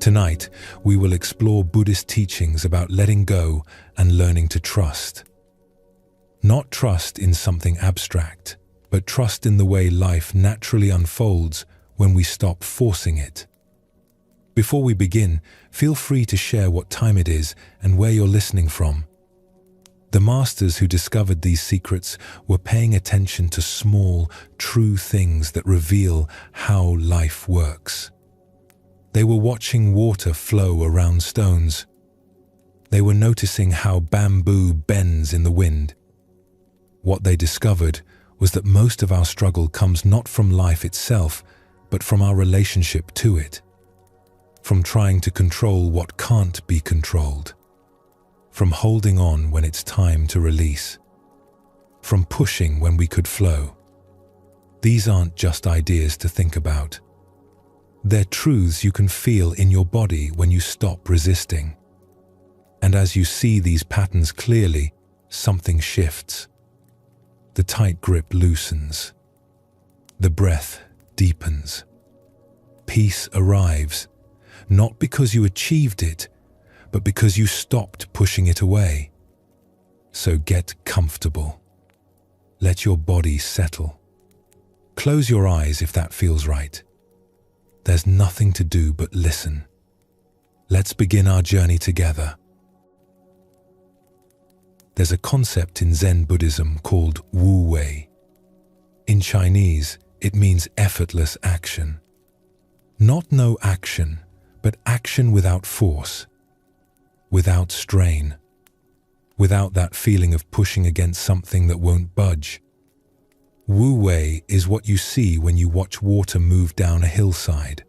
Tonight, we will explore Buddhist teachings about letting go and learning to trust. Not trust in something abstract, but trust in the way life naturally unfolds when we stop forcing it. Before we begin, feel free to share what time it is and where you're listening from. The masters who discovered these secrets were paying attention to small, true things that reveal how life works. They were watching water flow around stones. They were noticing how bamboo bends in the wind. What they discovered was that most of our struggle comes not from life itself, but from our relationship to it. From trying to control what can't be controlled. From holding on when it's time to release. From pushing when we could flow. These aren't just ideas to think about. They're truths you can feel in your body when you stop resisting. And as you see these patterns clearly, something shifts. The tight grip loosens. The breath deepens. Peace arrives, not because you achieved it, but because you stopped pushing it away. So get comfortable. Let your body settle. Close your eyes if that feels right. There's nothing to do but listen. Let's begin our journey together. There's a concept in Zen Buddhism called Wu Wei. In Chinese, it means effortless action. Not no action, but action without force. Without strain, without that feeling of pushing against something that won't budge. Wu Wei is what you see when you watch water move down a hillside.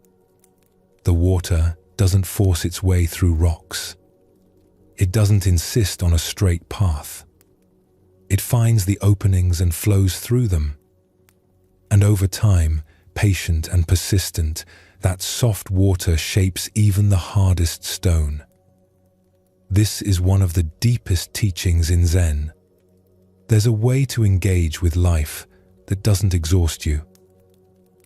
The water doesn't force its way through rocks. It doesn't insist on a straight path. It finds the openings and flows through them. And over time, patient and persistent, that soft water shapes even the hardest stone. This is one of the deepest teachings in Zen. There's a way to engage with life that doesn't exhaust you.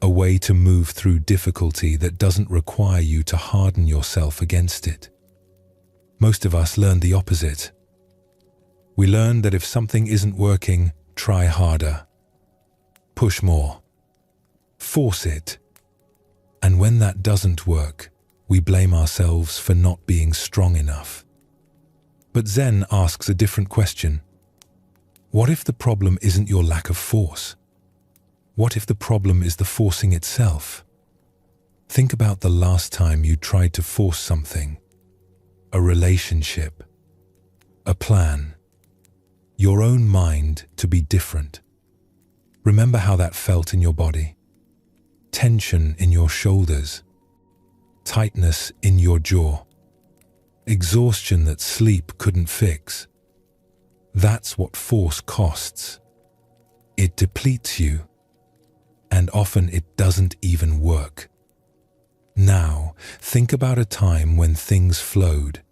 A way to move through difficulty that doesn't require you to harden yourself against it. Most of us learn the opposite. We learn that if something isn't working, try harder. Push more. Force it. And when that doesn't work, we blame ourselves for not being strong enough. But Zen asks a different question. What if the problem isn't your lack of force? What if the problem is the forcing itself? Think about the last time you tried to force something. A relationship. A plan. Your own mind to be different. Remember how that felt in your body? Tension in your shoulders. Tightness in your jaw. Exhaustion that sleep couldn't fix. That's what force costs. It depletes you, and often it doesn't even work. Now, think about a time when things flowed.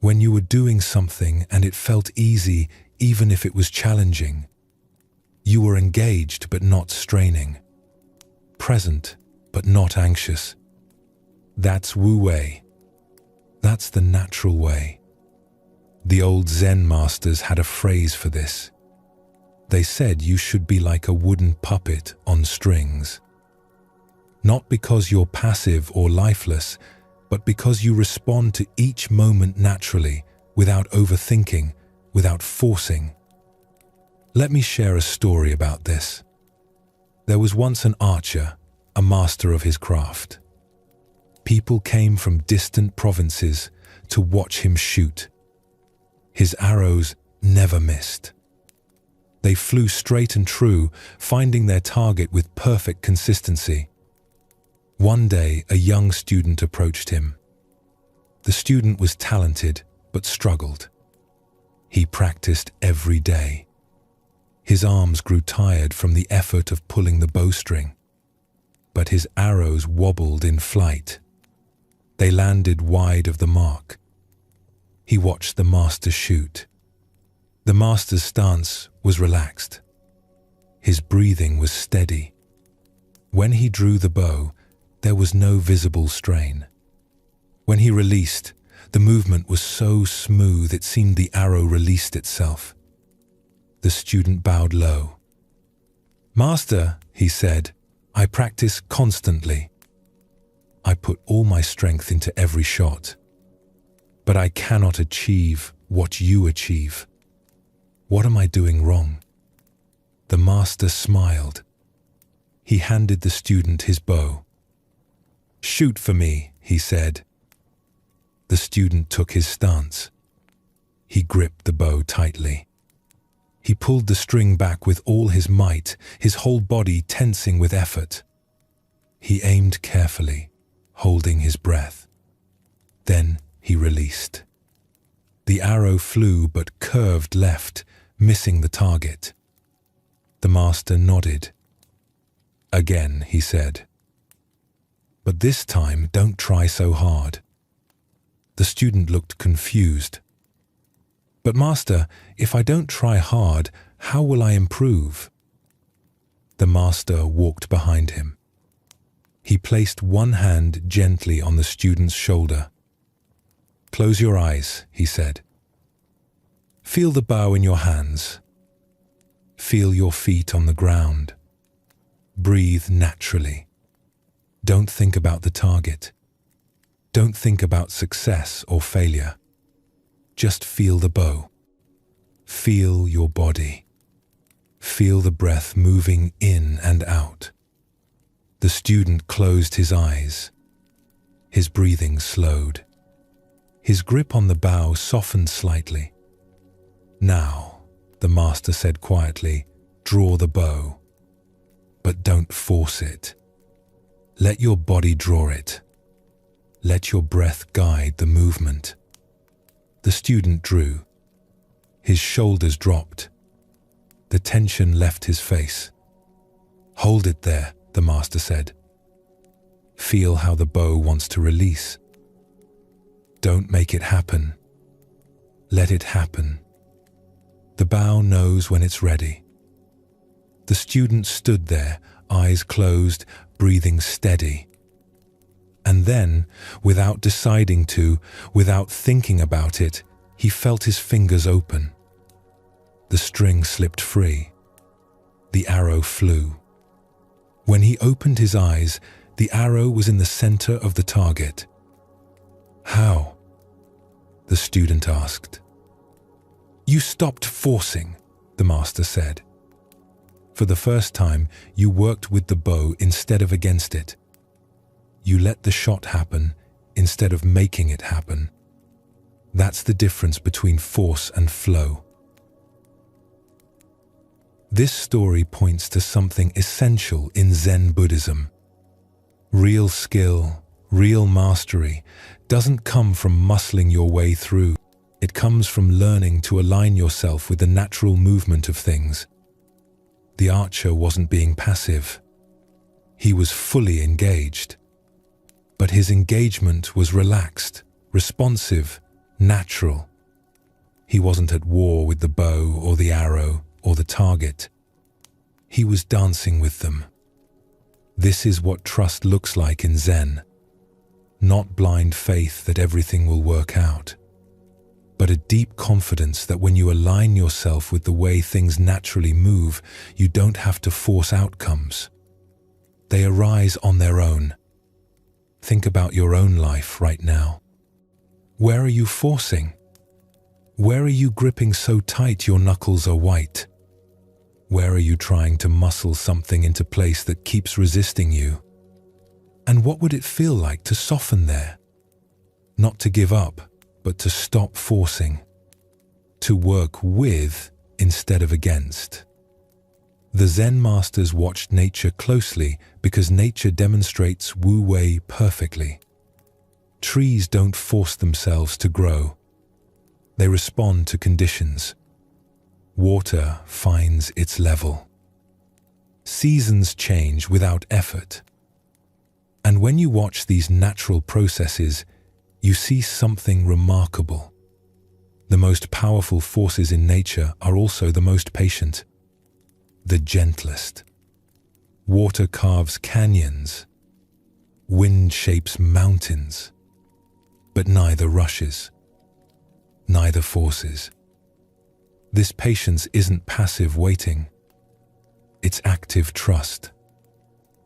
When you were doing something and it felt easy even if it was challenging. You were engaged but not straining. Present but not anxious. That's Wu Wei. That's the natural way. The old Zen masters had a phrase for this. They said you should be like a wooden puppet on strings. Not because you're passive or lifeless, but because you respond to each moment naturally, without overthinking, without forcing. Let me share a story about this. There was once an archer, a master of his craft. People came from distant provinces to watch him shoot. His arrows never missed. They flew straight and true, finding their target with perfect consistency. One day, a young student approached him. The student was talented, but struggled. He practiced every day. His arms grew tired from the effort of pulling the bowstring, but his arrows wobbled in flight. They landed wide of the mark. He watched the master shoot. The master's stance was relaxed. His breathing was steady. When he drew the bow, there was no visible strain. When he released, the movement was so smooth it seemed the arrow released itself. The student bowed low. "Master," he said, "I practice constantly. I put all my strength into every shot. But I cannot achieve what you achieve. What am I doing wrong?" The master smiled. He handed the student his bow. "Shoot for me," he said. The student took his stance. He gripped the bow tightly. He pulled the string back with all his might, his whole body tensing with effort. He aimed carefully, holding his breath. Then he released. The arrow flew but curved left, missing the target. The master nodded. "Again," he said. "But this time, don't try so hard." The student looked confused. "But master, if I don't try hard, how will I improve?" The master walked behind him. He placed one hand gently on the student's shoulder. "Close your eyes," he said. "Feel the bow in your hands. Feel your feet on the ground. Breathe naturally. Don't think about the target. Don't think about success or failure. Just feel the bow. Feel your body. Feel the breath moving in and out." The student closed his eyes. His breathing slowed. His grip on the bow softened slightly. "Now," the master said quietly, "draw the bow. But don't force it. Let your body draw it. Let your breath guide the movement." The student drew. His shoulders dropped. The tension left his face. "Hold it there," the master said. "Feel how the bow wants to release. Don't make it happen. Let it happen. The bow knows when it's ready." The student stood there, eyes closed, breathing steady. And then, without deciding to, without thinking about it, he felt his fingers open. The string slipped free. The arrow flew. When he opened his eyes, the arrow was in the center of the target. "How?" the student asked. "You stopped forcing," the master said. "For the first time, you worked with the bow instead of against it. You let the shot happen instead of making it happen. That's the difference between force and flow." This story points to something essential in Zen Buddhism. Real skill, real mastery, doesn't come from muscling your way through. It comes from learning to align yourself with the natural movement of things. The archer wasn't being passive. He was fully engaged. But his engagement was relaxed, responsive, natural. He wasn't at war with the bow or the arrow or the target. He was dancing with them. This is what trust looks like in Zen. Not blind faith that everything will work out, but a deep confidence that when you align yourself with the way things naturally move, you don't have to force outcomes. They arise on their own. Think about your own life right now. Where are you forcing? Where are you gripping so tight your knuckles are white? Where are you trying to muscle something into place that keeps resisting you? And what would it feel like to soften there? Not to give up, but to stop forcing. To work with instead of against. The Zen masters watched nature closely because nature demonstrates Wu Wei perfectly. Trees don't force themselves to grow. They respond to conditions. Water finds its level. Seasons change without effort. And when you watch these natural processes, you see something remarkable. The most powerful forces in nature are also the most patient. The gentlest. Water carves canyons. Wind shapes mountains. but neither rushes, neither forces. This patience isn't passive waiting. It's active trust.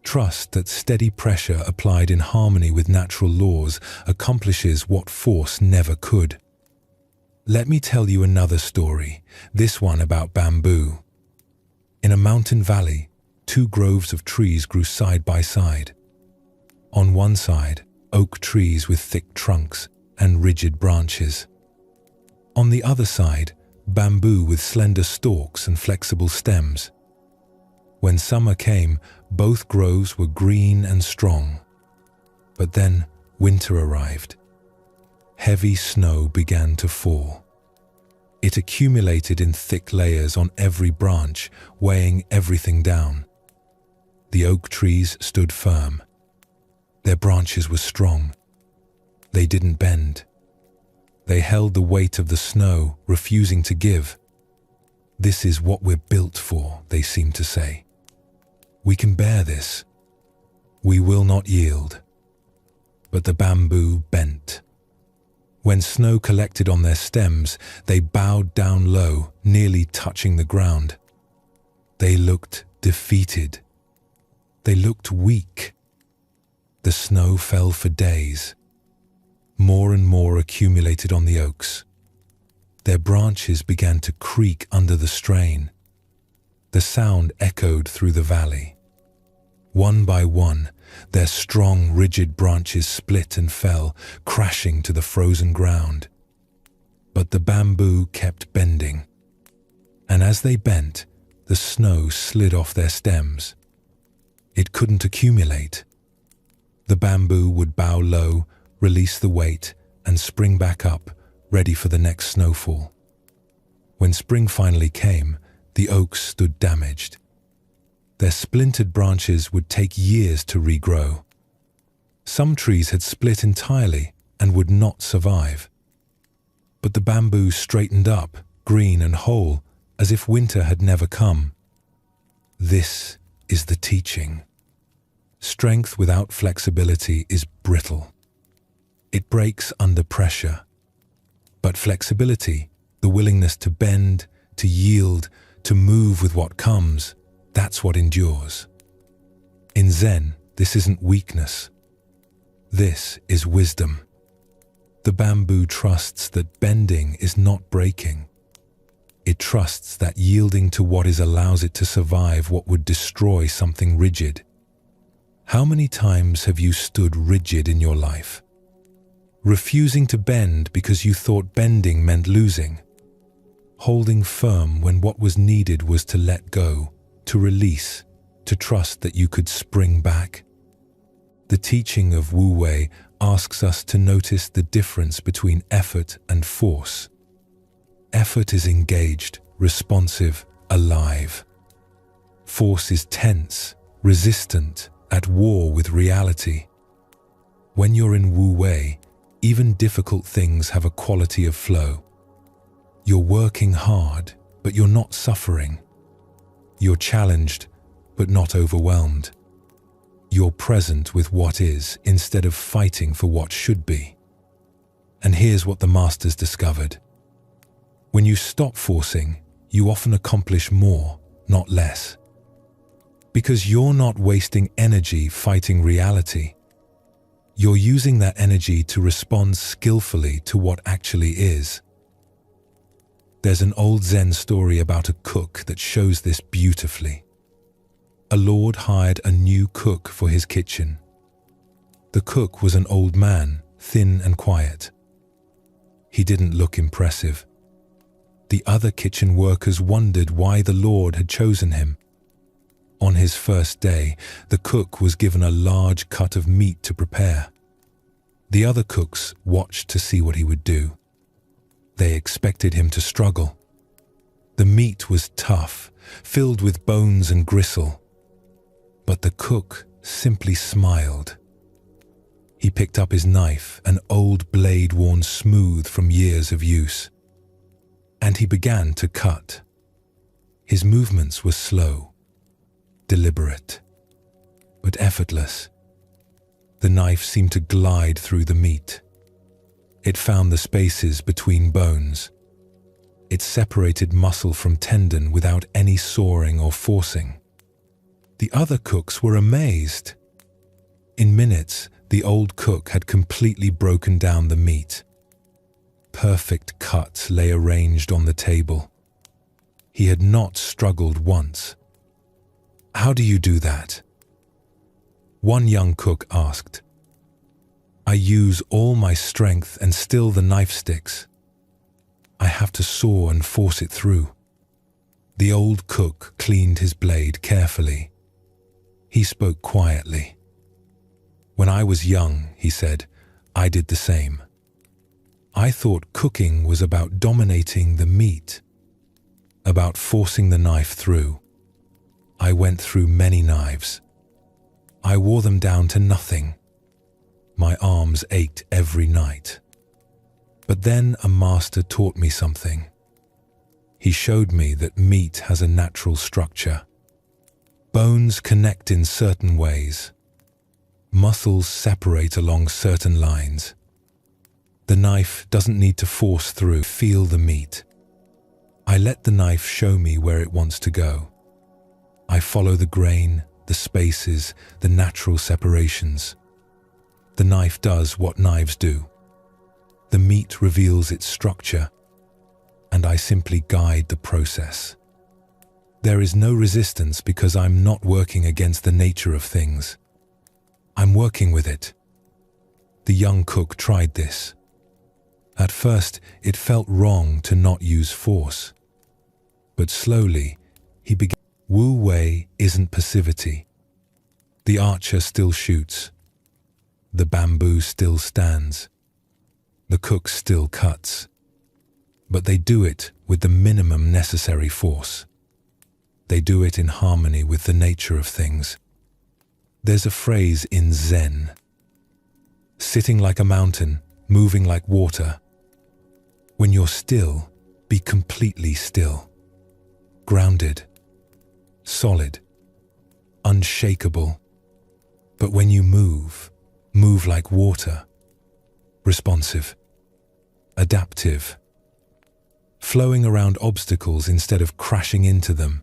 Trust that steady pressure applied in harmony with natural laws accomplishes what force never could. Let me tell you another story, this one about bamboo. In a mountain valley, two groves of trees grew side by side. On one side, oak trees with thick trunks and rigid branches. On the other side, bamboo with slender stalks and flexible stems. When summer came, both groves were green and strong. But then winter arrived. Heavy snow began to fall. It accumulated in thick layers on every branch, weighing everything down. The oak trees stood firm. Their branches were strong. They didn't bend. They held the weight of the snow, refusing to give. "This is what we're built for," they seemed to say. "We can bear this. We will not yield." But the bamboo bent. When snow collected on their stems, they bowed down low, nearly touching the ground. They looked defeated. They looked weak. The snow fell for days. More and more accumulated on the oaks. Their branches began to creak under the strain. The sound echoed through the valley. One by one, their strong, rigid branches split and fell, crashing to the frozen ground. But the bamboo kept bending. And as they bent, the snow slid off their stems. It couldn't accumulate. The bamboo would bow low, release the weight, and spring back up, ready for the next snowfall. When spring finally came, the oaks stood damaged. Their splintered branches would take years to regrow. Some trees had split entirely and would not survive. But the bamboo straightened up, green and whole, as if winter had never come. This is the teaching. Strength without flexibility is brittle. It breaks under pressure. But flexibility, the willingness to bend, to yield, to move with what comes, that's what endures. In Zen, this isn't weakness. This is wisdom. The bamboo trusts that bending is not breaking. It trusts that yielding to what is allows it to survive what would destroy something rigid. How many times have you stood rigid in your life? Refusing to bend because you thought bending meant losing. Holding firm when what was needed was to let go, to release, to trust that you could spring back. The teaching of Wu Wei asks us to notice the difference between effort and force. Effort is engaged, responsive, alive. Force is tense, resistant, at war with reality. When you're in Wu Wei, even difficult things have a quality of flow. You're working hard, but you're not suffering. You're challenged, but not overwhelmed. You're present with what is instead of fighting for what should be. And here's what the masters discovered. When you stop forcing, you often accomplish more, not less. Because you're not wasting energy fighting reality. You're using that energy to respond skillfully to what actually is. There's an old Zen story about a cook that shows this beautifully. A lord hired a new cook for his kitchen. The cook was an old man, thin and quiet. He didn't look impressive. The other kitchen workers wondered why the Lord had chosen him. On his first day, the cook was given a large cut of meat to prepare. The other cooks watched to see what he would do. They expected him to struggle. The meat was tough, filled with bones and gristle. But the cook simply smiled. He picked up his knife, an old blade worn smooth from years of use. And he began to cut. His movements were slow, deliberate, but effortless. The knife seemed to glide through the meat. It found the spaces between bones. It separated muscle from tendon without any sawing or forcing. The other cooks were amazed. In minutes, the old cook had completely broken down the meat. Perfect cuts lay arranged on the table. He had not struggled once. "How do you do that?" One young cook asked. "I use all my strength and still the knife sticks. I have to saw and force it through." The old cook cleaned his blade carefully. He spoke quietly. "When I was young," he said, "I did the same. I thought cooking was about dominating the meat, about forcing the knife through. I went through many knives. I wore them down to nothing. My arms ached every night. But then a master taught me something. He showed me that meat has a natural structure. Bones connect in certain ways. Muscles separate along certain lines. The knife doesn't need to force through, feel the meat. I let the knife show me where it wants to go. I follow the grain, the spaces, the natural separations. The knife does what knives do. The meat reveals its structure, and I simply guide the process. There is no resistance because I'm not working against the nature of things. I'm working with it. The young cook tried this. At first, it felt wrong to not use force. But slowly, he began. Wu Wei isn't passivity. The archer still shoots. The bamboo still stands. The cook still cuts. But they do it with the minimum necessary force. They do it in harmony with the nature of things. There's a phrase in Zen: sitting like a mountain, moving like water. When you're still, be completely still. Grounded, solid, unshakable. But when you move, move like water. Responsive, adaptive, flowing around obstacles instead of crashing into them.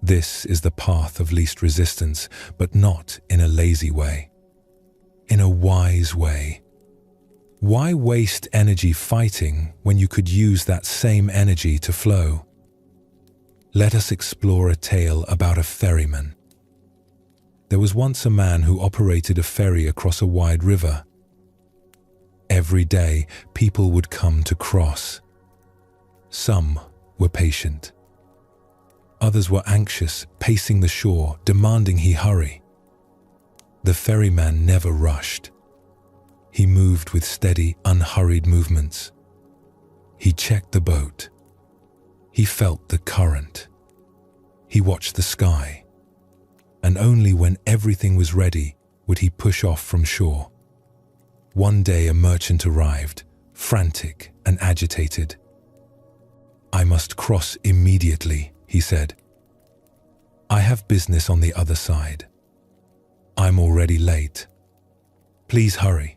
This is the path of least resistance, but not in a lazy way. In a wise way. Why waste energy fighting when you could use that same energy to flow? Let us explore a tale about a ferryman. There was once a man who operated a ferry across a wide river. Every day, people would come to cross. Some were patient. Others were anxious, pacing the shore, demanding he hurry. The ferryman never rushed. He moved with steady, unhurried movements. He checked the boat. He felt the current. He watched the sky. And only when everything was ready would he push off from shore. One day a merchant arrived, frantic and agitated. "I must cross immediately," he said. "I have business on the other side. I'm already late. Please hurry."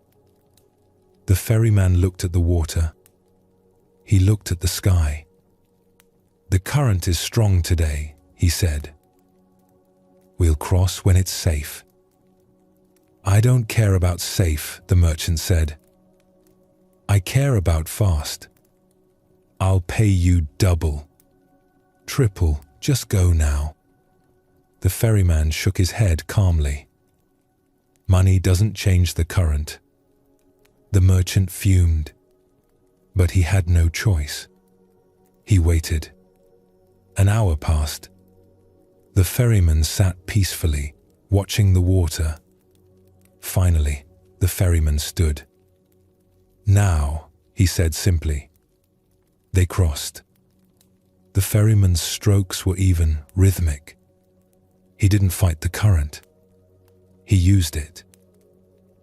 The ferryman looked at the water. He looked at the sky. "The current is strong today," he said. "We'll cross when it's safe." "I don't care about safe," the merchant said. "I care about fast. I'll pay you double, triple, just go now." The ferryman shook his head calmly. Money doesn't change the current. The merchant fumed, but he had no choice. He waited. An hour passed. The ferryman sat peacefully, watching the water. Finally, the ferryman stood. "Now," he said simply. They crossed. The ferryman's strokes were even, rhythmic. He didn't fight the current. He used it.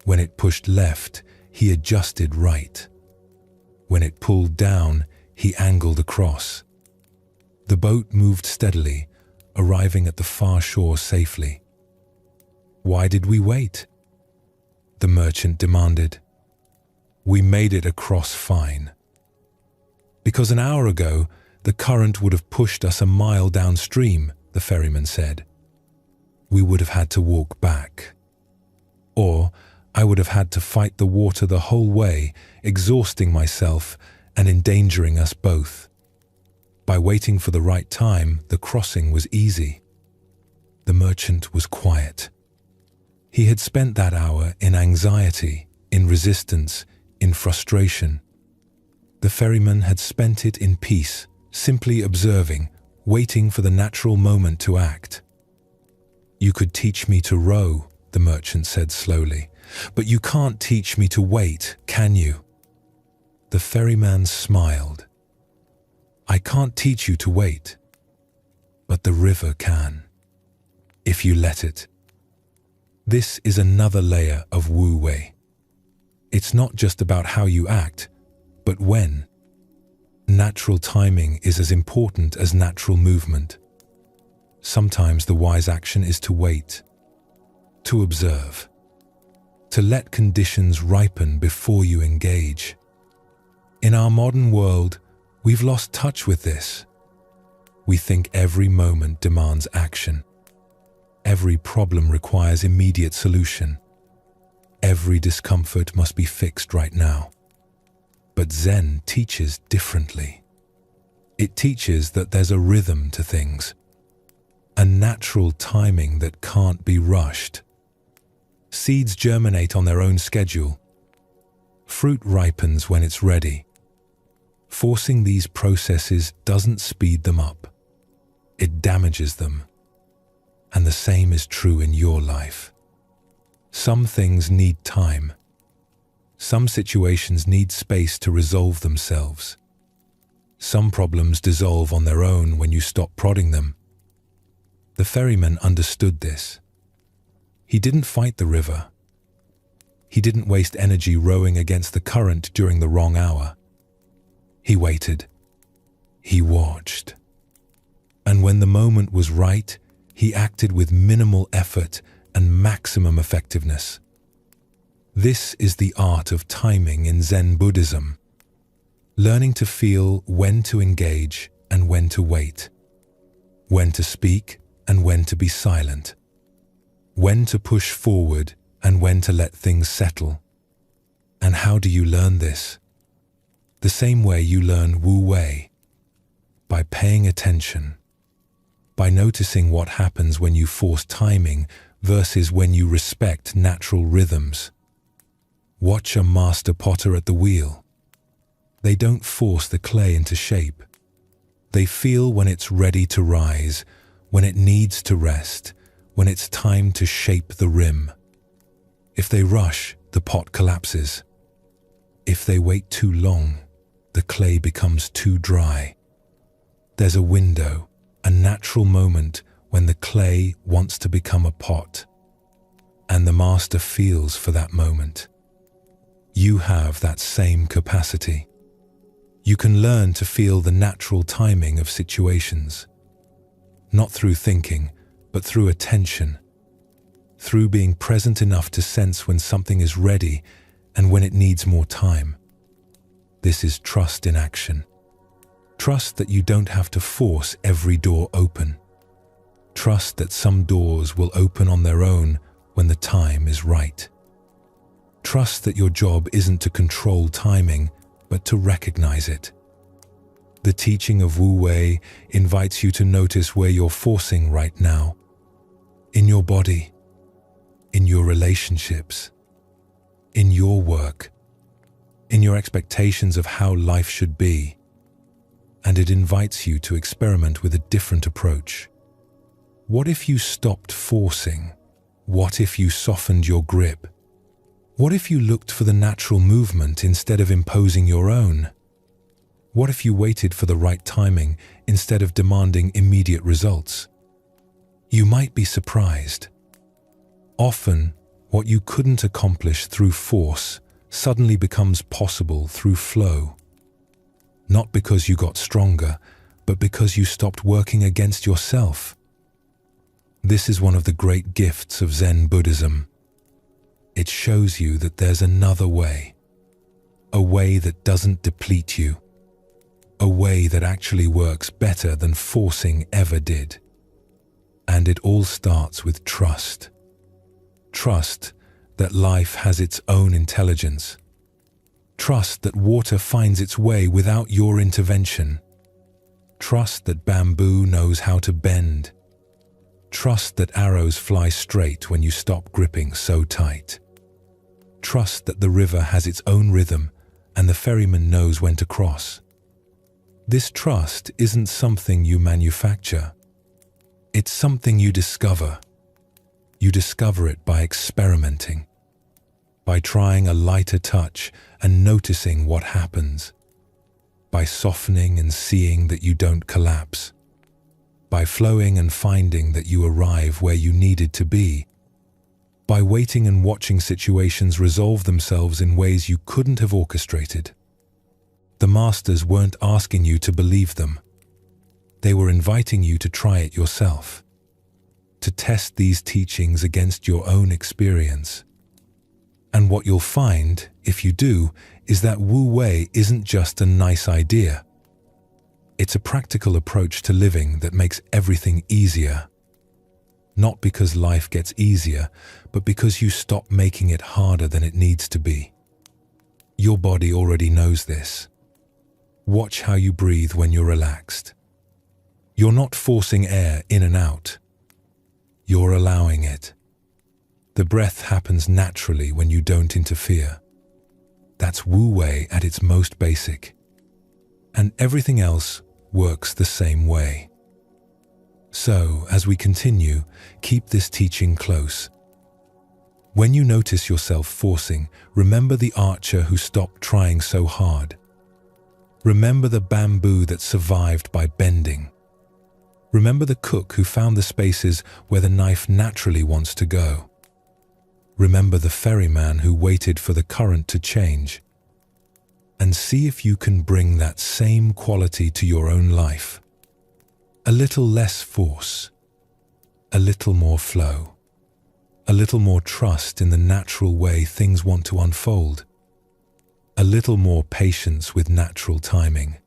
When it pushed left, he adjusted right. When it pulled down, he angled across. The boat moved steadily, arriving at the far shore safely. "Why did we wait?" the merchant demanded. We made it across fine. Because an hour ago, the current would have pushed us a mile downstream, the ferryman said. We would have had to walk back. Or I would have had to fight the water the whole way, exhausting myself and endangering us both. By waiting for the right time, the crossing was easy. The merchant was quiet. He had spent that hour in anxiety, in resistance, in frustration. The ferryman had spent it in peace, simply observing, waiting for the natural moment to act. You could teach me to row, the merchant said slowly, but you can't teach me to wait, can you? The ferryman smiled. I can't teach you to wait, but the river can, if you let it. This is another layer of Wu Wei. It's not just about how you act, but when. Natural timing is as important as natural movement. Sometimes the wise action is to wait, to observe, to let conditions ripen before you engage. In our modern world, we've lost touch with this. We think every moment demands action. Every problem requires immediate solution. Every discomfort must be fixed right now. But Zen teaches differently. It teaches that there's a rhythm to things, a natural timing that can't be rushed. Seeds germinate on their own schedule. Fruit ripens when it's ready. Forcing these processes doesn't speed them up. It damages them. And the same is true in your life. Some things need time. Some situations need space to resolve themselves. Some problems dissolve on their own when you stop prodding them. The ferryman understood this. He didn't fight the river. He didn't waste energy rowing against the current during the wrong hour. He waited. He watched. And when the moment was right, he acted with minimal effort and maximum effectiveness. This is the art of timing in Zen Buddhism. Learning to feel when to engage and when to wait. When to speak and when to be silent. When to push forward and when to let things settle. And how do you learn this? The same way you learn Wu Wei. By paying attention. By noticing what happens when you force timing versus when you respect natural rhythms. Watch a master potter at the wheel. They don't force the clay into shape. They feel when it's ready to rise, when it needs to rest, when it's time to shape the rim. If they rush, the pot collapses. If they wait too long, the clay becomes too dry. There's a window, a natural moment when the clay wants to become a pot. And the master feels for that moment. You have that same capacity. You can learn to feel the natural timing of situations. Not through thinking, but through attention. Through being present enough to sense when something is ready and when it needs more time. This is trust in action. Trust that you don't have to force every door open. Trust that some doors will open on their own when the time is right. Trust that your job isn't to control timing, but to recognize it. The teaching of Wu Wei invites you to notice where you're forcing right now. In your body, in your relationships, in your work, in your expectations of how life should be. And it invites you to experiment with a different approach. What if you stopped forcing? What if you softened your grip? What if you looked for the natural movement instead of imposing your own? What if you waited for the right timing instead of demanding immediate results? You might be surprised. Often, what you couldn't accomplish through force suddenly becomes possible through flow. Not because you got stronger, but because you stopped working against yourself. This is one of the great gifts of Zen Buddhism. It shows you that there's another way. a way that doesn't deplete you, a way that actually works better than forcing ever did. And it all starts with trust. Trust that life has its own intelligence. Trust that water finds its way without your intervention. Trust that bamboo knows how to bend. Trust that arrows fly straight when you stop gripping so tight. Trust that the river has its own rhythm and the ferryman knows when to cross. This trust isn't something you manufacture. It's something you discover. You discover it by experimenting, by trying a lighter touch and noticing what happens, by softening and seeing that you don't collapse, by flowing and finding that you arrive where you needed to be, by waiting and watching situations resolve themselves in ways you couldn't have orchestrated. The masters weren't asking you to believe them. They were inviting you to try it yourself, to test these teachings against your own experience. And what you'll find, if you do, is that Wu Wei isn't just a nice idea. It's a practical approach to living that makes everything easier. Not because life gets easier, but because you stop making it harder than it needs to be. Your body already knows this. Watch how you breathe when you're relaxed. You're not forcing air in and out. You're allowing it. The breath happens naturally when you don't interfere. That's Wu Wei at its most basic. And everything else works the same way. So, as we continue, keep this teaching close. When you notice yourself forcing, remember the archer who stopped trying so hard. Remember the bamboo that survived by bending. Remember the cook who found the spaces where the knife naturally wants to go. Remember the ferryman who waited for the current to change. And see if you can bring that same quality to your own life. A little less force, a little more flow, a little more trust in the natural way things want to unfold, a little more patience with natural timing.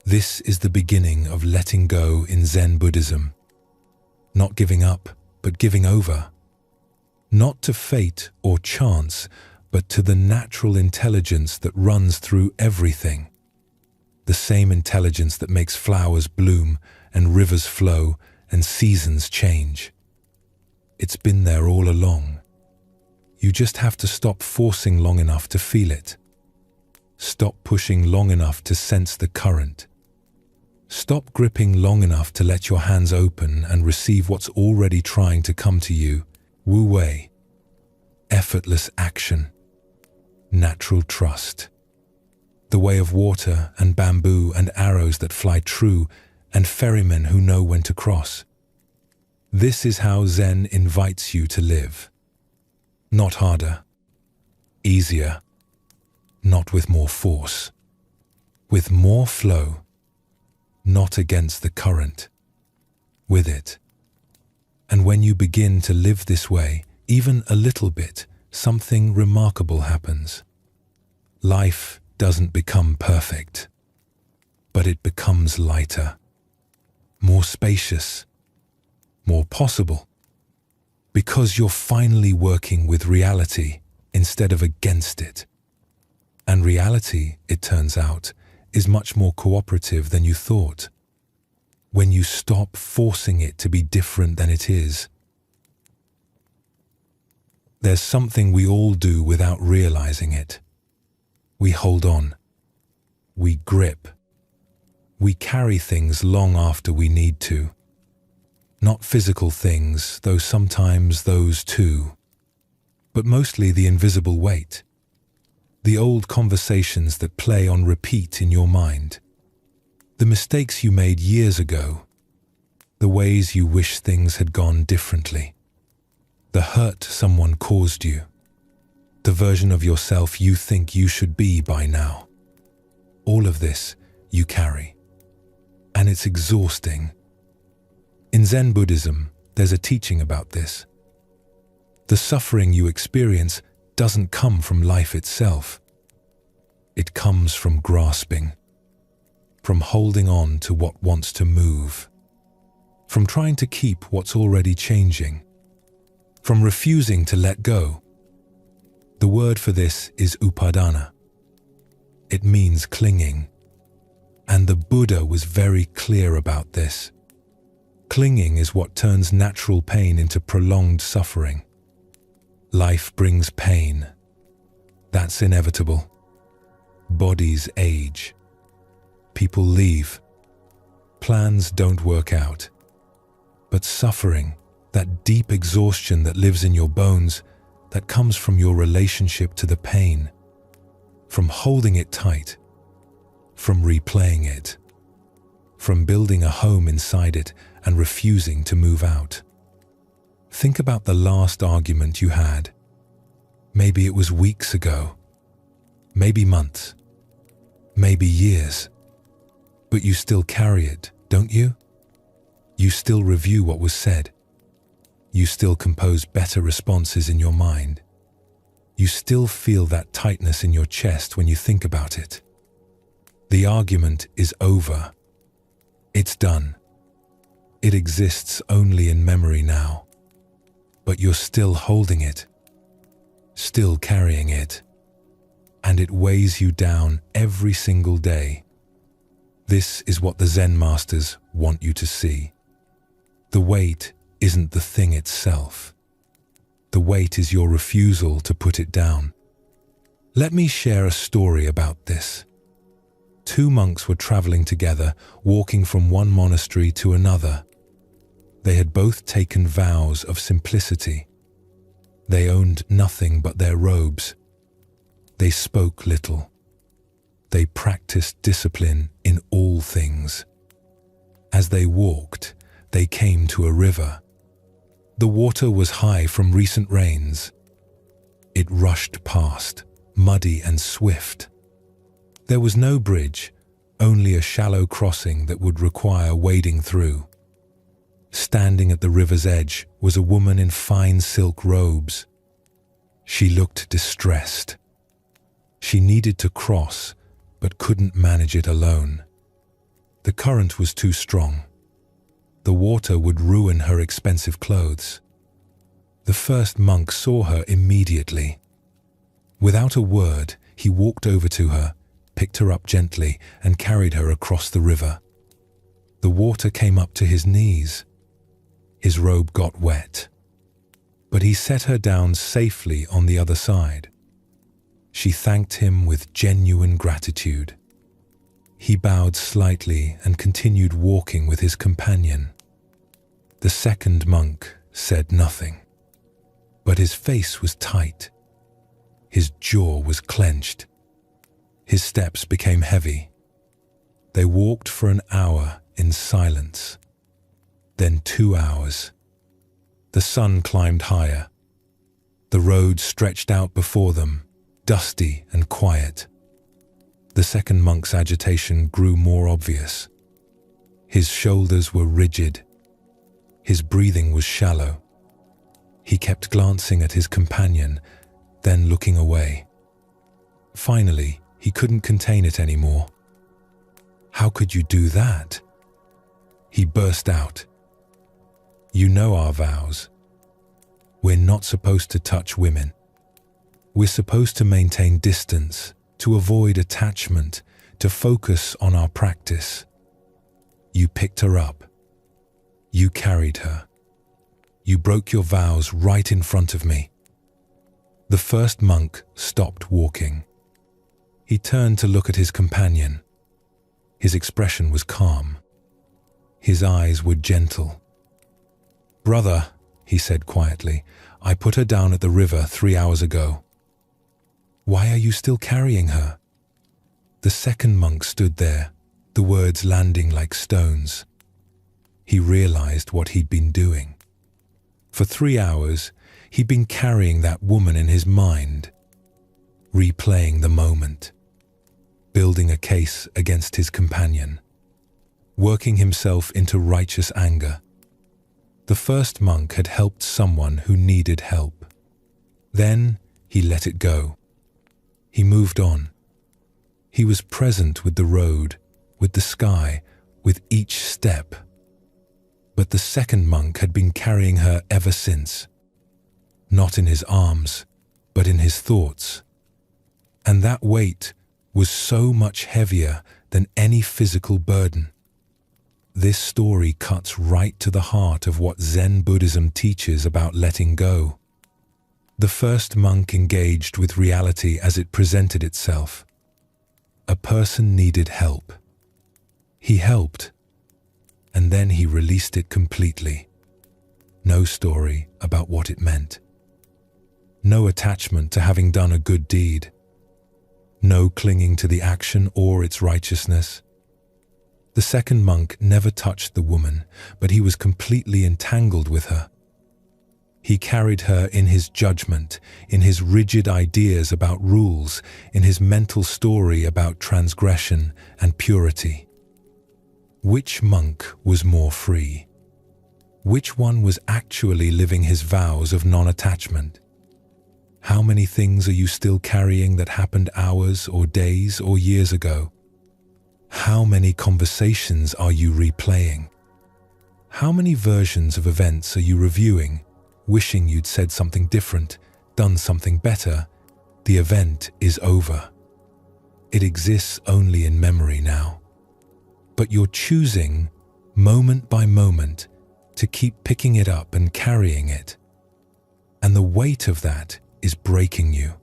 This is the beginning of letting go in Zen Buddhism. Not giving up, but giving over. Not to fate or chance, but to the natural intelligence that runs through everything. The same intelligence that makes flowers bloom and rivers flow and seasons change. It's been there all along. You just have to stop forcing long enough to feel it. Stop pushing long enough to sense the current. Stop gripping long enough to let your hands open and receive what's already trying to come to you. Wu Wei. Effortless action. Natural trust. The way of water and bamboo and arrows that fly true and ferrymen who know when to cross. This is how Zen invites you to live. Not harder. Easier. Not with more force. With more flow. Not against the current. With it. And when you begin to live this way, even a little bit, something remarkable happens. Life doesn't become perfect, but it becomes lighter, more spacious, more possible, because you're finally working with reality instead of against it. And reality, it turns out, is much more cooperative than you thought. When you stop forcing it to be different than it is. There's something we all do without realizing it. We hold on. We grip. We carry things long after we need to. Not physical things, though sometimes those too. But mostly the invisible weight. The old conversations that play on repeat in your mind. The mistakes you made years ago. The ways you wish things had gone differently. The hurt someone caused you. The version of yourself you think you should be by now. All of this you carry. And it's exhausting. In Zen Buddhism, there's a teaching about this. The suffering you experience doesn't come from life itself. It comes from grasping, from holding on to what wants to move, from trying to keep what's already changing, from refusing to let go. The word for this is upadana. It means clinging. And the Buddha was very clear about this. Clinging is what turns natural pain into prolonged suffering. Life brings pain. That's inevitable. Bodies age. People leave. Plans don't work out. But suffering, that deep exhaustion that lives in your bones, that comes from your relationship to the pain, from holding it tight, from replaying it, from building a home inside it and refusing to move out. Think about the last argument you had. Maybe it was weeks ago, maybe months, maybe years, but you still carry it, don't you? You still review what was said. You still compose better responses in your mind. You still feel that tightness in your chest when you think about it. The argument is over. It's done. It exists only in memory now. But you're still holding it, still carrying it, and it weighs you down every single day. This is what the Zen masters want you to see. The weight isn't the thing itself. The weight is your refusal to put it down. Let me share a story about this. Two monks were traveling together, walking from one monastery to another. They had both taken vows of simplicity. They owned nothing but their robes. They spoke little. They practiced discipline in all things. As they walked, they came to a river. The water was high from recent rains. It rushed past, muddy and swift. There was no bridge, only a shallow crossing that would require wading through. Standing at the river's edge was a woman in fine silk robes. She looked distressed. She needed to cross, but couldn't manage it alone. The current was too strong. The water would ruin her expensive clothes. The first monk saw her immediately. Without a word, he walked over to her, picked her up gently, and carried her across the river. The water came up to his knees. His robe got wet, but he set her down safely on the other side. She thanked him with genuine gratitude. He bowed slightly and continued walking with his companion. The second monk said nothing, but his face was tight. His jaw was clenched. His steps became heavy. They walked for an hour in silence. Then 2 hours. The sun climbed higher. The road stretched out before them, dusty and quiet. The second monk's agitation grew more obvious. His shoulders were rigid. His breathing was shallow. He kept glancing at his companion, then looking away. Finally, he couldn't contain it anymore. "How could you do that?" He burst out. "You know our vows. We're not supposed to touch women. We're supposed to maintain distance, to avoid attachment, to focus on our practice. You picked her up. You carried her. You broke your vows right in front of me." The first monk stopped walking. He turned to look at his companion. His expression was calm. His eyes were gentle. "Brother," he said quietly, "I put her down at the river 3 hours ago. Why are you still carrying her?" The second monk stood there, the words landing like stones. He realized what he'd been doing. For 3 hours, he'd been carrying that woman in his mind, replaying the moment, building a case against his companion, working himself into righteous anger. The first monk had helped someone who needed help. Then he let it go. He moved on. He was present with the road, with the sky, with each step. But the second monk had been carrying her ever since, not in his arms, but in his thoughts. And that weight was so much heavier than any physical burden. This story cuts right to the heart of what Zen Buddhism teaches about letting go. The first monk engaged with reality as it presented itself. A person needed help. He helped, and then he released it completely. No story about what it meant. No attachment to having done a good deed. No clinging to the action or its righteousness. The second monk never touched the woman, but he was completely entangled with her. He carried her in his judgment, in his rigid ideas about rules, in his mental story about transgression and purity. Which monk was more free? Which one was actually living his vows of non-attachment? How many things are you still carrying that happened hours or days or years ago? How many conversations are you replaying? How many versions of events are you reviewing, wishing you'd said something different, done something better? The event is over. It exists only in memory now. But you're choosing, moment by moment, to keep picking it up and carrying it. And the weight of that is breaking you.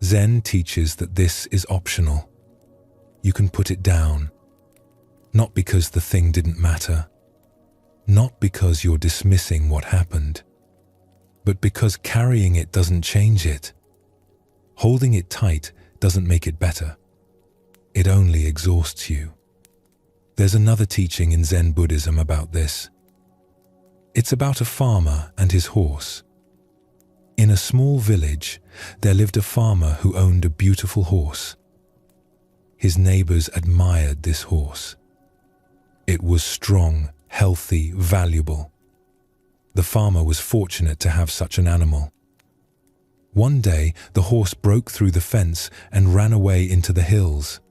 Zen teaches that this is optional. You can put it down, not because the thing didn't matter, not because you're dismissing what happened, but because carrying it doesn't change it. Holding it tight doesn't make it better. It only exhausts you. There's another teaching in Zen Buddhism about this. It's about a farmer and his horse. In a small village, there lived a farmer who owned a beautiful horse. His neighbors admired this horse. It was strong, healthy, valuable. The farmer was fortunate to have such an animal. One day, the horse broke through the fence and ran away into the hills.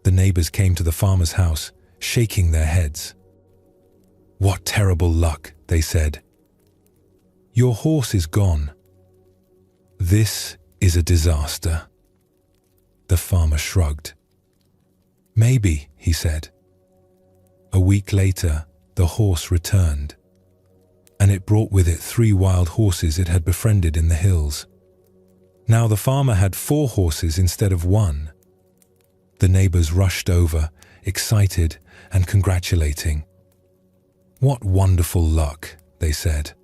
The neighbors came to the farmer's house, shaking their heads. "What terrible luck," they said. "Your horse is gone. This is a disaster." The farmer shrugged. "Maybe," he said. A week later, the horse returned, and it brought with it 3 wild horses it had befriended in the hills. Now the farmer had 4 horses instead of 1. The neighbors rushed over, excited and congratulating. "What wonderful luck," they said.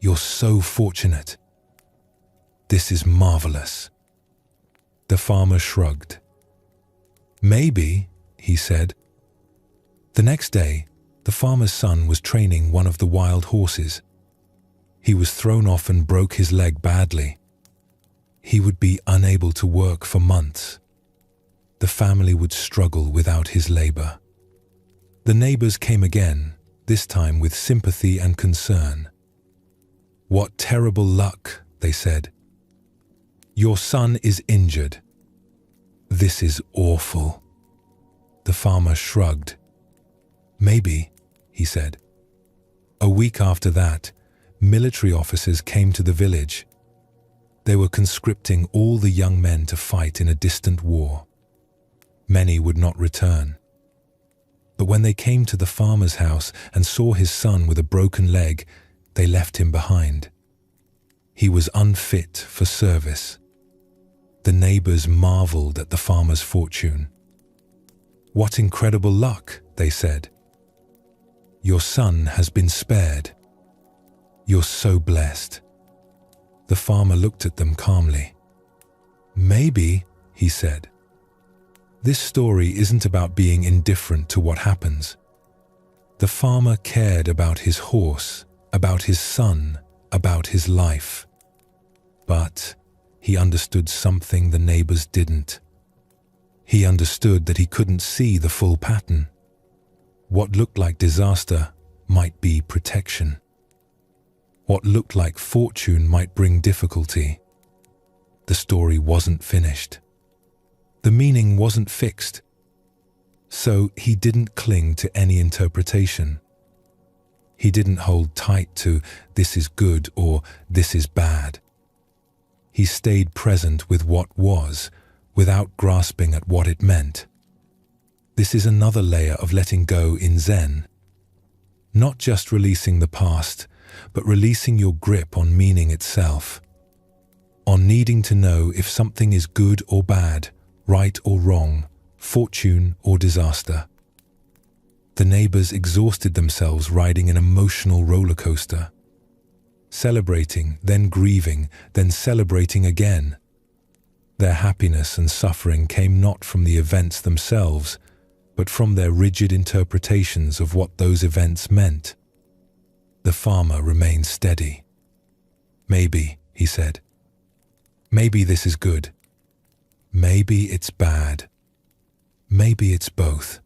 "You're so fortunate. This is marvelous." The farmer shrugged. "Maybe," he said. The next day, the farmer's son was training one of the wild horses. He was thrown off and broke his leg badly. He would be unable to work for months. The family would struggle without his labor. The neighbors came again, this time with sympathy and concern. "What terrible luck," they said. "Your son is injured." "This is awful." The farmer shrugged. "Maybe," he said. A week after that, military officers came to the village. They were conscripting all the young men to fight in a distant war. Many would not return. But when they came to the farmer's house and saw his son with a broken leg, they left him behind. He was unfit for service. The neighbors marveled at the farmer's fortune. "What incredible luck," they said. "Your son has been spared. You're so blessed." The farmer looked at them calmly. "Maybe," he said. This story isn't about being indifferent to what happens. The farmer cared about his horse, about his son, about his life. But he understood something the neighbors didn't. He understood that he couldn't see the full pattern. What looked like disaster might be protection. What looked like fortune might bring difficulty. The story wasn't finished. The meaning wasn't fixed, so he didn't cling to any interpretation. He didn't hold tight to "this is good" or "this is bad." He stayed present with what was, without grasping at what it meant. This is another layer of letting go in Zen. Not just releasing the past, but releasing your grip on meaning itself. On needing to know if something is good or bad, right or wrong, fortune or disaster. The neighbors exhausted themselves riding an emotional roller coaster. Celebrating, then grieving, then celebrating again. Their happiness and suffering came not from the events themselves, but from their rigid interpretations of what those events meant. The farmer remained steady. "Maybe," he said. "Maybe this is good. Maybe it's bad. Maybe it's both.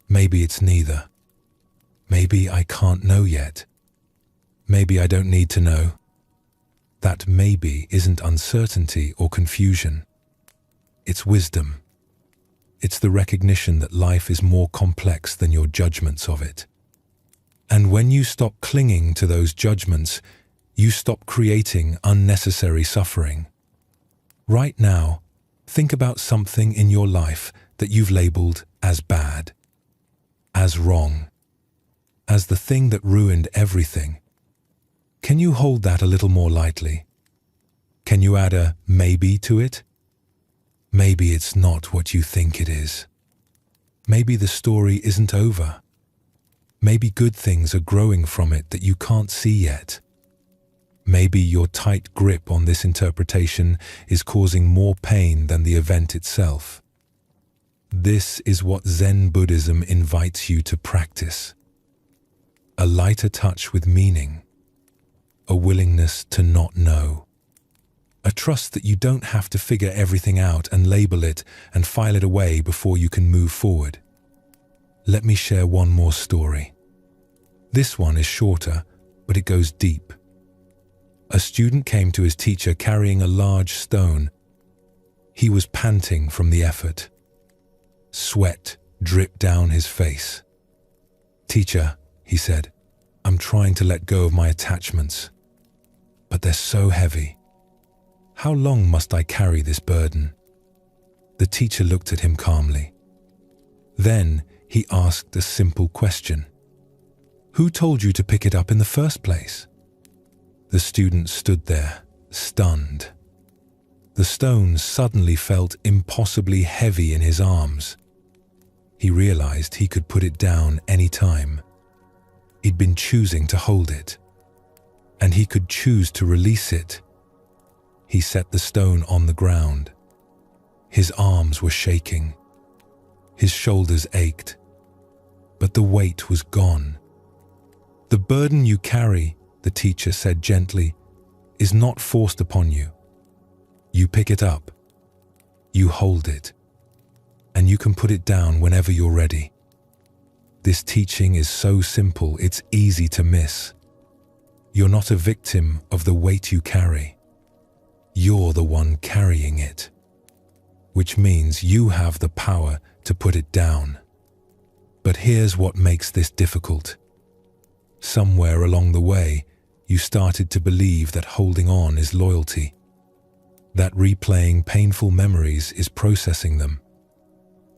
Maybe it's neither. Maybe I can't know yet. Maybe I don't need to know." That maybe isn't uncertainty or confusion. It's wisdom. It's the recognition that life is more complex than your judgments of it. And when you stop clinging to those judgments, you stop creating unnecessary suffering. Right now, think about something in your life that you've labeled as bad, as wrong, as the thing that ruined everything. Can you hold that a little more lightly? Can you add a maybe to it? Maybe it's not what you think it is. Maybe the story isn't over. Maybe good things are growing from it that you can't see yet. Maybe your tight grip on this interpretation is causing more pain than the event itself. This is what Zen Buddhism invites you to practice. A lighter touch with meaning. A willingness to not know. A trust that you don't have to figure everything out and label it and file it away before you can move forward. Let me share one more story. This one is shorter, but it goes deep. A student came to his teacher carrying a large stone. He was panting from the effort. Sweat dripped down his face. "Teacher," he said, "I'm trying to let go of my attachments, but they're so heavy. How long must I carry this burden?" The teacher looked at him calmly. Then he asked a simple question. "Who told you to pick it up in the first place?" The student stood there, stunned. The stone suddenly felt impossibly heavy in his arms. He realized he could put it down any time. He'd been choosing to hold it, and he could choose to release it. He set the stone on the ground. His arms were shaking. His shoulders ached. But the weight was gone. "The burden you carry," the teacher said gently, "is not forced upon you. You pick it up. You hold it. And you can put it down whenever you're ready." This teaching is so simple, it's easy to miss. You're not a victim of the weight you carry. You're the one carrying it, which means you have the power to put it down. But here's what makes this difficult. Somewhere along the way, you started to believe that holding on is loyalty, that replaying painful memories is processing them,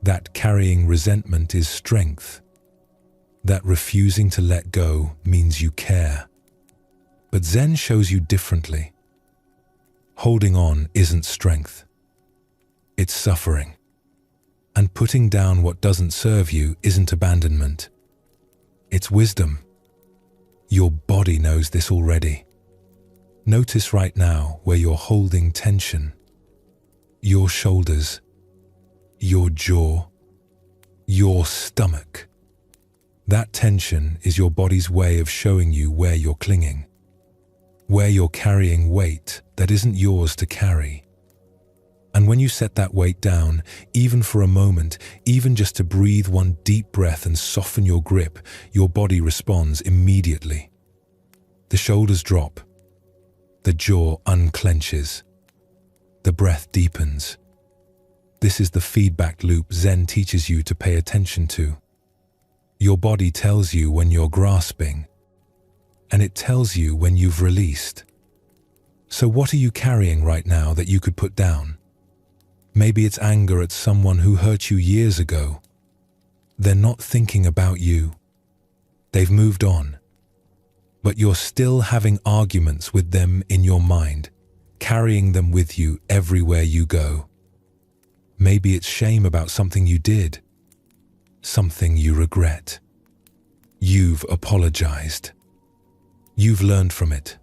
that carrying resentment is strength, that refusing to let go means you care. But Zen shows you differently. Holding on isn't strength. It's suffering. And putting down what doesn't serve you isn't abandonment. It's wisdom. Your body knows this already. Notice right now where you're holding tension. Your shoulders, your jaw, your stomach. That tension is your body's way of showing you where you're clinging, where you're carrying weight that isn't yours to carry. And when you set that weight down, even for a moment, even just to breathe one deep breath and soften your grip, your body responds immediately. The shoulders drop. The jaw unclenches. The breath deepens. This is the feedback loop Zen teaches you to pay attention to. Your body tells you when you're grasping, and it tells you when you've released. So what are you carrying right now that you could put down? Maybe it's anger at someone who hurt you years ago. They're not thinking about you. They've moved on. But you're still having arguments with them in your mind, carrying them with you everywhere you go. Maybe it's shame about something you did, something you regret. You've apologized. You've learned from it,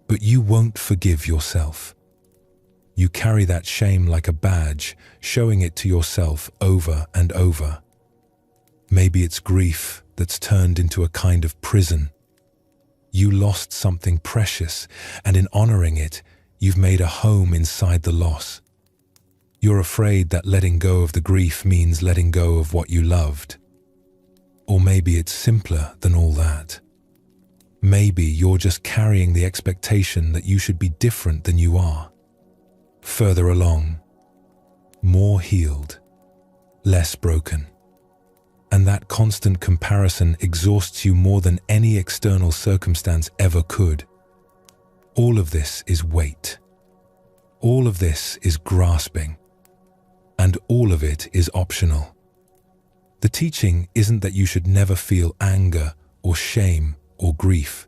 but you won't forgive yourself. You carry that shame like a badge, showing it to yourself over and over. Maybe it's grief that's turned into a kind of prison. You lost something precious, and in honoring it, you've made a home inside the loss. You're afraid that letting go of the grief means letting go of what you loved. Or maybe it's simpler than all that. Maybe you're just carrying the expectation that you should be different than you are. Further along, more healed, less broken. And that constant comparison exhausts you more than any external circumstance ever could. All of this is weight. All of this is grasping. And all of it is optional. The teaching isn't that you should never feel anger or shame or grief.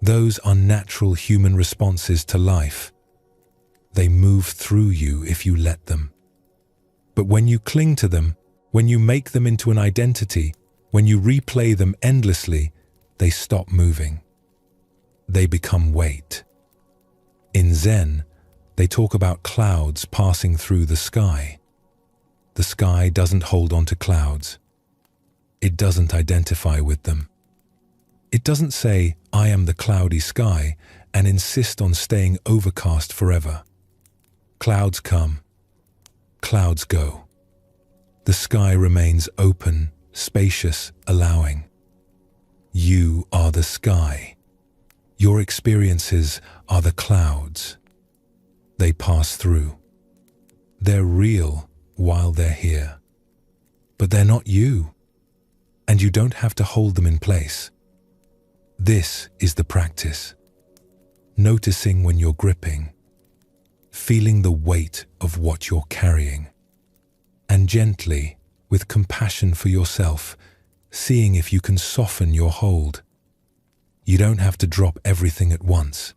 Those are natural human responses to life. They move through you if you let them. But when you cling to them, when you make them into an identity, when you replay them endlessly, they stop moving. They become weight. In Zen, they talk about clouds passing through the sky. The sky doesn't hold on to clouds. It doesn't identify with them. It doesn't say, "I am the cloudy sky," and insist on staying overcast forever. Clouds come. Clouds go. The sky remains open, spacious, allowing. You are the sky. Your experiences are the clouds. They pass through. They're real while they're here. But they're not you. And you don't have to hold them in place. This is the practice. Noticing when you're gripping. Feeling the weight of what you're carrying. And gently, with compassion for yourself, seeing if you can soften your hold. You don't have to drop everything at once.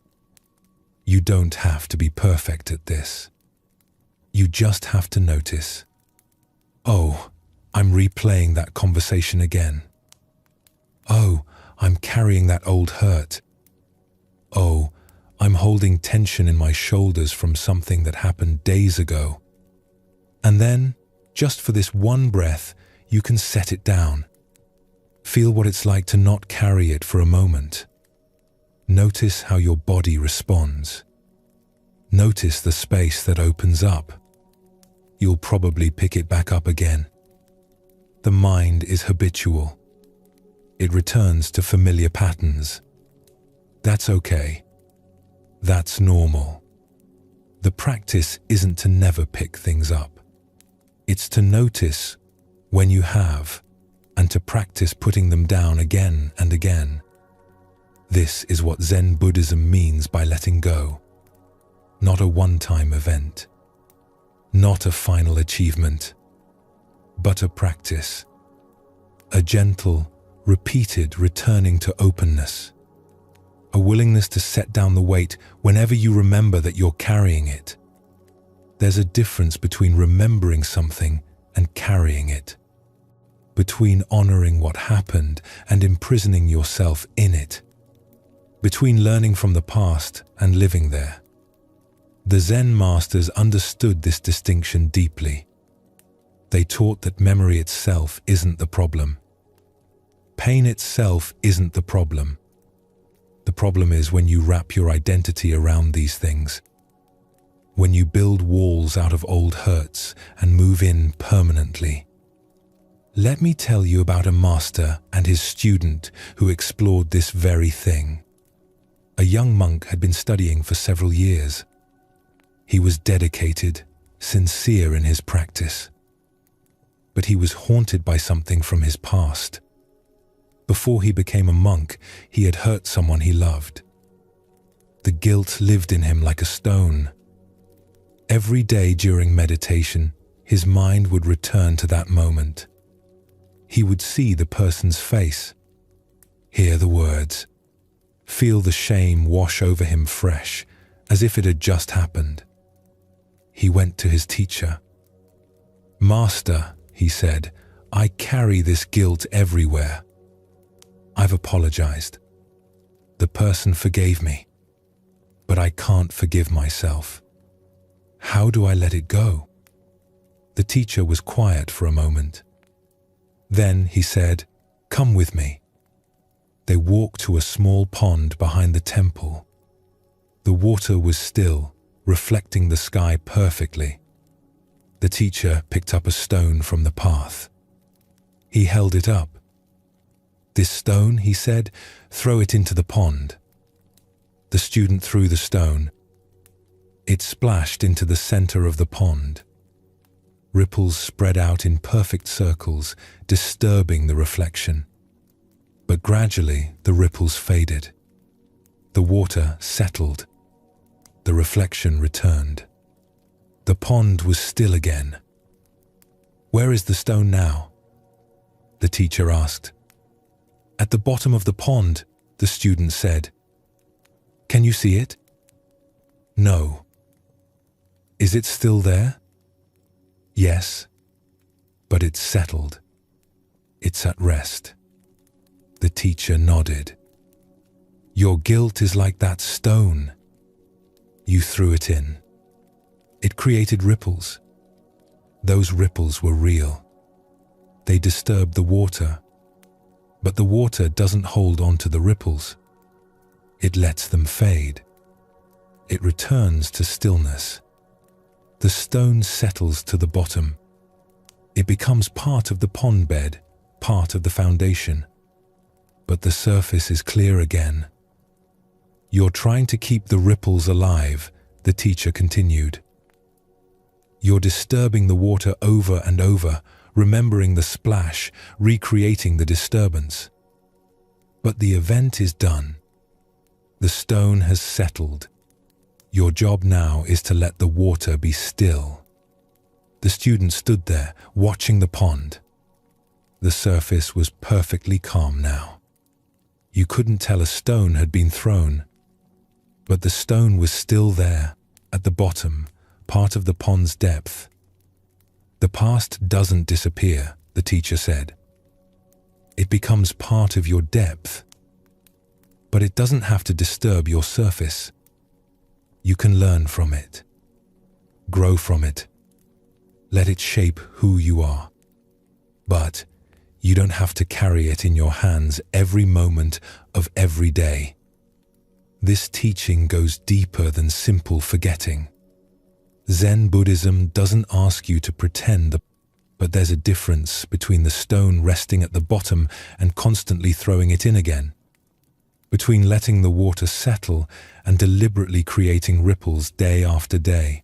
You don't have to be perfect at this. You just have to notice. Oh, I'm replaying that conversation again. Oh, I'm carrying that old hurt. Oh, I'm holding tension in my shoulders from something that happened days ago. And then, just for this one breath, you can set it down. Feel what it's like to not carry it for a moment. Notice how your body responds. Notice the space that opens up. You'll probably pick it back up again. The mind is habitual. It returns to familiar patterns. That's okay. That's normal. The practice isn't to never pick things up. It's to notice when you have, and to practice putting them down again and again. This is what Zen Buddhism means by letting go. Not a one-time event. Not a final achievement. But a practice. A gentle, repeated returning to openness. A willingness to set down the weight whenever you remember that you're carrying it. There's a difference between remembering something and carrying it. Between honoring what happened and imprisoning yourself in it. Between learning from the past and living there. The Zen masters understood this distinction deeply. They taught that memory itself isn't the problem. Pain itself isn't the problem. The problem is when you wrap your identity around these things. When you build walls out of old hurts and move in permanently. Let me tell you about a master and his student who explored this very thing. A young monk had been studying for several years. He was dedicated, sincere in his practice. But he was haunted by something from his past. Before he became a monk, he had hurt someone he loved. The guilt lived in him like a stone. Every day during meditation, his mind would return to that moment. He would see the person's face, hear the words, feel the shame wash over him fresh, as if it had just happened. He went to his teacher. "Master," he said, "I carry this guilt everywhere. I've apologized. The person forgave me, but I can't forgive myself. How do I let it go?" The teacher was quiet for a moment. Then he said, "Come with me." They walked to a small pond behind the temple. The water was still, reflecting the sky perfectly. The teacher picked up a stone from the path. He held it up. "This stone," he said, "throw it into the pond." The student threw the stone. It splashed into the center of the pond. Ripples spread out in perfect circles, disturbing the reflection. But gradually the ripples faded. The water settled. The reflection returned. The pond was still again. "Where is the stone now?" the teacher asked. "At the bottom of the pond," the student said. "Can you see it?" "No." "Is it still there?" "Yes, but it's settled. It's at rest." The teacher nodded. "Your guilt is like that stone. You threw it in. It created ripples. Those ripples were real. They disturbed the water, but the water doesn't hold on to the ripples. It lets them fade. It returns to stillness. The stone settles to the bottom. It becomes part of the pond bed, part of the foundation. But the surface is clear again. "You're trying to keep the ripples alive," the teacher continued. "You're disturbing the water over and over, remembering the splash, recreating the disturbance. But the event is done. The stone has settled. Your job now is to let the water be still." The student stood there, watching the pond. The surface was perfectly calm now. You couldn't tell a stone had been thrown. But the stone was still there, at the bottom, part of the pond's depth. "The past doesn't disappear," the teacher said. "It becomes part of your depth. But it doesn't have to disturb your surface. You can learn from it, grow from it, let it shape who you are. But you don't have to carry it in your hands every moment of every day." This teaching goes deeper than simple forgetting. Zen Buddhism doesn't ask you to pretend, but there's a difference between the stone resting at the bottom and constantly throwing it in again, between letting the water settle and deliberately creating ripples day after day.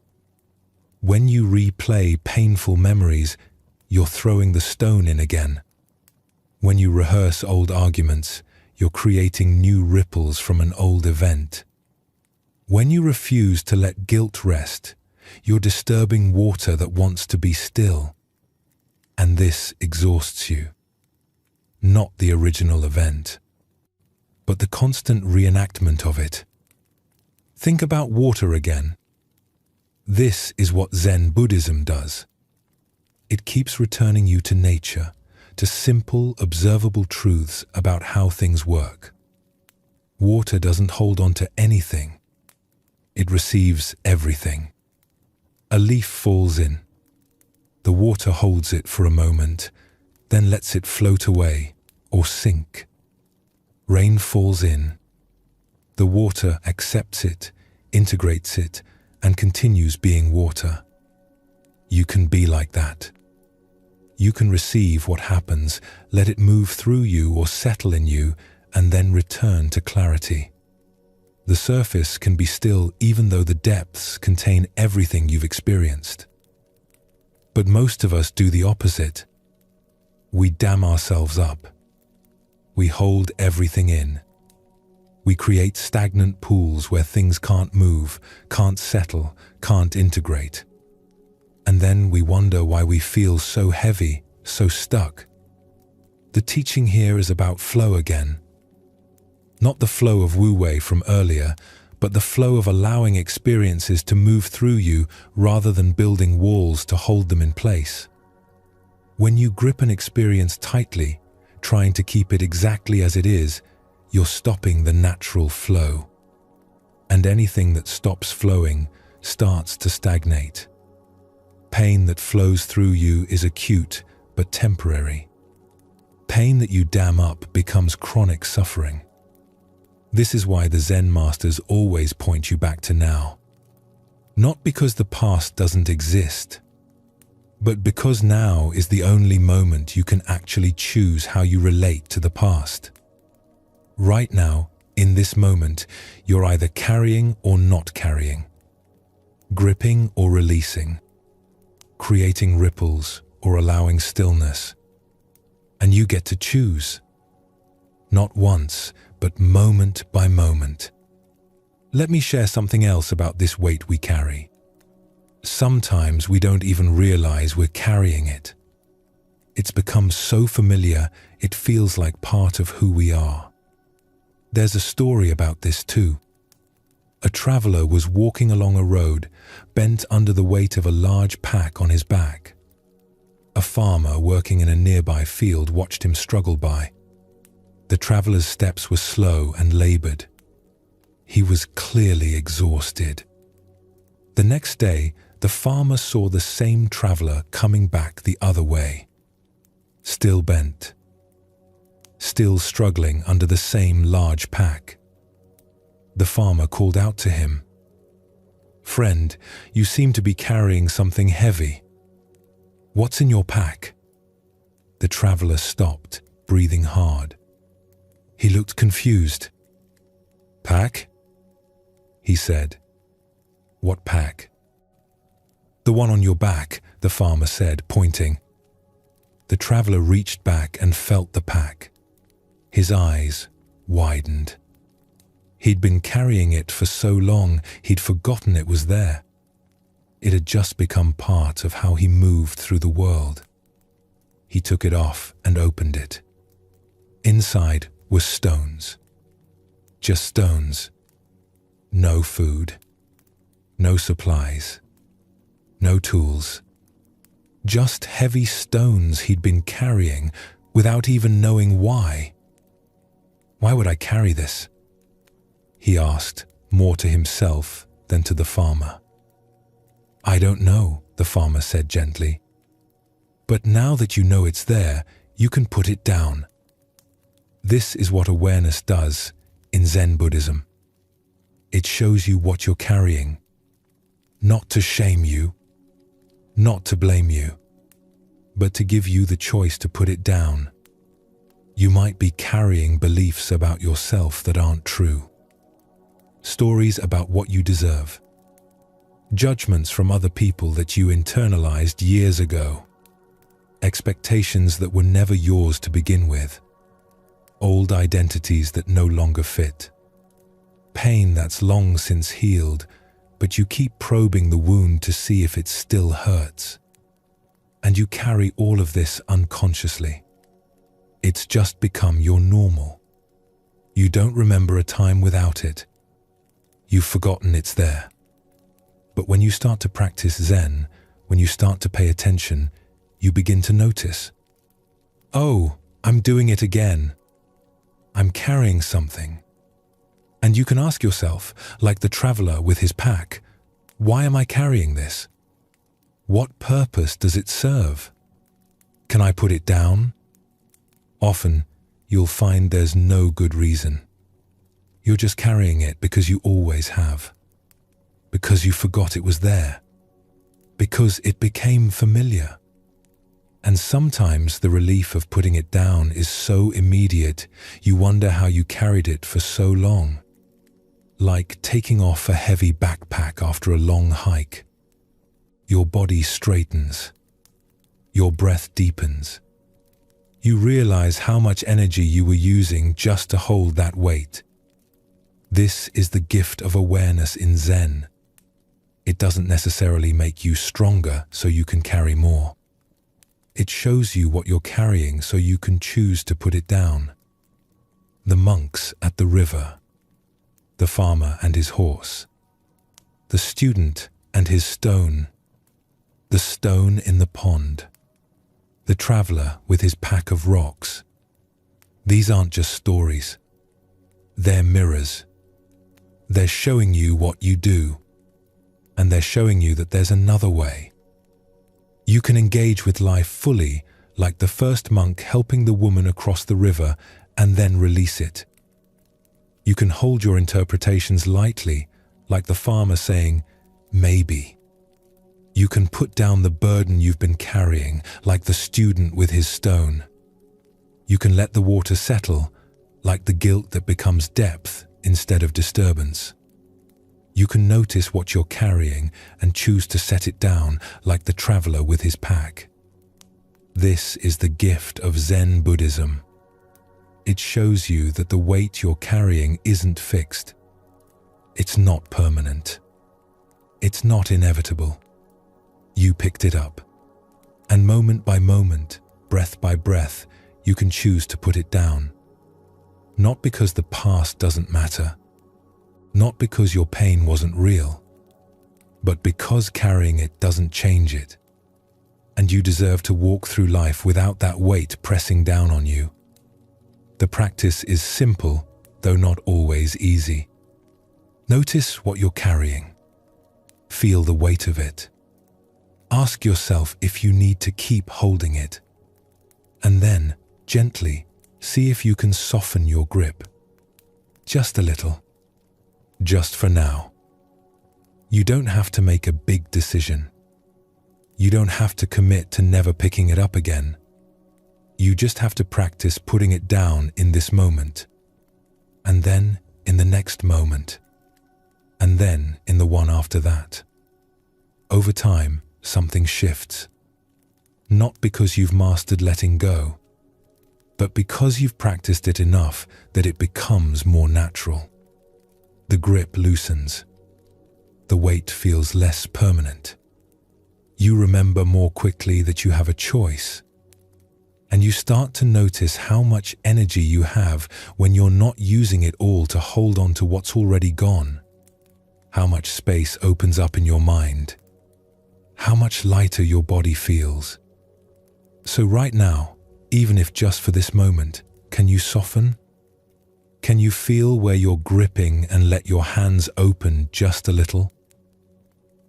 When you replay painful memories, you're throwing the stone in again. When you rehearse old arguments, you're creating new ripples from an old event. When you refuse to let guilt rest, you're disturbing water that wants to be still. And this exhausts you. Not the original event, but the constant reenactment of it. Think about water again. This is what Zen Buddhism does. It keeps returning you to nature, to simple, observable truths about how things work. Water doesn't hold on to anything. It receives everything. A leaf falls in. The water holds it for a moment, then lets it float away or sink. Rain falls in. The water accepts it, integrates it, and continues being water. You can be like that. You can receive what happens, let it move through you or settle in you, and then return to clarity. The surface can be still even though the depths contain everything you've experienced. But most of us do the opposite. We dam ourselves up. We hold everything in. We create stagnant pools where things can't move, can't settle, can't integrate. And then we wonder why we feel so heavy, so stuck. The teaching here is about flow again. Not the flow of wu-wei from earlier, but the flow of allowing experiences to move through you rather than building walls to hold them in place. When you grip an experience tightly, trying to keep it exactly as it is, you're stopping the natural flow. And anything that stops flowing starts to stagnate. Pain that flows through you is acute but temporary. Pain that you dam up becomes chronic suffering. This is why the Zen masters always point you back to now. Not because the past doesn't exist, but because now is the only moment you can actually choose how you relate to the past. Right now, in this moment, you're either carrying or not carrying, gripping or releasing, creating ripples or allowing stillness. And you get to choose. Not once, but moment by moment. Let me share something else about this weight we carry. Sometimes we don't even realize we're carrying it. It's become so familiar, it feels like part of who we are. There's a story about this too. A traveler was walking along a road, bent under the weight of a large pack on his back. A farmer working in a nearby field watched him struggle by. The traveler's steps were slow and labored. He was clearly exhausted. The next day, the farmer saw the same traveler coming back the other way. Still bent. Still struggling under the same large pack. The farmer called out to him, "Friend, you seem to be carrying something heavy. What's in your pack?" The traveler stopped, breathing hard. He looked confused. "Pack?" he said. "What pack?" "The one on your back," the farmer said, pointing. The traveler reached back and felt the pack. His eyes widened. He'd been carrying it for so long, he'd forgotten it was there. It had just become part of how he moved through the world. He took it off and opened it. Inside were stones. Just stones. No food. No supplies. No tools. Just heavy stones he'd been carrying without even knowing why. "Why would I carry this?" he asked, more to himself than to the farmer. "I don't know," the farmer said gently. "But now that you know it's there, you can put it down." This is what awareness does in Zen Buddhism. It shows you what you're carrying, not to shame you, not to blame you, but to give you the choice to put it down. You might be carrying beliefs about yourself that aren't true. Stories about what you deserve. Judgments from other people that you internalized years ago. Expectations that were never yours to begin with. Old identities that no longer fit. Pain that's long since healed, but you keep probing the wound to see if it still hurts. And you carry all of this unconsciously. It's just become your normal. You don't remember a time without it. You've forgotten it's there. But when you start to practice Zen, when you start to pay attention, you begin to notice. "Oh, I'm doing it again. I'm carrying something." And you can ask yourself, like the traveler with his pack, why am I carrying this? What purpose does it serve? Can I put it down? Often, you'll find there's no good reason. You're just carrying it because you always have. Because you forgot it was there. Because it became familiar. And sometimes the relief of putting it down is so immediate, you wonder how you carried it for so long. Like taking off a heavy backpack after a long hike. Your body straightens. your breath deepens. You realize how much energy you were using just to hold that weight. This is the gift of awareness in Zen. It doesn't necessarily make you stronger so you can carry more. It shows you what you're carrying so you can choose to put it down. The monks at the river, the farmer and his horse, the student and his stone, the stone in the pond, the traveler with his pack of rocks. These aren't just stories. They're mirrors. They're showing you what you do, and they're showing you that there's another way. You can engage with life fully, like the first monk helping the woman across the river, and then release it. You can hold your interpretations lightly, like the farmer saying, maybe. You can put down the burden you've been carrying, like the student with his stone. You can let the water settle, like the guilt that becomes depth instead of disturbance. You can notice what you're carrying and choose to set it down, like the traveler with his pack. This is the gift of Zen Buddhism. It shows you that the weight you're carrying isn't fixed. It's not permanent. It's not inevitable. You picked it up. And moment by moment, breath by breath, you can choose to put it down. Not because the past doesn't matter. Not because your pain wasn't real. But because carrying it doesn't change it. And you deserve to walk through life without that weight pressing down on you. The practice is simple, though not always easy. Notice what you're carrying. Feel the weight of it. Ask yourself if you need to keep holding it. And then, gently, see if you can soften your grip. Just a little. Just for now. You don't have to make a big decision. You don't have to commit to never picking it up again. You just have to practice putting it down in this moment. And then in the next moment. And then in the one after that. Over time, something shifts. Not because you've mastered letting go, but because you've practiced it enough that it becomes more natural. The grip loosens. The weight feels less permanent. You remember more quickly that you have a choice. And you start to notice how much energy you have when you're not using it all to hold on to what's already gone. How much space opens up in your mind. How much lighter your body feels. So right now, even if just for this moment, can you soften? Can you feel where you're gripping and let your hands open just a little?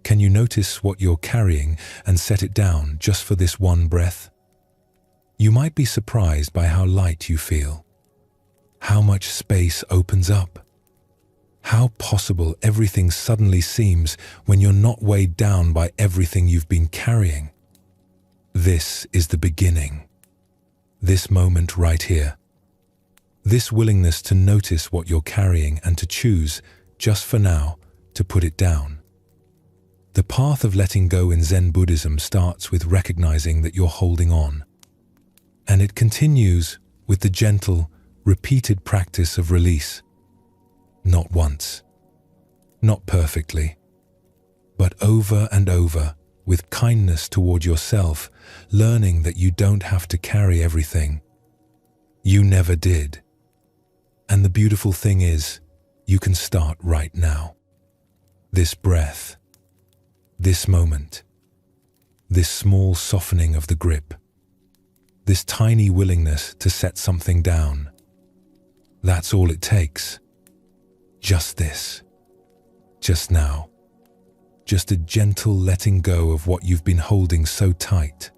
Can you notice what you're carrying and set it down just for this one breath? You might be surprised by how light you feel. How much space opens up. How possible everything suddenly seems when you're not weighed down by everything you've been carrying. This is the beginning. This moment right here. This willingness to notice what you're carrying and to choose, just for now, to put it down. The path of letting go in Zen Buddhism starts with recognizing that you're holding on. And it continues with the gentle, repeated practice of release. Not once, not perfectly, but over and over, with kindness toward yourself, learning that you don't have to carry everything. You never did. And the beautiful thing is, you can start right now. This breath, this moment, this small softening of the grip, this tiny willingness to set something down. That's all it takes. Just this. Just now. Just a gentle letting go of what you've been holding so tight.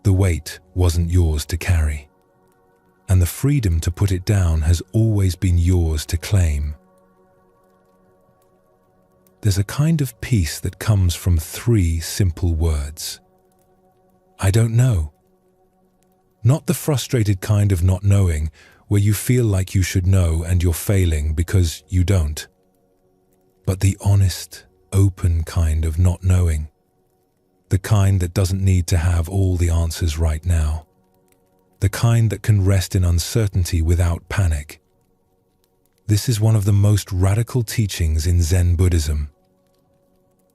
The weight wasn't yours to carry. And the freedom to put it down has always been yours to claim. There's a kind of peace that comes from 3 simple words. I don't know. Not the frustrated kind of not knowing, where you feel like you should know and you're failing because you don't. But the honest, open kind of not knowing. The kind that doesn't need to have all the answers right now. The kind that can rest in uncertainty without panic. This is one of the most radical teachings in Zen Buddhism.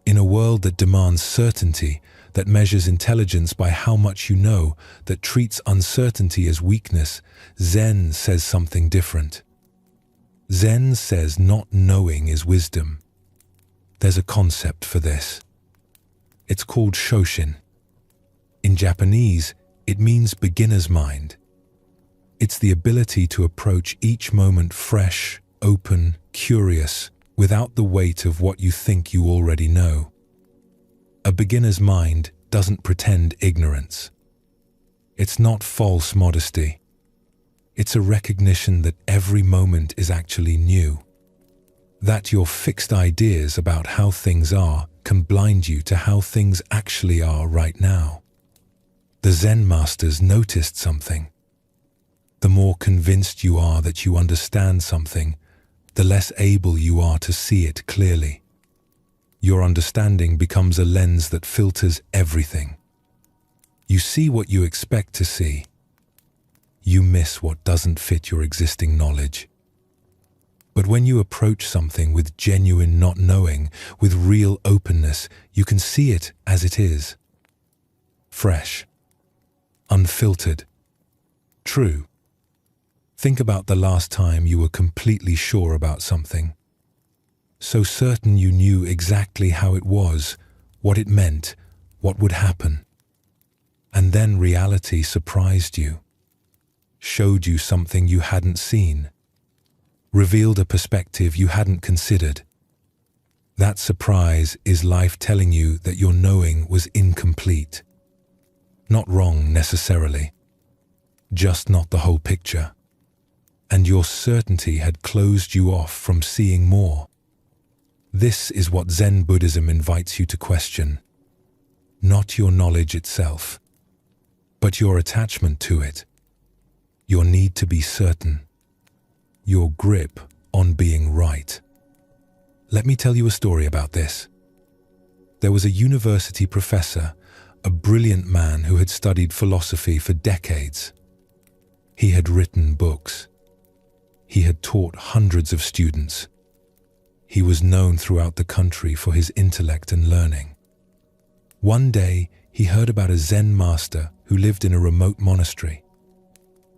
In a world that demands certainty, that measures intelligence by how much you know, that treats uncertainty as weakness, Zen says something different. Zen says not knowing is wisdom. There's a concept for this. It's called Shoshin. In Japanese, it means beginner's mind. It's the ability to approach each moment fresh, open, curious, without the weight of what you think you already know. A beginner's mind doesn't pretend ignorance. It's not false modesty. It's a recognition that every moment is actually new. That your fixed ideas about how things are can blind you to how things actually are right now. The Zen masters noticed something. The more convinced you are that you understand something, the less able you are to see it clearly. Your understanding becomes a lens that filters everything. You see what you expect to see. You miss what doesn't fit your existing knowledge. But when you approach something with genuine not knowing, with real openness, you can see it as it is. Fresh. Unfiltered. True. Think about the last time you were completely sure about something. So certain you knew exactly how it was, what it meant, what would happen. And then reality surprised you. Showed you something you hadn't seen. Revealed a perspective you hadn't considered. That surprise is life telling you that your knowing was incomplete. Not wrong necessarily. Just not the whole picture. And your certainty had closed you off from seeing more. This is what Zen Buddhism invites you to question. Not your knowledge itself, but your attachment to it. Your need to be certain. Your grip on being right. Let me tell you a story about this. There was a university professor, a brilliant man who had studied philosophy for decades. He had written books. He had taught hundreds of students. He was known throughout the country for his intellect and learning. One day, he heard about a Zen master who lived in a remote monastery.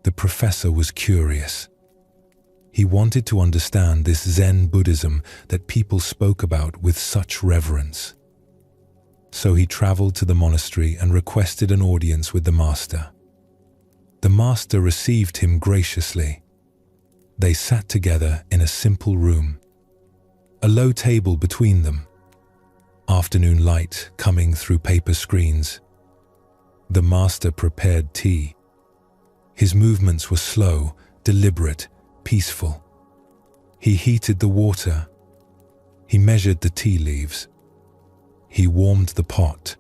The professor was curious. He wanted to understand this Zen Buddhism that people spoke about with such reverence. So he traveled to the monastery and requested an audience with the master. The master received him graciously. They sat together in a simple room. A low table between them. Afternoon light coming through paper screens. The master prepared tea. His movements were slow, deliberate, peaceful. He heated the water. He measured the tea leaves. He warmed the pot.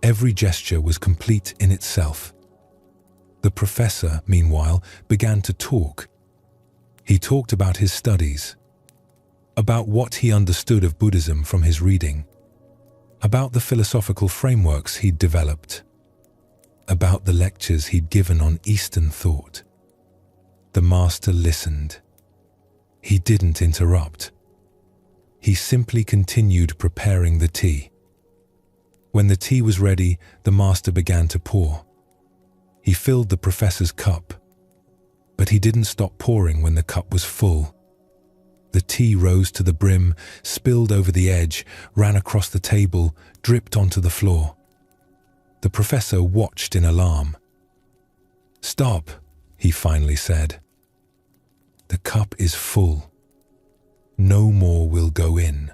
Every gesture was complete in itself. The professor, meanwhile, began to talk. He talked about his studies, about what he understood of Buddhism from his reading, about the philosophical frameworks he'd developed, about the lectures he'd given on Eastern thought. The master listened. He didn't interrupt. He simply continued preparing the tea. When the tea was ready, the master began to pour. He filled the professor's cup, but he didn't stop pouring when the cup was full. The tea rose to the brim, spilled over the edge, ran across the table, dripped onto the floor. The professor watched in alarm. "Stop," he finally said. "The cup is full. No more will go in."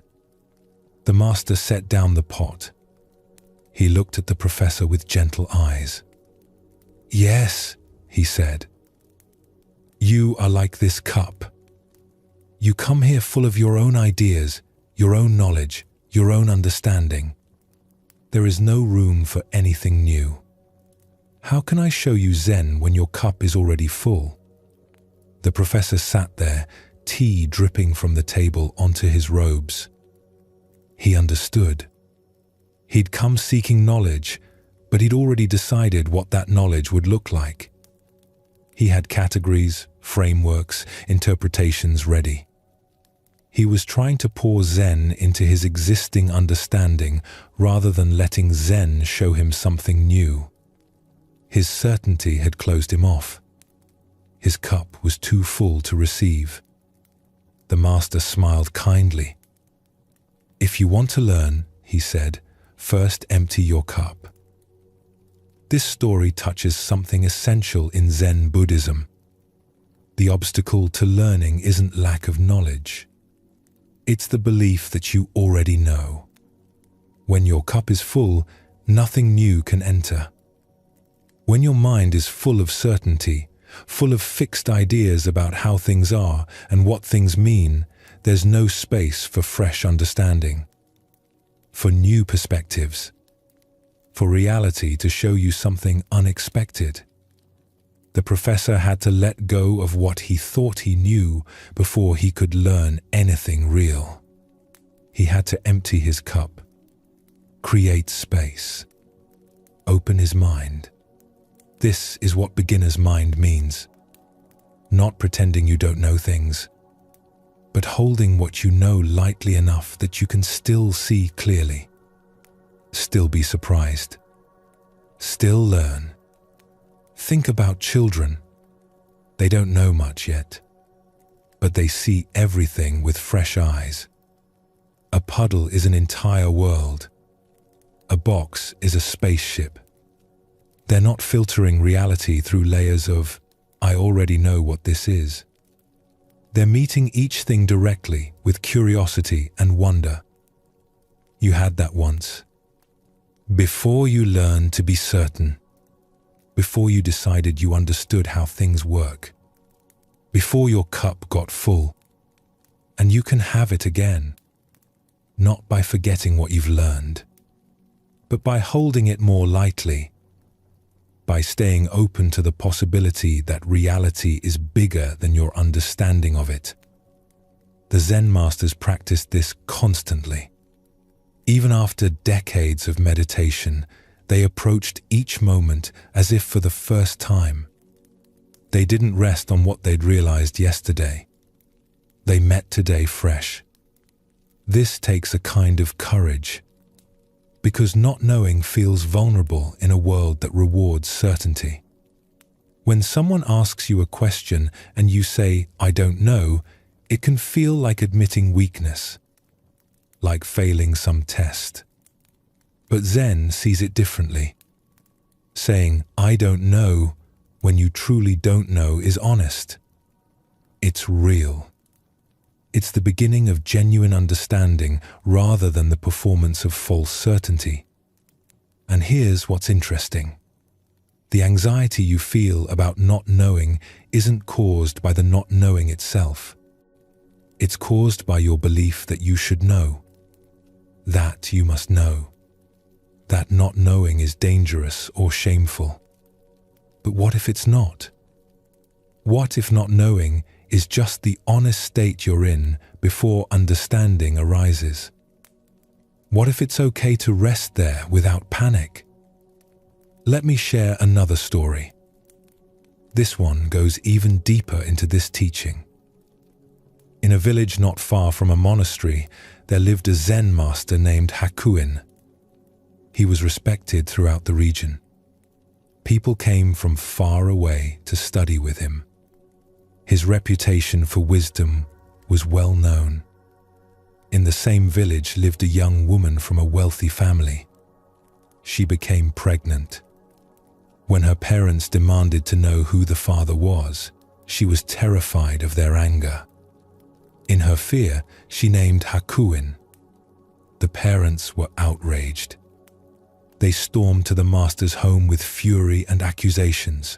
The master set down the pot. He looked at the professor with gentle eyes. "Yes," he said. "You are like this cup. You come here full of your own ideas, your own knowledge, your own understanding. There is no room for anything new. How can I show you Zen when your cup is already full?" The professor sat there, tea dripping from the table onto his robes. He understood. He'd come seeking knowledge, but he'd already decided what that knowledge would look like. He had categories, frameworks, interpretations ready. He was trying to pour Zen into his existing understanding rather than letting Zen show him something new. His certainty had closed him off. His cup was too full to receive. The master smiled kindly. "If you want to learn," he said, "first empty your cup." This story touches something essential in Zen Buddhism. The obstacle to learning isn't lack of knowledge. It's the belief that you already know. When your cup is full, nothing new can enter. When your mind is full of certainty, full of fixed ideas about how things are and what things mean, there's no space for fresh understanding, for new perspectives, for reality to show you something unexpected. The professor had to let go of what he thought he knew before he could learn anything real. He had to empty his cup, create space, open his mind. This is what beginner's mind means. Not pretending you don't know things, but holding what you know lightly enough that you can still see clearly, still be surprised, still learn. Think about children. They don't know much yet, but they see everything with fresh eyes. A puddle is an entire world. A box is a spaceship. They're not filtering reality through layers of, "I already know what this is." They're meeting each thing directly with curiosity and wonder. You had that once. Before you learned to be certain, before you decided you understood how things work, before your cup got full, and you can have it again, not by forgetting what you've learned, but by holding it more lightly, by staying open to the possibility that reality is bigger than your understanding of it. The Zen masters practiced this constantly. Even after decades of meditation, they approached each moment as if for the first time. They didn't rest on what they'd realized yesterday. They met today fresh. This takes a kind of courage, because not knowing feels vulnerable in a world that rewards certainty. When someone asks you a question and you say, "I don't know," it can feel like admitting weakness, like failing some test. But Zen sees it differently. Saying, "I don't know," when you truly don't know is honest. It's real. It's the beginning of genuine understanding rather than the performance of false certainty. And here's what's interesting. The anxiety you feel about not knowing isn't caused by the not knowing itself. It's caused by your belief that you should know, that you must know, that not knowing is dangerous or shameful. But what if it's not? What if not knowing is just the honest state you're in before understanding arises? What if it's okay to rest there without panic? Let me share another story. This one goes even deeper into this teaching. In a village not far from a monastery, there lived a Zen master named Hakuin. He was respected throughout the region. People came from far away to study with him. His reputation for wisdom was well known. In the same village lived a young woman from a wealthy family. She became pregnant. When her parents demanded to know who the father was, she was terrified of their anger. In her fear, she named Hakuin. The parents were outraged. They stormed to the master's home with fury and accusations.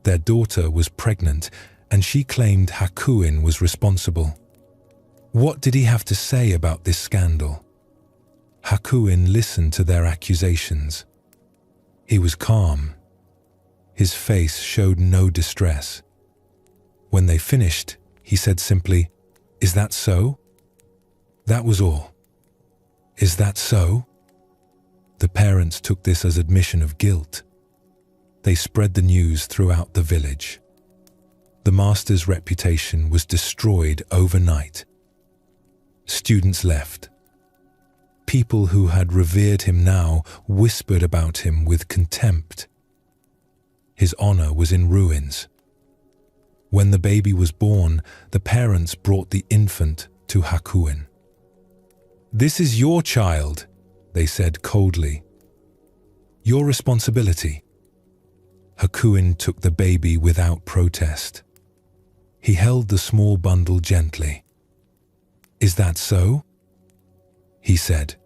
Their daughter was pregnant, and she claimed Hakuin was responsible. What did he have to say about this scandal? Hakuin listened to their accusations. He was calm. His face showed no distress. When they finished, he said simply, "Is that so?" That was all. "Is that so?" The parents took this as admission of guilt. They spread the news throughout the village. The master's reputation was destroyed overnight. Students left. People who had revered him now whispered about him with contempt. His honor was in ruins. When the baby was born, the parents brought the infant to Hakuin. "This is your child," they said coldly. "Your responsibility." Hakuin took the baby without protest. He held the small bundle gently. "Is that so?" he said.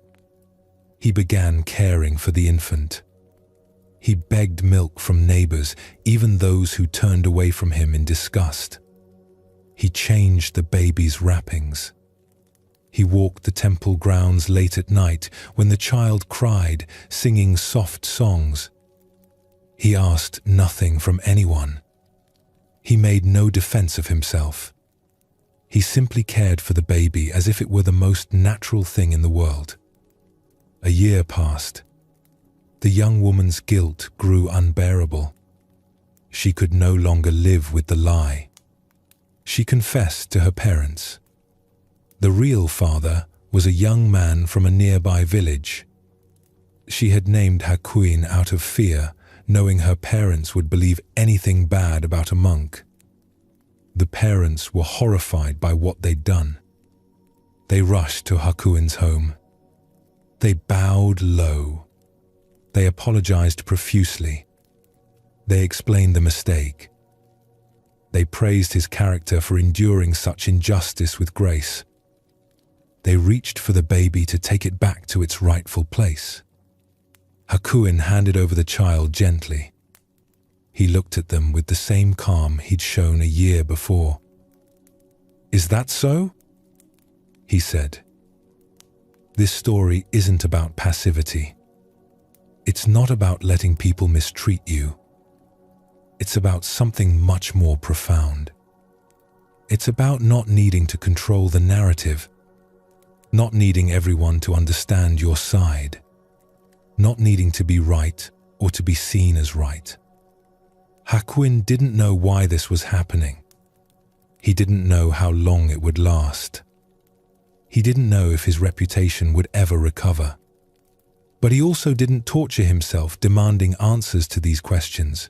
He began caring for the infant. He begged milk from neighbors, even those who turned away from him in disgust. He changed the baby's wrappings. He walked the temple grounds late at night when the child cried, singing soft songs. He asked nothing from anyone. He made no defense of himself. He simply cared for the baby as if it were the most natural thing in the world. A year passed. The young woman's guilt grew unbearable. She could no longer live with the lie. She confessed to her parents. The real father was a young man from a nearby village. She had named Hakuin out of fear, knowing her parents would believe anything bad about a monk. The parents were horrified by what they'd done. They rushed to Hakuin's home. They bowed low. They apologized profusely. They explained the mistake. They praised his character for enduring such injustice with grace. They reached for the baby to take it back to its rightful place. Hakuin handed over the child gently. He looked at them with the same calm he'd shown a year before. "Is that so?" he said. This story isn't about passivity. It's not about letting people mistreat you. It's about something much more profound. It's about not needing to control the narrative, not needing everyone to understand your side, not needing to be right or to be seen as right. Hakuin didn't know why this was happening. He didn't know how long it would last. He didn't know if his reputation would ever recover. But he also didn't torture himself demanding answers to these questions.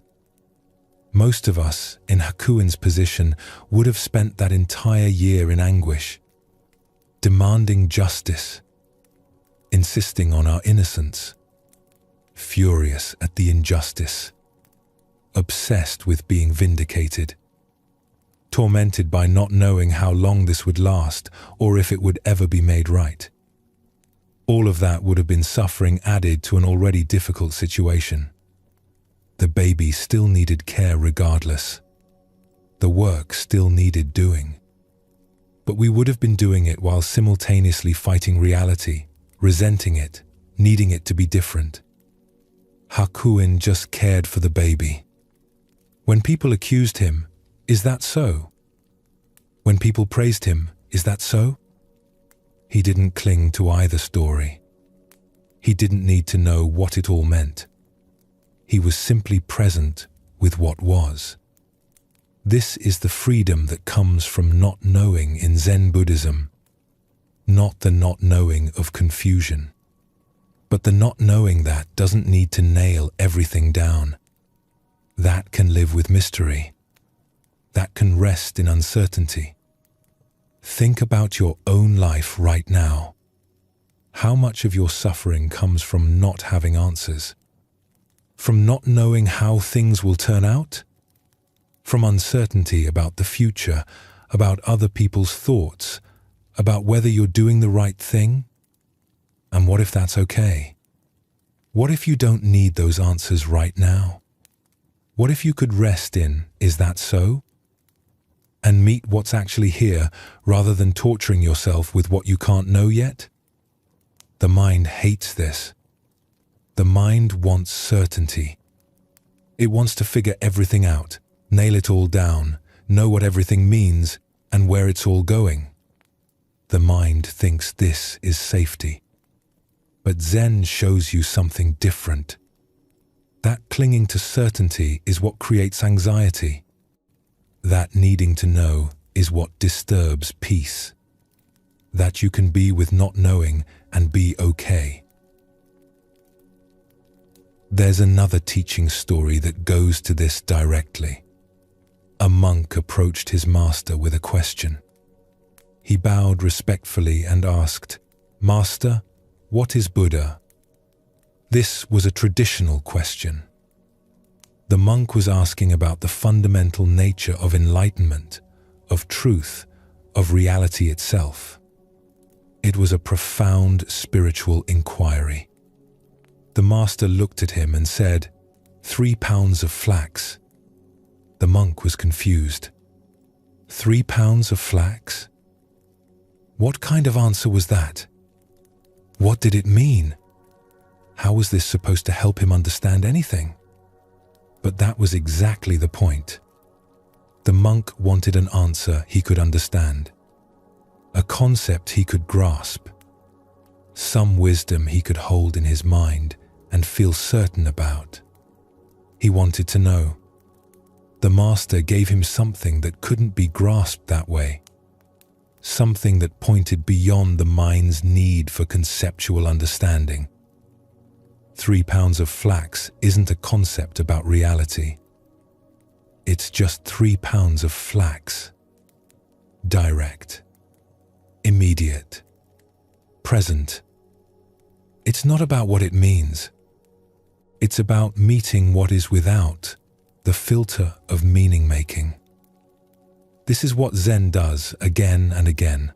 Most of us in Hakuin's position would have spent that entire year in anguish, demanding justice, insisting on our innocence, furious at the injustice, obsessed with being vindicated, tormented by not knowing how long this would last or if it would ever be made right. All of that would have been suffering added to an already difficult situation. The baby still needed care regardless. The work still needed doing. But we would have been doing it while simultaneously fighting reality, resenting it, needing it to be different. Hakuin just cared for the baby. When people accused him, is that so? When people praised him, is that so? He didn't cling to either story. He didn't need to know what it all meant. He was simply present with what was. This is the freedom that comes from not knowing in Zen Buddhism, not the not knowing of confusion. But the not knowing that doesn't need to nail everything down. That can live with mystery. That can rest in uncertainty. Think about your own life right now. How much of your suffering comes from not having answers? From not knowing how things will turn out? From uncertainty about the future, about other people's thoughts, about whether you're doing the right thing? And what if that's okay? What if you don't need those answers right now? What if you could rest in, is that so? And meet what's actually here rather than torturing yourself with what you can't know yet? The mind hates this. The mind wants certainty. It wants to figure everything out, nail it all down, know what everything means and where it's all going. The mind thinks this is safety. But Zen shows you something different. That clinging to certainty is what creates anxiety. That needing to know is what disturbs peace. That you can be with not knowing and be okay. There's another teaching story that goes to this directly. A monk approached his master with a question. He bowed respectfully and asked, "Master, what is Buddha?" This was a traditional question. The monk was asking about the fundamental nature of enlightenment, of truth, of reality itself. It was a profound spiritual inquiry. The master looked at him and said, 3 pounds of flax." The monk was confused. 3 pounds of flax? What kind of answer was that? What did it mean? How was this supposed to help him understand anything? But that was exactly the point. The monk wanted an answer he could understand, a concept he could grasp, some wisdom he could hold in his mind and feel certain about. He wanted to know. The master gave him something that couldn't be grasped that way, something that pointed beyond the mind's need for conceptual understanding. 3 pounds of flax isn't a concept about reality. It's just 3 pounds of flax. Direct, immediate, present. It's not about what it means. It's about meeting what is without the filter of meaning-making. This is what Zen does again and again.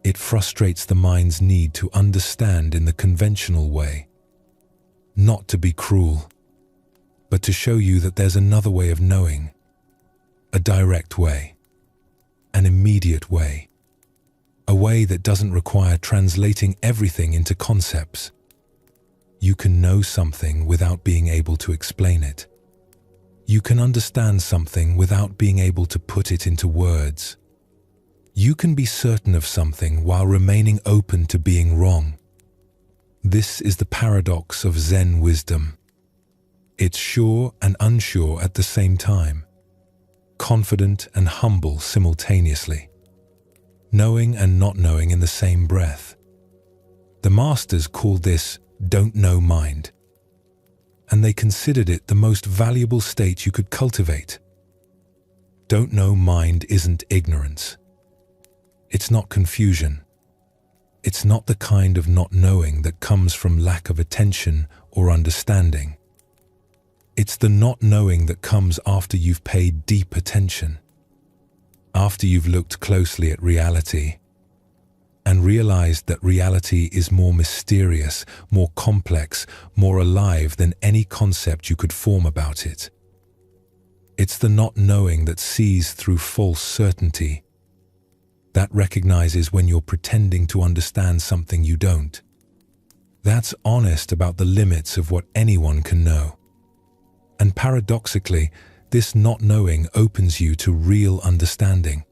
It frustrates the mind's need to understand in the conventional way, not to be cruel, but to show you that there's another way of knowing, a direct way, an immediate way, a way that doesn't require translating everything into concepts. You can know something without being able to explain it. You can understand something without being able to put it into words. You can be certain of something while remaining open to being wrong. This is the paradox of Zen wisdom. It's sure and unsure at the same time, confident and humble simultaneously, knowing and not knowing in the same breath. The masters called this "don't know mind," and they considered it the most valuable state you could cultivate. Don't know mind isn't ignorance. It's not confusion. It's not the kind of not knowing that comes from lack of attention or understanding. It's the not knowing that comes after you've paid deep attention, after you've looked closely at reality, and realized that reality is more mysterious, more complex, more alive than any concept you could form about it. It's the not knowing that sees through false certainty, that recognizes when you're pretending to understand something you don't. That's honest about the limits of what anyone can know. And paradoxically, this not knowing opens you to real understanding,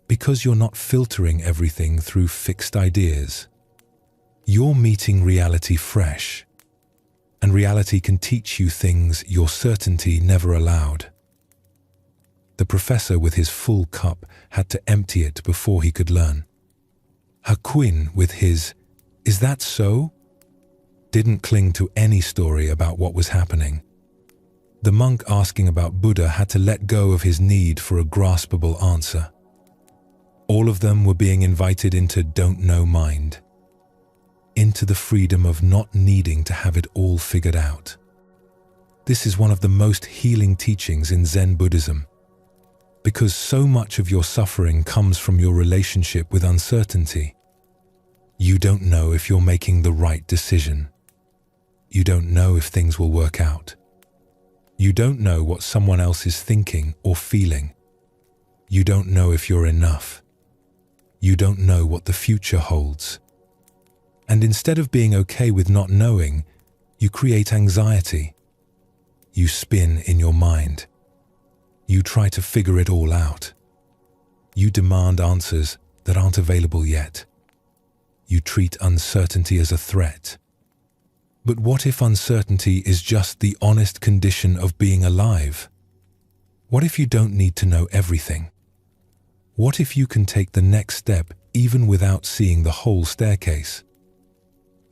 because you're not filtering everything through fixed ideas. You're meeting reality fresh, and reality can teach you things your certainty never allowed. The professor with his full cup had to empty it before he could learn. Hakuin with his "is that so?" didn't cling to any story about what was happening. The monk asking about Buddha had to let go of his need for a graspable answer. All of them were being invited into don't know mind, into the freedom of not needing to have it all figured out. This is one of the most healing teachings in Zen Buddhism, because so much of your suffering comes from your relationship with uncertainty. You don't know if you're making the right decision. You don't know if things will work out. You don't know what someone else is thinking or feeling. You don't know if you're enough. You don't know what the future holds. And instead of being okay with not knowing, you create anxiety. You spin in your mind. You try to figure it all out. You demand answers that aren't available yet. you treat uncertainty as a threat. But what if uncertainty is just the honest condition of being alive? What if you don't need to know everything? What if you can take the next step even without seeing the whole staircase?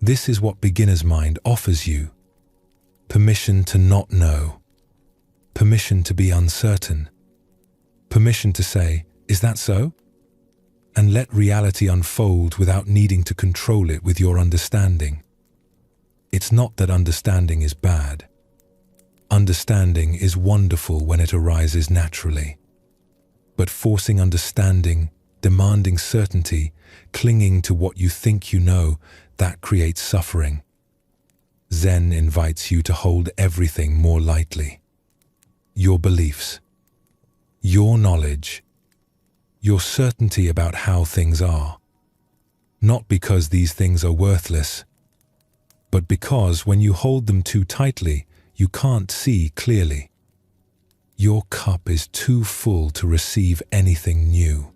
This is what beginner's mind offers you. Permission to not know. Permission to be uncertain. Permission to say, "Is that so?" And let reality unfold without needing to control it with your understanding. It's not that understanding is bad. Understanding is wonderful when it arises naturally. But forcing understanding, demanding certainty, clinging to what you think you know, that creates suffering. Zen invites you to hold everything more lightly. Your beliefs, your knowledge, your certainty about how things are. Not because these things are worthless, but because when you hold them too tightly, you can't see clearly. Your cup is too full to receive anything new.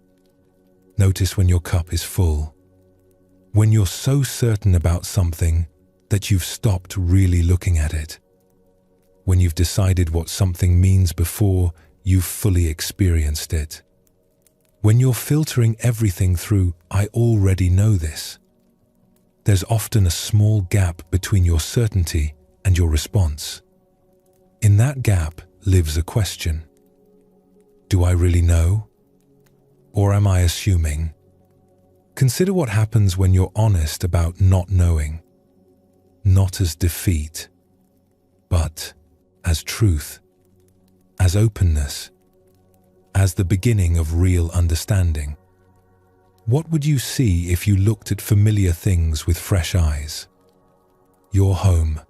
Notice when your cup is full. When you're so certain about something that you've stopped really looking at it. When you've decided what something means before you've fully experienced it. When you're filtering everything through, "I already know this." There's often a small gap between your certainty and your response. In that gap lives a question. Do I really know? Or am I assuming? Consider what happens when you're honest about not knowing. Not as defeat, but as truth, as openness, as the beginning of real understanding. What would you see if you looked at familiar things with fresh eyes? Your home,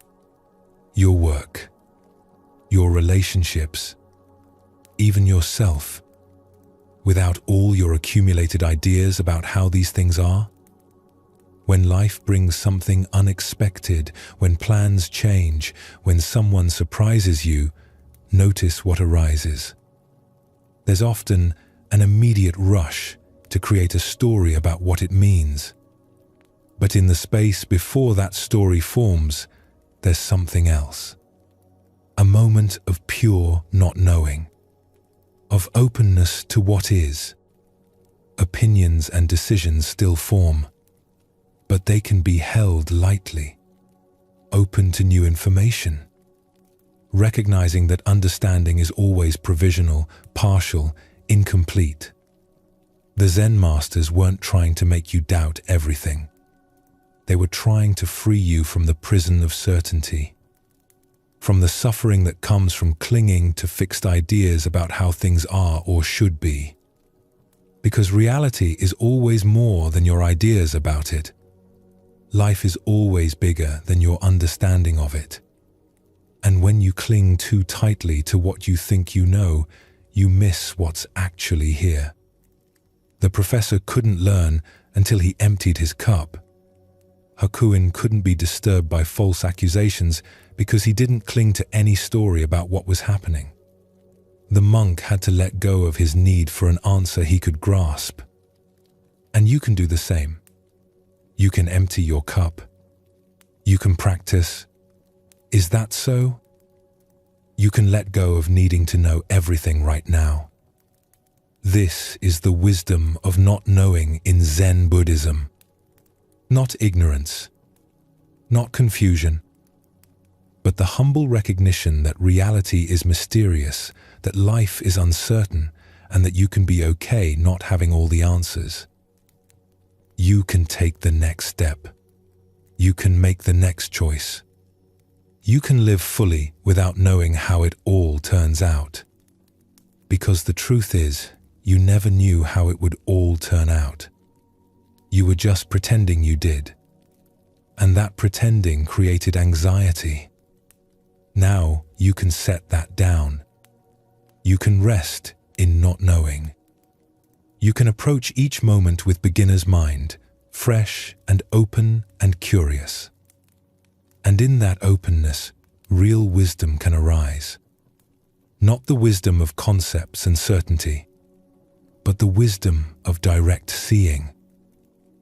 your work, your relationships, even yourself, without all your accumulated ideas about how these things are? When life brings something unexpected, when plans change, when someone surprises you, notice what arises. There's often an immediate rush to create a story about what it means. But in the space before that story forms, there's something else. A moment of pure not knowing, of openness to what is. Opinions and decisions still form, but they can be held lightly, open to new information. Recognizing that understanding is always provisional, partial, incomplete. The Zen masters weren't trying to make you doubt everything. They were trying to free you from the prison of certainty, from the suffering that comes from clinging to fixed ideas about how things are or should be. Because reality is always more than your ideas about it. Life is always bigger than your understanding of it. And when you cling too tightly to what you think you know, you miss what's actually here. The professor couldn't learn until he emptied his cup. Hakuin couldn't be disturbed by false accusations because he didn't cling to any story about what was happening. The monk had to let go of his need for an answer he could grasp. And you can do the same. You can empty your cup. You can practice, "Is that so?" You can let go of needing to know everything right now. This is the wisdom of not knowing in Zen Buddhism. Not ignorance, not confusion, but the humble recognition that reality is mysterious, that life is uncertain, and that you can be okay not having all the answers. You can take the next step. You can make the next choice. You can live fully without knowing how it all turns out. Because the truth is, you never knew how it would all turn out. You were just pretending you did. And that pretending created anxiety. Now you can set that down. You can rest in not knowing. You can approach each moment with beginner's mind, fresh and open and curious. And in that openness, real wisdom can arise. Not the wisdom of concepts and certainty, but the wisdom of direct seeing.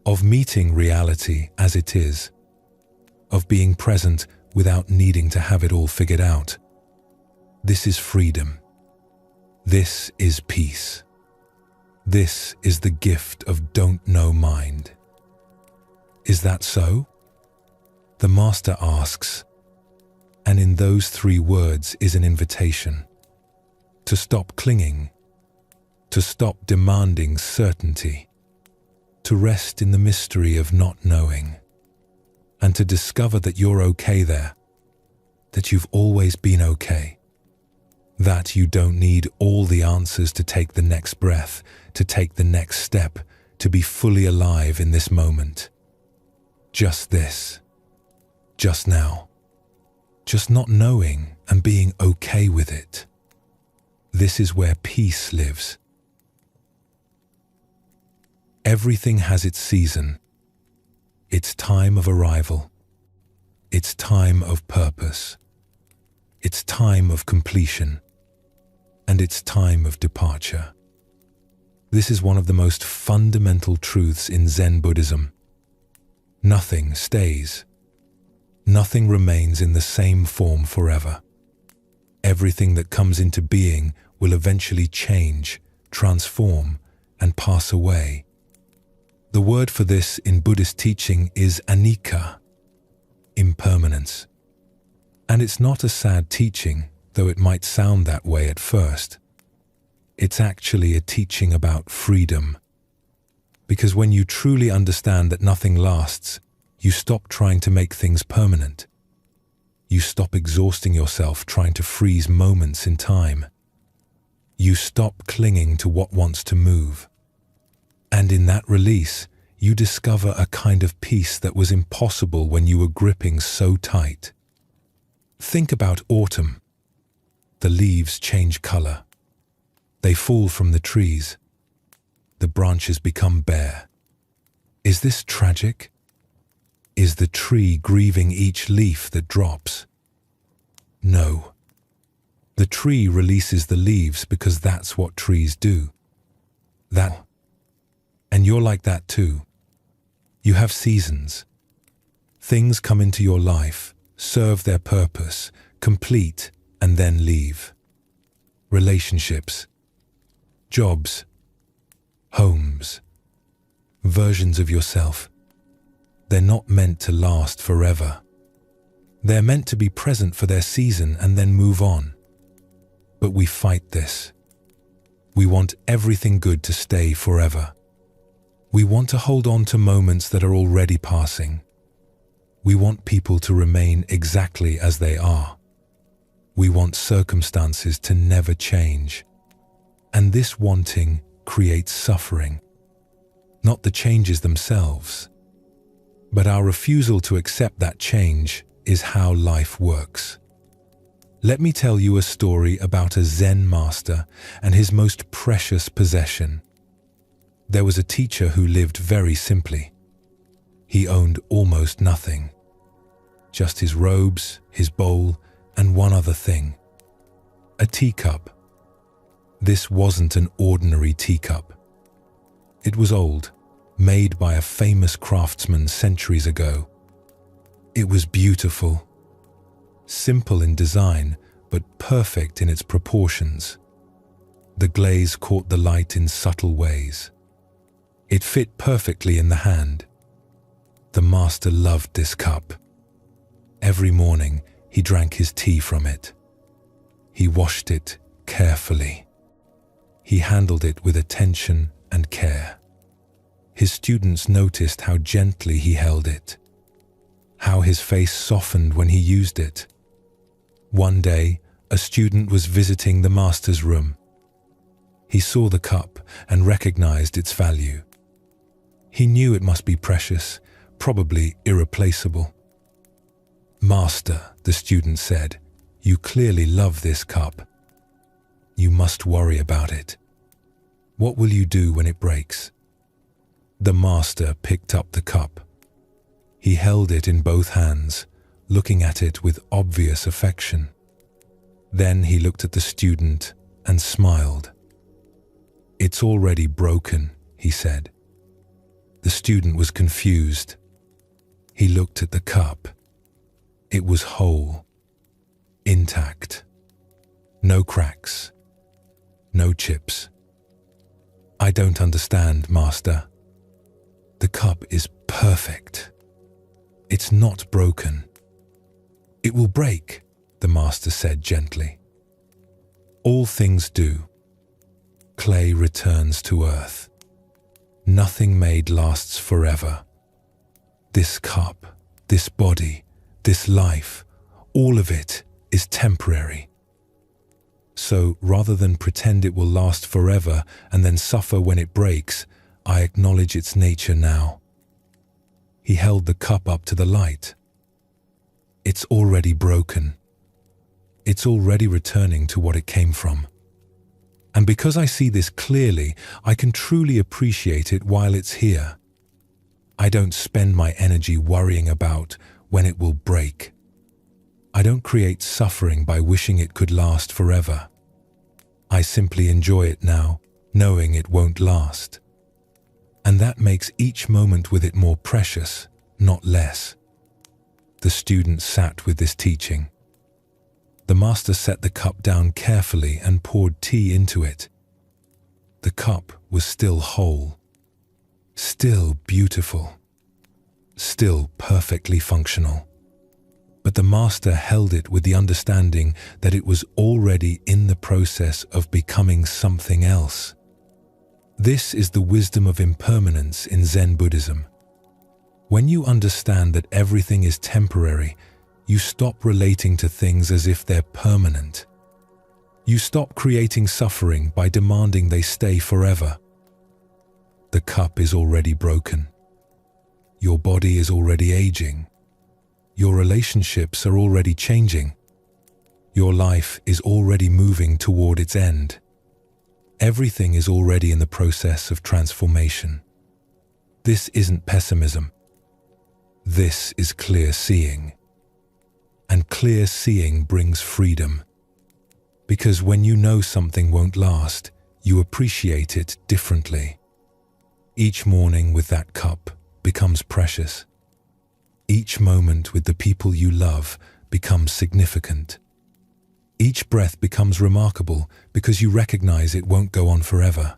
of meeting reality as it is, of being present without needing to have it all figured out. This is freedom. This is peace. This is the gift of don't know mind. Is that so? The Master asks, and in those 3 words is an invitation to stop clinging, to stop demanding certainty, to rest in the mystery of not knowing, and to discover that you're okay there, that you've always been okay, that you don't need all the answers to take the next breath, to take the next step, to be fully alive in this moment. Just this, just now, just not knowing and being okay with it. This is where peace lives. Everything has its season, its time of arrival, its time of purpose, its time of completion, and its time of departure. This is one of the most fundamental truths in Zen Buddhism. Nothing stays. Nothing remains in the same form forever. Everything that comes into being will eventually change, transform, and pass away. The word for this in Buddhist teaching is anicca, impermanence. And it's not a sad teaching, though it might sound that way at first. It's actually a teaching about freedom. Because when you truly understand that nothing lasts, you stop trying to make things permanent. You stop exhausting yourself trying to freeze moments in time. You stop clinging to what wants to move. And in that release, you discover a kind of peace that was impossible when you were gripping so tight. Think about autumn. The leaves change color. They fall from the trees. The branches become bare. Is this tragic? Is the tree grieving each leaf that drops? No. The tree releases the leaves because that's what trees do. And you're like that too. You have seasons. Things come into your life, serve their purpose, complete, and then leave. Relationships, jobs, homes, versions of yourself. They're not meant to last forever. They're meant to be present for their season and then move on. But we fight this. We want everything good to stay forever. We want to hold on to moments that are already passing. We want people to remain exactly as they are. We want circumstances to never change. And this wanting creates suffering. Not the changes themselves, but our refusal to accept that change is how life works. Let me tell you a story about a Zen master and his most precious possession. There was a teacher who lived very simply. He owned almost nothing. Just his robes, his bowl, and one other thing. A teacup. This wasn't an ordinary teacup. It was old, made by a famous craftsman centuries ago. It was beautiful. Simple in design, but perfect in its proportions. The glaze caught the light in subtle ways. It fit perfectly in the hand. The master loved this cup. Every morning, he drank his tea from it. He washed it carefully. He handled it with attention and care. His students noticed how gently he held it, how his face softened when he used it. One day, a student was visiting the master's room. He saw the cup and recognized its value. He knew it must be precious, probably irreplaceable. "Master," the student said, "you clearly love this cup. You must worry about it. What will you do when it breaks?" The master picked up the cup. He held it in both hands, looking at it with obvious affection. Then he looked at the student and smiled. "It's already broken," he said. The student was confused. He looked at the cup. It was whole, intact. No cracks, no chips. "I don't understand, Master." "The cup is perfect. It's not broken." "It will break," the Master said gently. "All things do. Clay returns to earth. Nothing made lasts forever. This cup, this body, this life, all of it is temporary. So rather than pretend it will last forever and then suffer when it breaks, I acknowledge its nature now." He held the cup up to the light. "It's already broken. It's already returning to what it came from. And because I see this clearly, I can truly appreciate it while it's here. I don't spend my energy worrying about when it will break. I don't create suffering by wishing it could last forever. I simply enjoy it now, knowing it won't last. And that makes each moment with it more precious, not less." The student sat with this teaching. The Master set the cup down carefully and poured tea into it. The cup was still whole, still beautiful, still perfectly functional. But the Master held it with the understanding that it was already in the process of becoming something else. This is the wisdom of impermanence in Zen Buddhism. When you understand that everything is temporary, you stop relating to things as if they're permanent. You stop creating suffering by demanding they stay forever. The cup is already broken. Your body is already aging. Your relationships are already changing. Your life is already moving toward its end. Everything is already in the process of transformation. This isn't pessimism. This is clear seeing. And clear seeing brings freedom. Because when you know something won't last, you appreciate it differently. Each morning with that cup becomes precious. Each moment with the people you love becomes significant. Each breath becomes remarkable because you recognize it won't go on forever.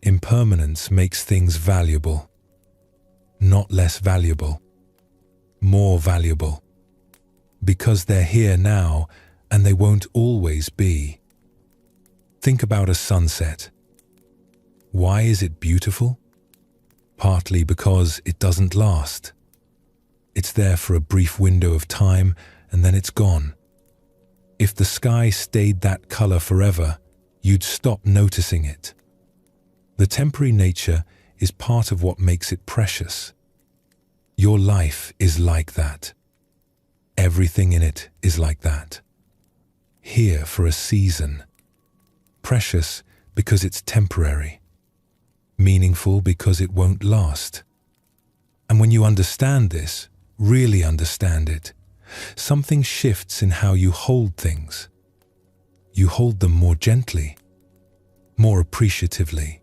Impermanence makes things valuable. Not less valuable. More valuable. Because they're here now and they won't always be. Think about a sunset. Why is it beautiful? Partly because it doesn't last. It's there for a brief window of time and then it's gone. If the sky stayed that color forever, you'd stop noticing it. The temporary nature is part of what makes it precious. Your life is like that. Everything in it is like that. Here for a season. Precious because it's temporary. Meaningful because it won't last. And when you understand this, really understand it, something shifts in how you hold things. You hold them more gently, more appreciatively,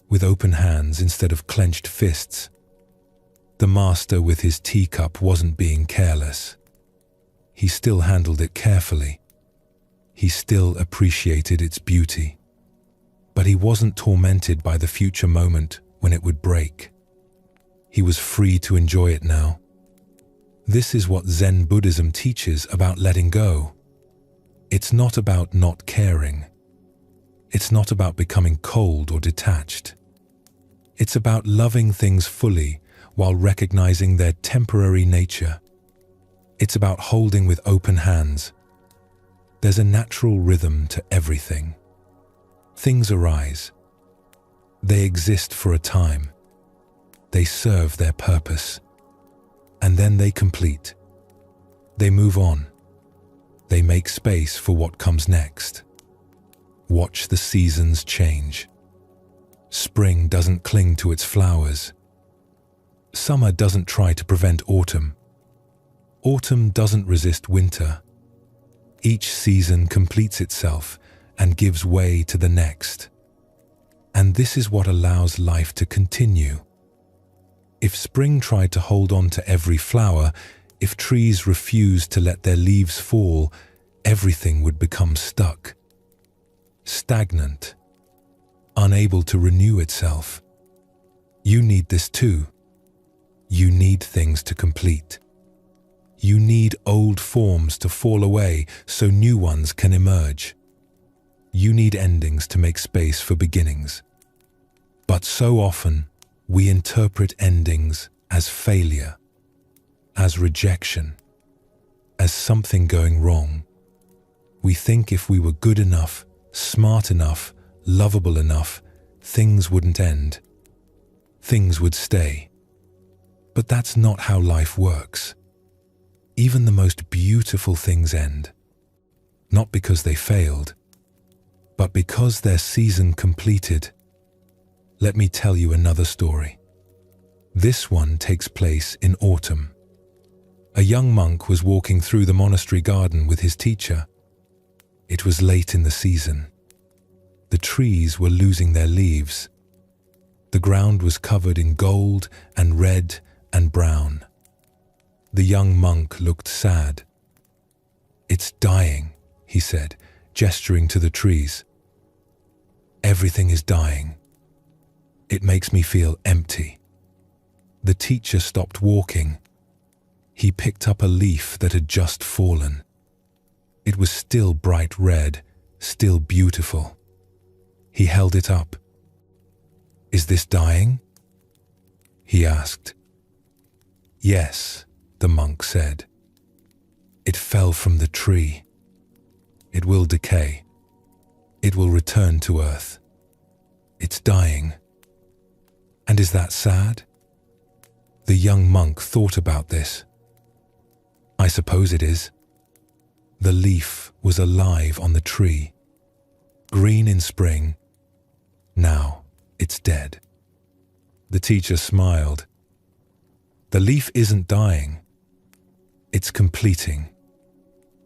with open hands instead of clenched fists. The Master with his teacup wasn't being careless. He still handled it carefully. He still appreciated its beauty. But he wasn't tormented by the future moment when it would break. He was free to enjoy it now. This is what Zen Buddhism teaches about letting go. It's not about not caring. It's not about becoming cold or detached. It's about loving things fully while recognizing their temporary nature. It's about holding with open hands. There's a natural rhythm to everything. Things arise. They exist for a time. They serve their purpose. And then they complete. They move on. They make space for what comes next. Watch the seasons change. Spring doesn't cling to its flowers. Summer doesn't try to prevent autumn. Autumn doesn't resist winter. Each season completes itself and gives way to the next. And this is what allows life to continue, If spring tried to hold on to every flower, if trees refused to let their leaves fall, everything would become stuck, stagnant, unable to renew itself. You need this too. You need things to complete. You need old forms to fall away so new ones can emerge. You need endings to make space for beginnings. But so often, we interpret endings as failure, as rejection, as something going wrong. We think if we were good enough, smart enough, lovable enough, things wouldn't end. Things would stay. But that's not how life works. Even the most beautiful things end, not because they failed, but because their season completed. Let me tell you another story. This one takes place in autumn. A young monk was walking through the monastery garden with his teacher. It was late in the season. The trees were losing their leaves. The ground was covered in gold and red and brown. The young monk looked sad. "It's dying," he said, gesturing to the trees. "Everything is dying. It makes me feel empty." The teacher stopped walking. He picked up a leaf that had just fallen. It was still bright red, still beautiful. He held it up. "Is this dying?" he asked. "Yes," the monk said. "It fell from the tree. It will decay. It will return to earth. It's dying." "And is that sad?" The young monk thought about this. "I suppose it is." The leaf was alive on the tree, green in spring. Now it's dead. The teacher smiled. "The leaf isn't dying. It's completing.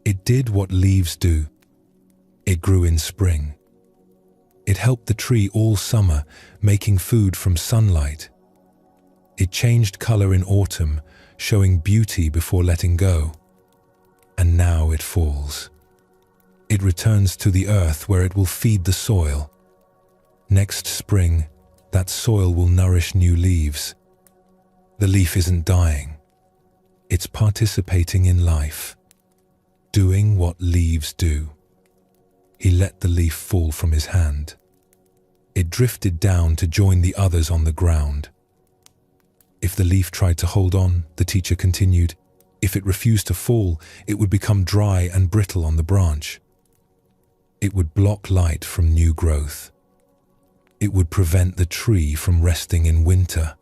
It did what leaves do. It grew in spring. It helped the tree all summer, making food from sunlight. It changed color in autumn, showing beauty before letting go. And now it falls. It returns to the earth where it will feed the soil. Next spring, that soil will nourish new leaves. The leaf isn't dying. It's participating in life, doing what leaves do." He let the leaf fall from his hand. It drifted down to join the others on the ground. If the leaf tried to hold on, the teacher continued, if it refused to fall, it would become dry and brittle on the branch. It would block light from new growth. It would prevent the tree from resting in winter.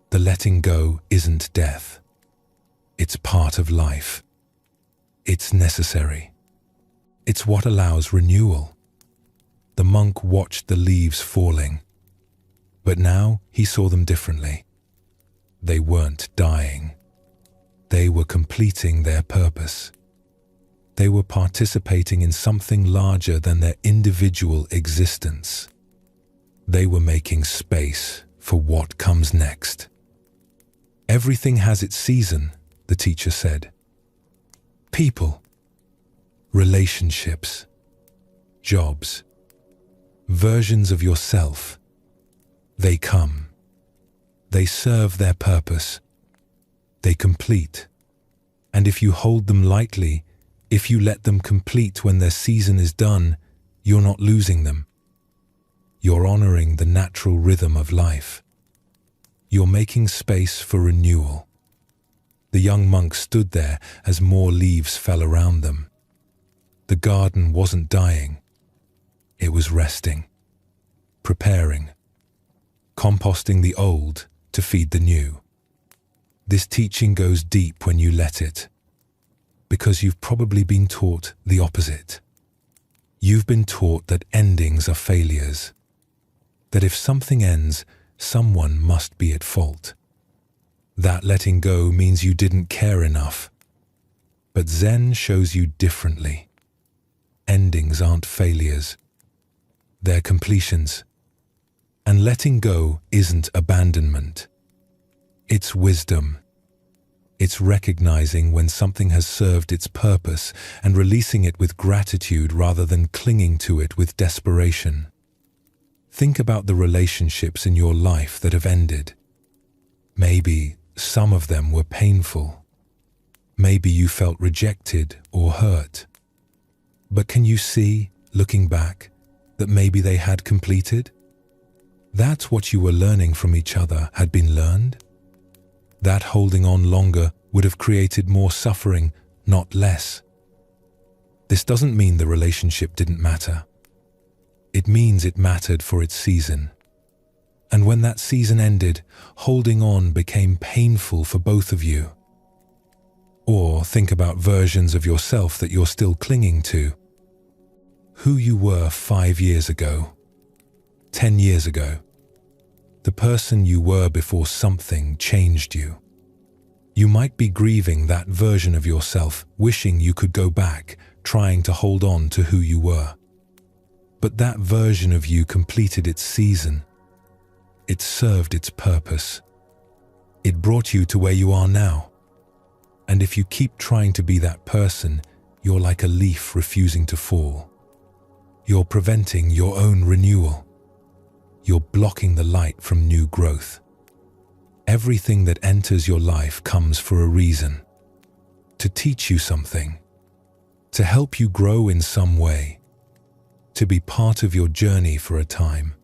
The letting go isn't death. It's part of life. It's necessary. It's what allows renewal. The monk watched the leaves falling, but now he saw them differently. They weren't dying. They were completing their purpose. They were participating in something larger than their individual existence. They were making space for what comes next. "Everything has its season," the teacher said. People, relationships, jobs, versions of yourself, they come. They serve their purpose. They complete. And if you hold them lightly, if you let them complete when their season is done, you're not losing them. You're honoring the natural rhythm of life. You're making space for renewal. The young monk stood there as more leaves fell around them. The garden wasn't dying. It was resting, preparing, composting the old to feed the new. This teaching goes deep when you let it, because you've probably been taught the opposite. You've been taught that endings are failures, that if something ends, someone must be at fault. That letting go means you didn't care enough. But Zen shows you differently. Endings aren't failures. They're completions. And letting go isn't abandonment. It's wisdom. It's recognizing when something has served its purpose and releasing it with gratitude rather than clinging to it with desperation. Think about the relationships in your life that have ended. Maybe some of them were painful. Maybe you felt rejected or hurt. But can you see, looking back, that maybe they had completed? That what you were learning from each other had been learned? That holding on longer would have created more suffering, not less. This doesn't mean the relationship didn't matter. It means it mattered for its season. And when that season ended, holding on became painful for both of you. Or think about versions of yourself that you're still clinging to. Who you were 5 years ago, 10 years ago. The person you were before something changed you. You might be grieving that version of yourself, wishing you could go back, trying to hold on to who you were. But that version of you completed its season. It served its purpose. It brought you to where you are now. And if you keep trying to be that person, you're like a leaf refusing to fall. You're preventing your own renewal. You're blocking the light from new growth. Everything that enters your life comes for a reason. To teach you something. To help you grow in some way. To be part of your journey for a time.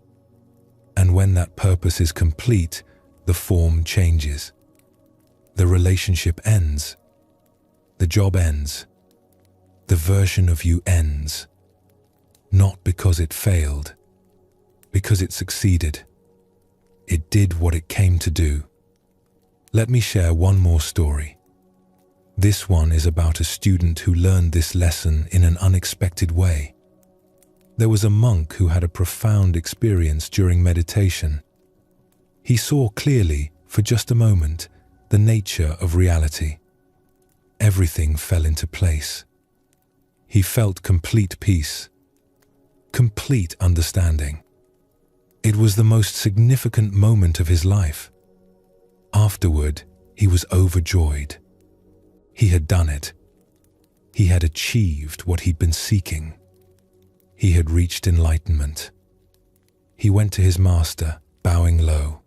And when that purpose is complete, the form changes. The relationship ends. The job ends. The version of you ends. Not because it failed, because it succeeded. It did what it came to do. Let me share one more story. This one is about a student who learned this lesson in an unexpected way. There was a monk who had a profound experience during meditation. He saw clearly, for just a moment, the nature of reality. Everything fell into place. He felt complete peace, complete understanding. It was the most significant moment of his life. Afterward, he was overjoyed. He had done it. He had achieved what he'd been seeking. He had reached enlightenment. He went to his master, bowing low.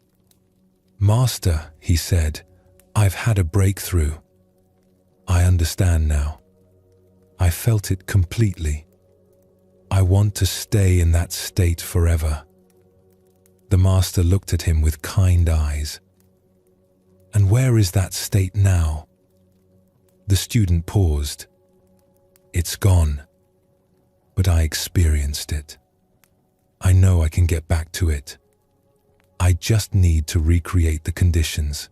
"Master," he said, "I've had a breakthrough. I understand now. I felt it completely. I want to stay in that state forever." The master looked at him with kind eyes. "And where is that state now?" The student paused. "It's gone, but I experienced it. I know I can get back to it. I just need to recreate the conditions.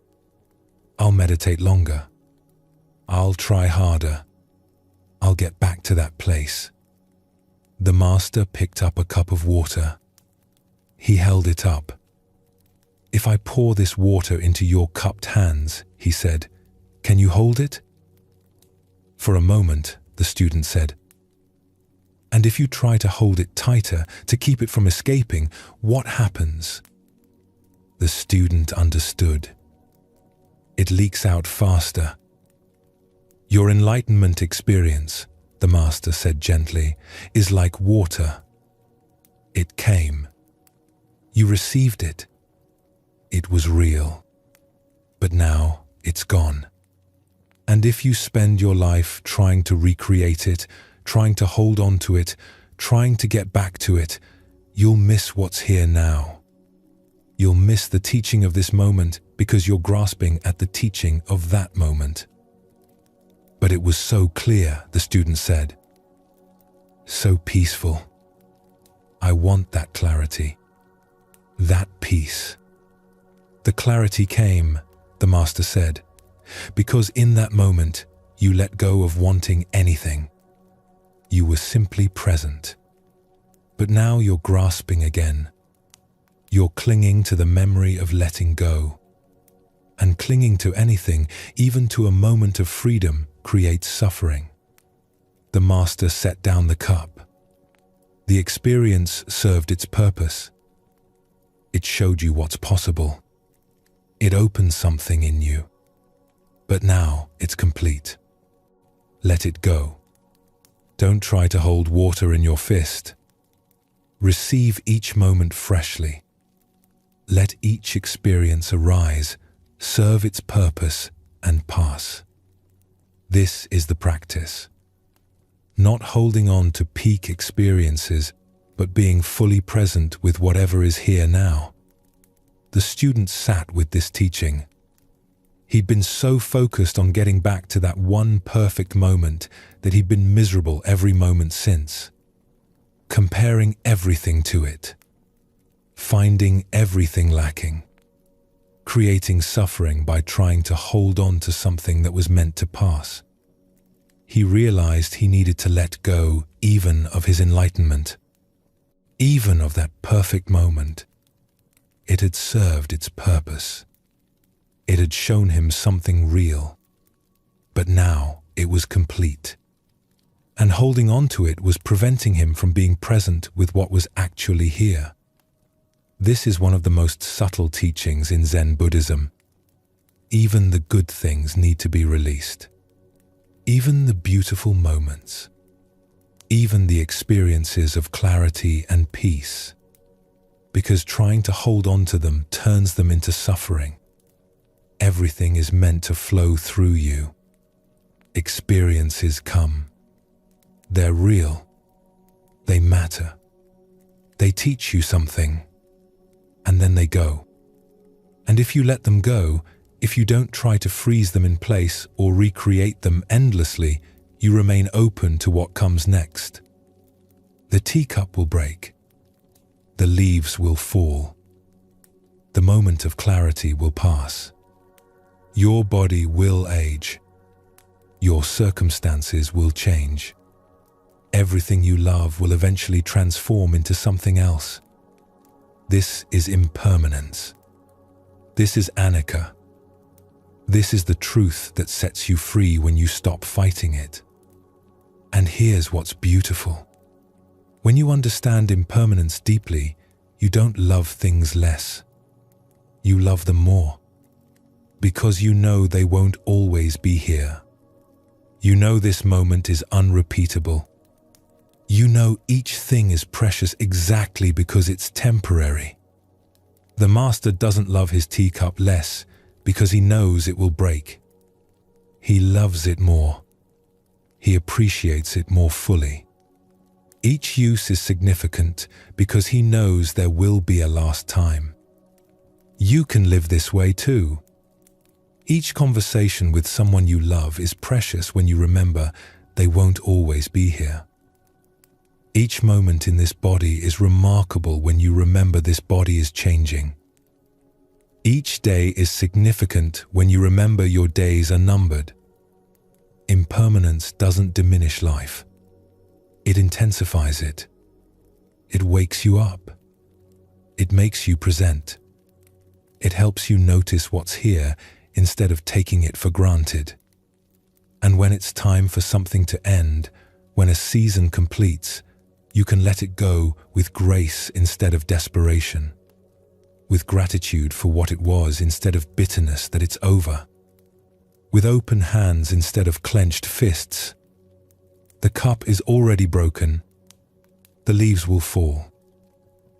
I'll meditate longer. I'll try harder. I'll get back to that place." The master picked up a cup of water. He held it up. "If I pour this water into your cupped hands," he said, "can you hold it?" For a moment, the student said, "And if you try to hold it tighter, to keep it from escaping, what happens?" The student understood. "It leaks out faster." "Your enlightenment experience," the master said gently, "is like water. It came. You received it. It was real. But now it's gone. And if you spend your life trying to recreate it, trying to hold on to it, trying to get back to it, you'll miss what's here now. You'll miss the teaching of this moment because you're grasping at the teaching of that moment." "But it was so clear," the student said. "So peaceful. I want that clarity. That peace." "The clarity came," the master said, "because in that moment you let go of wanting anything. You were simply present. But now you're grasping again. You're clinging to the memory of letting go. And clinging to anything, even to a moment of freedom, creates suffering." The master set down the cup. The experience served its purpose. It showed you what's possible. It opened something in you. But now it's complete. Let it go. Don't try to hold water in your fist. Receive each moment freshly. Let each experience arise, serve its purpose, and pass. This is the practice. Not holding on to peak experiences, but being fully present with whatever is here now. The student sat with this teaching. He'd been so focused on getting back to that one perfect moment that he'd been miserable every moment since, comparing everything to it, finding everything lacking, creating suffering by trying to hold on to something that was meant to pass. He realized he needed to let go even of his enlightenment, even of that perfect moment. It had served its purpose. It had shown him something real. But now it was complete. And holding on to it was preventing him from being present with what was actually here. This is one of the most subtle teachings in Zen Buddhism. Even the good things need to be released. Even the beautiful moments. Even the experiences of clarity and peace. Because trying to hold on to them turns them into suffering. Everything is meant to flow through you. Experiences come. They're real. They matter. They teach you something. And then they go. And if you let them go, if you don't try to freeze them in place or recreate them endlessly, you remain open to what comes next. The teacup will break. The leaves will fall. The moment of clarity will pass. Your body will age. Your circumstances will change. Everything you love will eventually transform into something else. This is impermanence. This is anicca. This is the truth that sets you free when you stop fighting it. And here's what's beautiful. When you understand impermanence deeply, you don't love things less. You love them more. Because you know they won't always be here. You know this moment is unrepeatable. You know each thing is precious exactly because it's temporary. The master doesn't love his teacup less because he knows it will break. He loves it more. He appreciates it more fully. Each use is significant because he knows there will be a last time. You can live this way too. Each conversation with someone you love is precious when you remember they won't always be here. Each moment in this body is remarkable when you remember this body is changing. Each day is significant when you remember your days are numbered. Impermanence doesn't diminish life. It intensifies it. It wakes you up. It makes you present. It helps you notice what's here instead of taking it for granted. And when it's time for something to end, when a season completes, you can let it go with grace instead of desperation, with gratitude for what it was instead of bitterness that it's over, with open hands instead of clenched fists. The cup is already broken. The leaves will fall.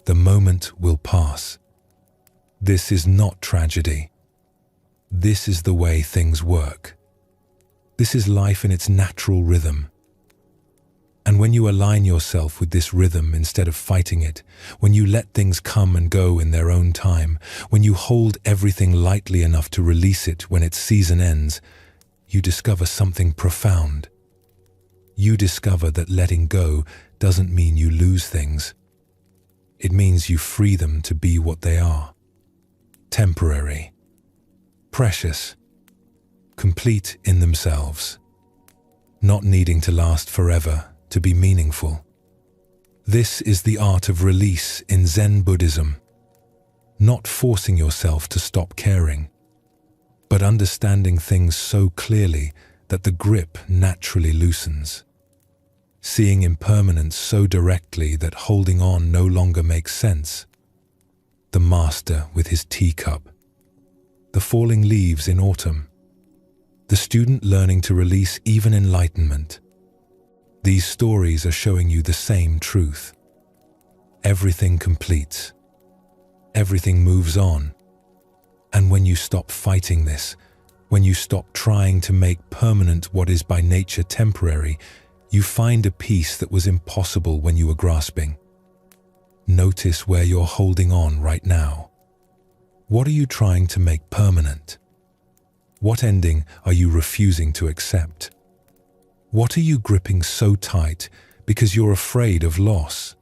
The moment will pass. This is not tragedy. This is the way things work. This is life in its natural rhythm. And when you align yourself with this rhythm instead of fighting it, when you let things come and go in their own time, when you hold everything lightly enough to release it when its season ends, you discover something profound. You discover that letting go doesn't mean you lose things. It means you free them to be what they are. Temporary. Precious. Complete in themselves. Not needing to last forever to be meaningful. This is the art of release in Zen Buddhism. Not forcing yourself to stop caring, but understanding things so clearly that the grip naturally loosens. Seeing impermanence so directly that holding on no longer makes sense. The master with his teacup. the falling leaves in autumn, the student learning to release even enlightenment. These stories are showing you the same truth. Everything completes. Everything moves on. And when you stop fighting this, when you stop trying to make permanent what is by nature temporary, you find a peace that was impossible when you were grasping. Notice where you're holding on right now. What are you trying to make permanent? What ending are you refusing to accept? What are you gripping so tight because you're afraid of loss?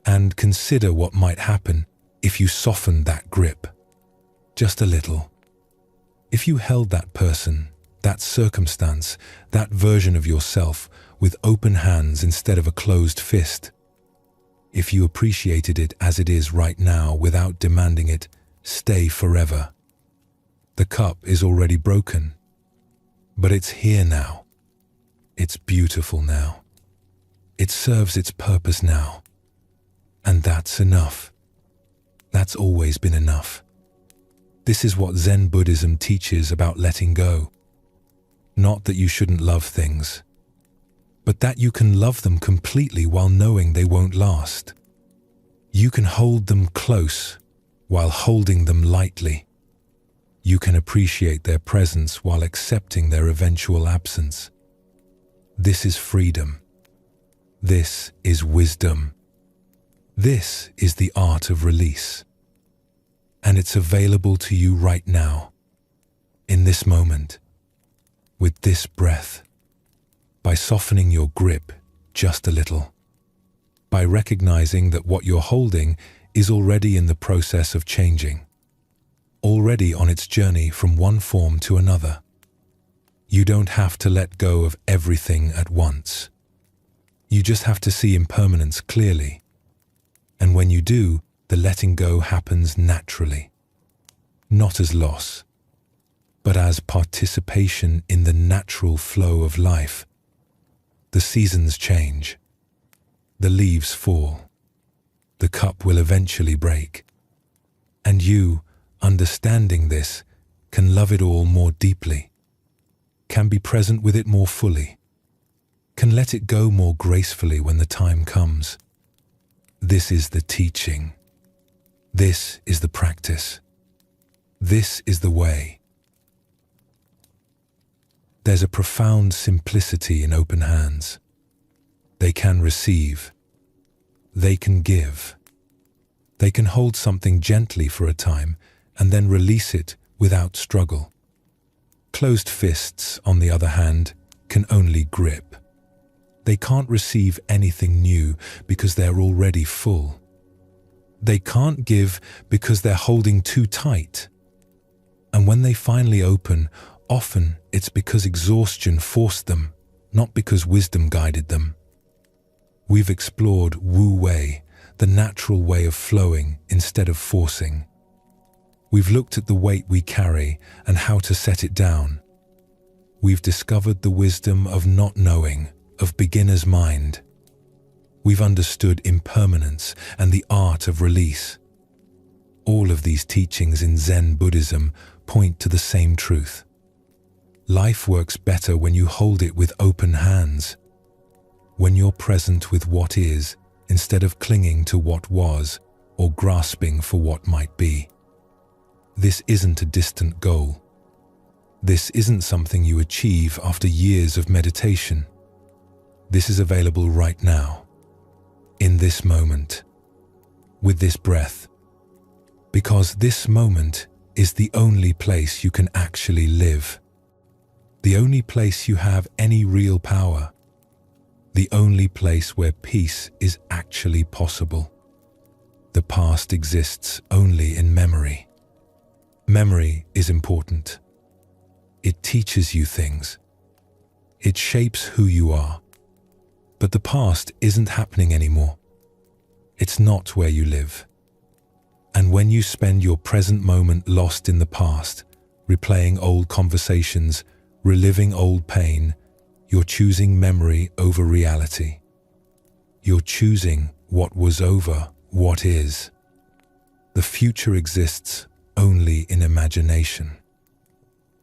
And consider what might happen if you softened that grip. Just a little. If you held that person, that circumstance, that version of yourself with open hands instead of a closed fist. If you appreciated it as it is right now without demanding it, stay forever. The cup is already broken, but it's here now. It's beautiful now. It serves its purpose now. And that's enough. That's always been enough. This is what Zen Buddhism teaches about letting go. Not that you shouldn't love things, but that you can love them completely while knowing they won't last. You can hold them close while holding them lightly. You can appreciate their presence while accepting their eventual absence. This is freedom. This is wisdom. This is the art of release. And it's available to you right now, in this moment, with this breath, by softening your grip just a little, by recognizing that what you're holding is already in the process of changing, already on its journey from one form to another. You don't have to let go of everything at once. You just have to see impermanence clearly. And when you do, the letting go happens naturally, not as loss, but as participation in the natural flow of life. The seasons change. The leaves fall. The cup will eventually break. And you, understanding this, can love it all more deeply, can be present with it more fully, can let it go more gracefully when the time comes. This is the teaching. This is the practice. This is the way. There's a profound simplicity in open hands. They can receive. They can give. They can hold something gently for a time and then release it without struggle. Closed fists, on the other hand, can only grip. They can't receive anything new because they're already full. They can't give because they're holding too tight. And when they finally open, often it's because exhaustion forced them, not because wisdom guided them. We've explored Wu Wei, the natural way of flowing instead of forcing. We've looked at the weight we carry and how to set it down. We've discovered the wisdom of not knowing, of beginner's mind. We've understood impermanence and the art of release. All of these teachings in Zen Buddhism point to the same truth. Life works better when you hold it with open hands, when you're present with what is instead of clinging to what was or grasping for what might be. This isn't a distant goal. This isn't something you achieve after years of meditation. This is available right now, in this moment, with this breath, because this moment is the only place you can actually live, the only place you have any real power, the only place where peace is actually possible. The past exists only in memory. Memory is important. It teaches you things. It shapes who you are. But the past isn't happening anymore. It's not where you live. And when you spend your present moment lost in the past, replaying old conversations, reliving old pain, you're choosing memory over reality. You're choosing what was over what is. The future exists only lie in imagination.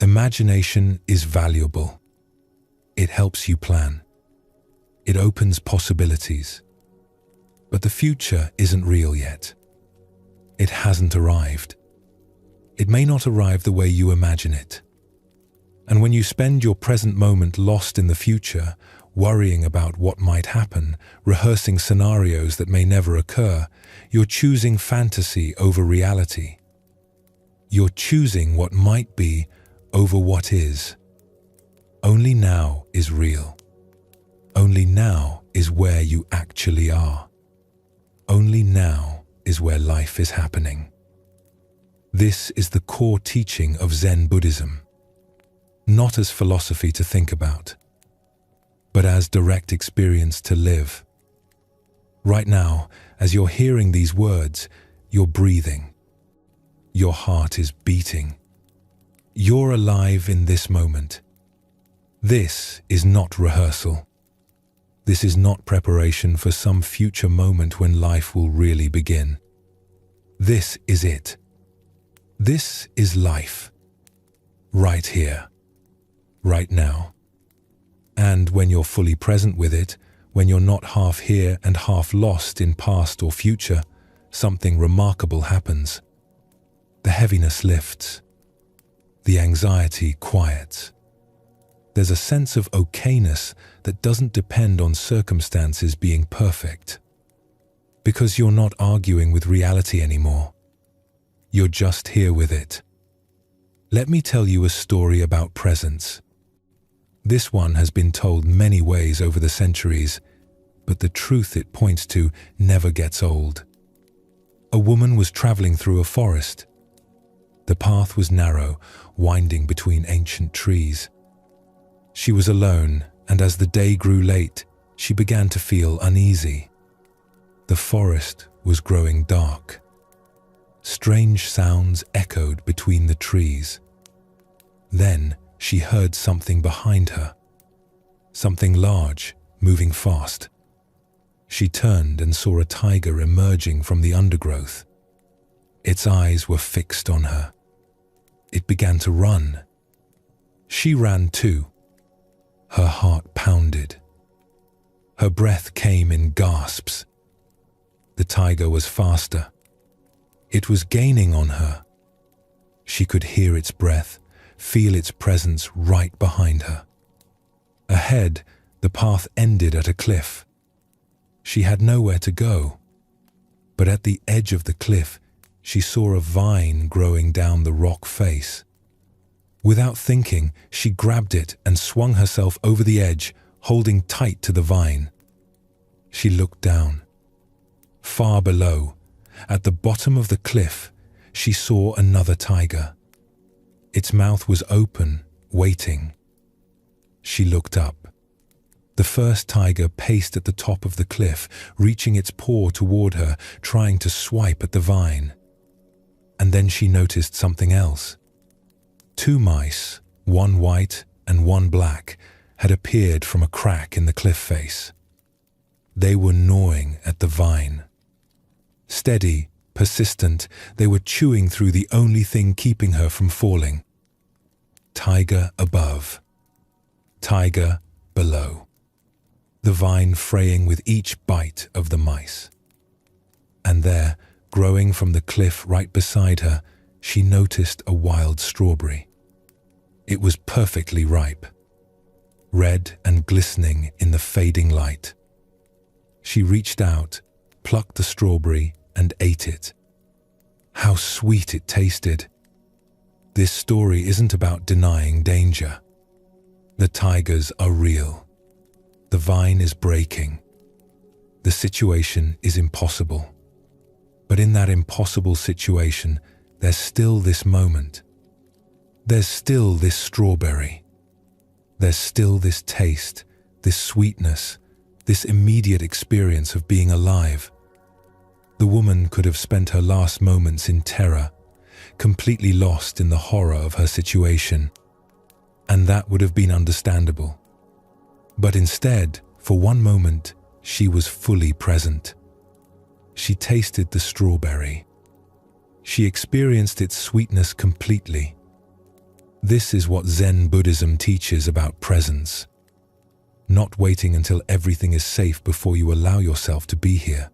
Imagination is valuable. It helps you plan. It opens possibilities. But the future isn't real yet. It hasn't arrived. It may not arrive the way you imagine it. And when you spend your present moment lost in the future, worrying about what might happen, rehearsing scenarios that may never occur, you're choosing fantasy over reality. You're choosing what might be over what is. Only now is real. Only now is where you actually are. Only now is where life is happening. This is the core teaching of Zen Buddhism, not as philosophy to think about, but as direct experience to live. Right now, as you're hearing these words, you're breathing. Your heart is beating. You're alive in this moment. This is not rehearsal. This is not preparation for some future moment when life will really begin. This is it. This is life. Right here. Right now. And when you're fully present with it, when you're not half here and half lost in past or future, something remarkable happens. The heaviness lifts. The anxiety quiets. There's a sense of okayness that doesn't depend on circumstances being perfect. Because you're not arguing with reality anymore. You're just here with it. Let me tell you a story about presence. This one has been told many ways over the centuries, but the truth it points to never gets old. A woman was traveling through a forest. The path was narrow, winding between ancient trees. She was alone, and as the day grew late, she began to feel uneasy. The forest was growing dark. Strange sounds echoed between the trees. Then she heard something behind her. Something large, moving fast. She turned and saw a tiger emerging from the undergrowth. Its eyes were fixed on her. It began to run. She ran too. Her heart pounded. Her breath came in gasps. The tiger was faster. It was gaining on her. She could hear its breath, feel its presence right behind her. Ahead, the path ended at a cliff. She had nowhere to go. But at the edge of the cliff, she saw a vine growing down the rock face. Without thinking, she grabbed it and swung herself over the edge, holding tight to the vine. She looked down. Far below, at the bottom of the cliff, she saw another tiger. Its mouth was open, waiting. She looked up. The first tiger paced at the top of the cliff, reaching its paw toward her, trying to swipe at the vine. And then she noticed something else. 2 mice, one white and one black, had appeared from a crack in the cliff face. They were gnawing at the vine. Steady, persistent, they were chewing through the only thing keeping her from falling. Tiger above. Tiger below. The vine fraying with each bite of the mice. And there, growing from the cliff right beside her, she noticed a wild strawberry. It was perfectly ripe, red and glistening in the fading light. She reached out, plucked the strawberry, and ate it. How sweet it tasted. This story isn't about denying danger. The tigers are real. The vine is breaking. The situation is impossible. But in that impossible situation, there's still this moment. There's still this strawberry. There's still this taste, this sweetness, this immediate experience of being alive. The woman could have spent her last moments in terror, completely lost in the horror of her situation. And that would have been understandable. But instead, for one moment, she was fully present. She tasted the strawberry. She experienced its sweetness completely. This is what Zen Buddhism teaches about presence. Not waiting until everything is safe before you allow yourself to be here.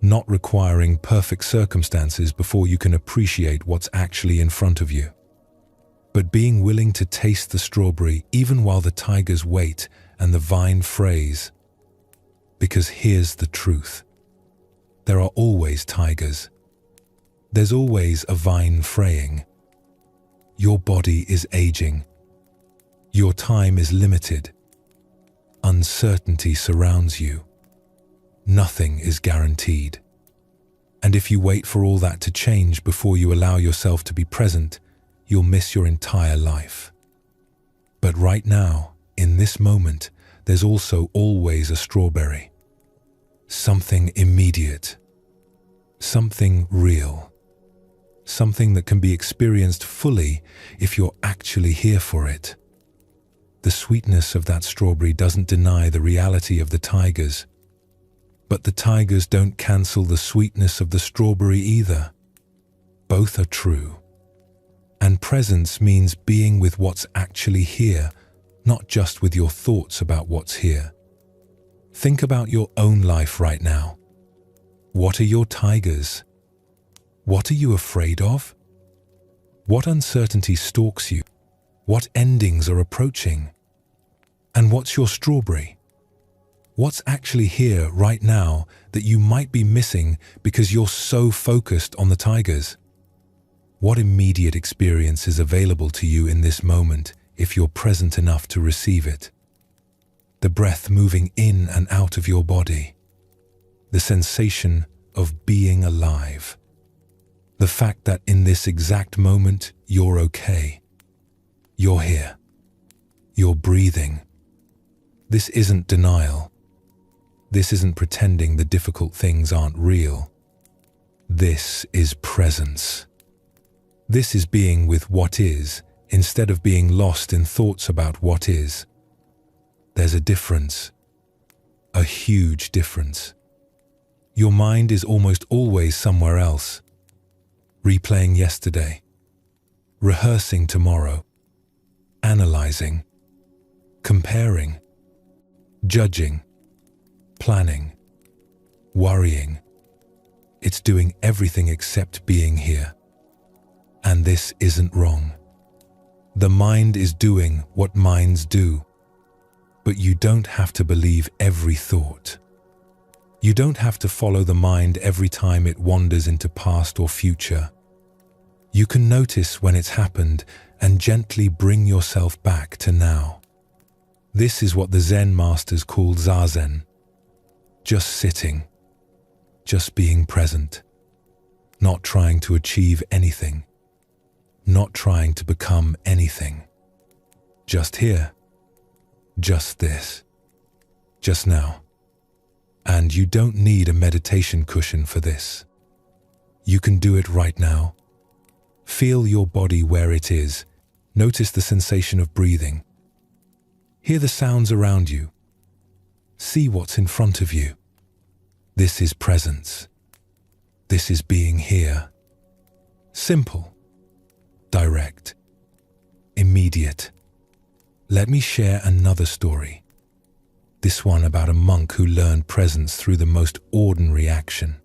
Not requiring perfect circumstances before you can appreciate what's actually in front of you. But being willing to taste the strawberry even while the tigers wait and the vine frays. Because here's the truth. There are always tigers. There's always a vine fraying. Your body is aging. Your time is limited. Uncertainty surrounds you. Nothing is guaranteed. And if you wait for all that to change before you allow yourself to be present, you'll miss your entire life. But right now, in this moment, there's also always a strawberry. Something immediate. Something real. Something that can be experienced fully if you're actually here for it. The sweetness of that strawberry doesn't deny the reality of the tigers. But the tigers don't cancel the sweetness of the strawberry either. Both are true. And presence means being with what's actually here, not just with your thoughts about what's here. Think about your own life right now. What are your tigers? What are you afraid of? What uncertainty stalks you? What endings are approaching? And what's your strawberry? What's actually here right now that you might be missing because you're so focused on the tigers? What immediate experience is available to you in this moment if you're present enough to receive it? The breath moving in and out of your body. The sensation of being alive. The fact that in this exact moment, you're okay. You're here. You're breathing. This isn't denial. This isn't pretending the difficult things aren't real. This is presence. This is being with what is, instead of being lost in thoughts about what is. There's a difference. A huge difference. Your mind is almost always somewhere else. Replaying yesterday, rehearsing tomorrow, analyzing, comparing, judging, planning, worrying. It's doing everything except being here. And this isn't wrong. The mind is doing what minds do. But you don't have to believe every thought. You don't have to follow the mind every time it wanders into past or future. You can notice when it's happened and gently bring yourself back to now. This is what the Zen masters call zazen. Just sitting. Just being present. Not trying to achieve anything. Not trying to become anything. Just here. Just this. Just now. And you don't need a meditation cushion for this. You can do it right now. Feel your body where it is. Notice the sensation of breathing. Hear the sounds around you. See what's in front of you. This is presence. This is being here. Simple. Direct. Immediate. Let me share another story. This one about a monk who learned presence through the most ordinary action.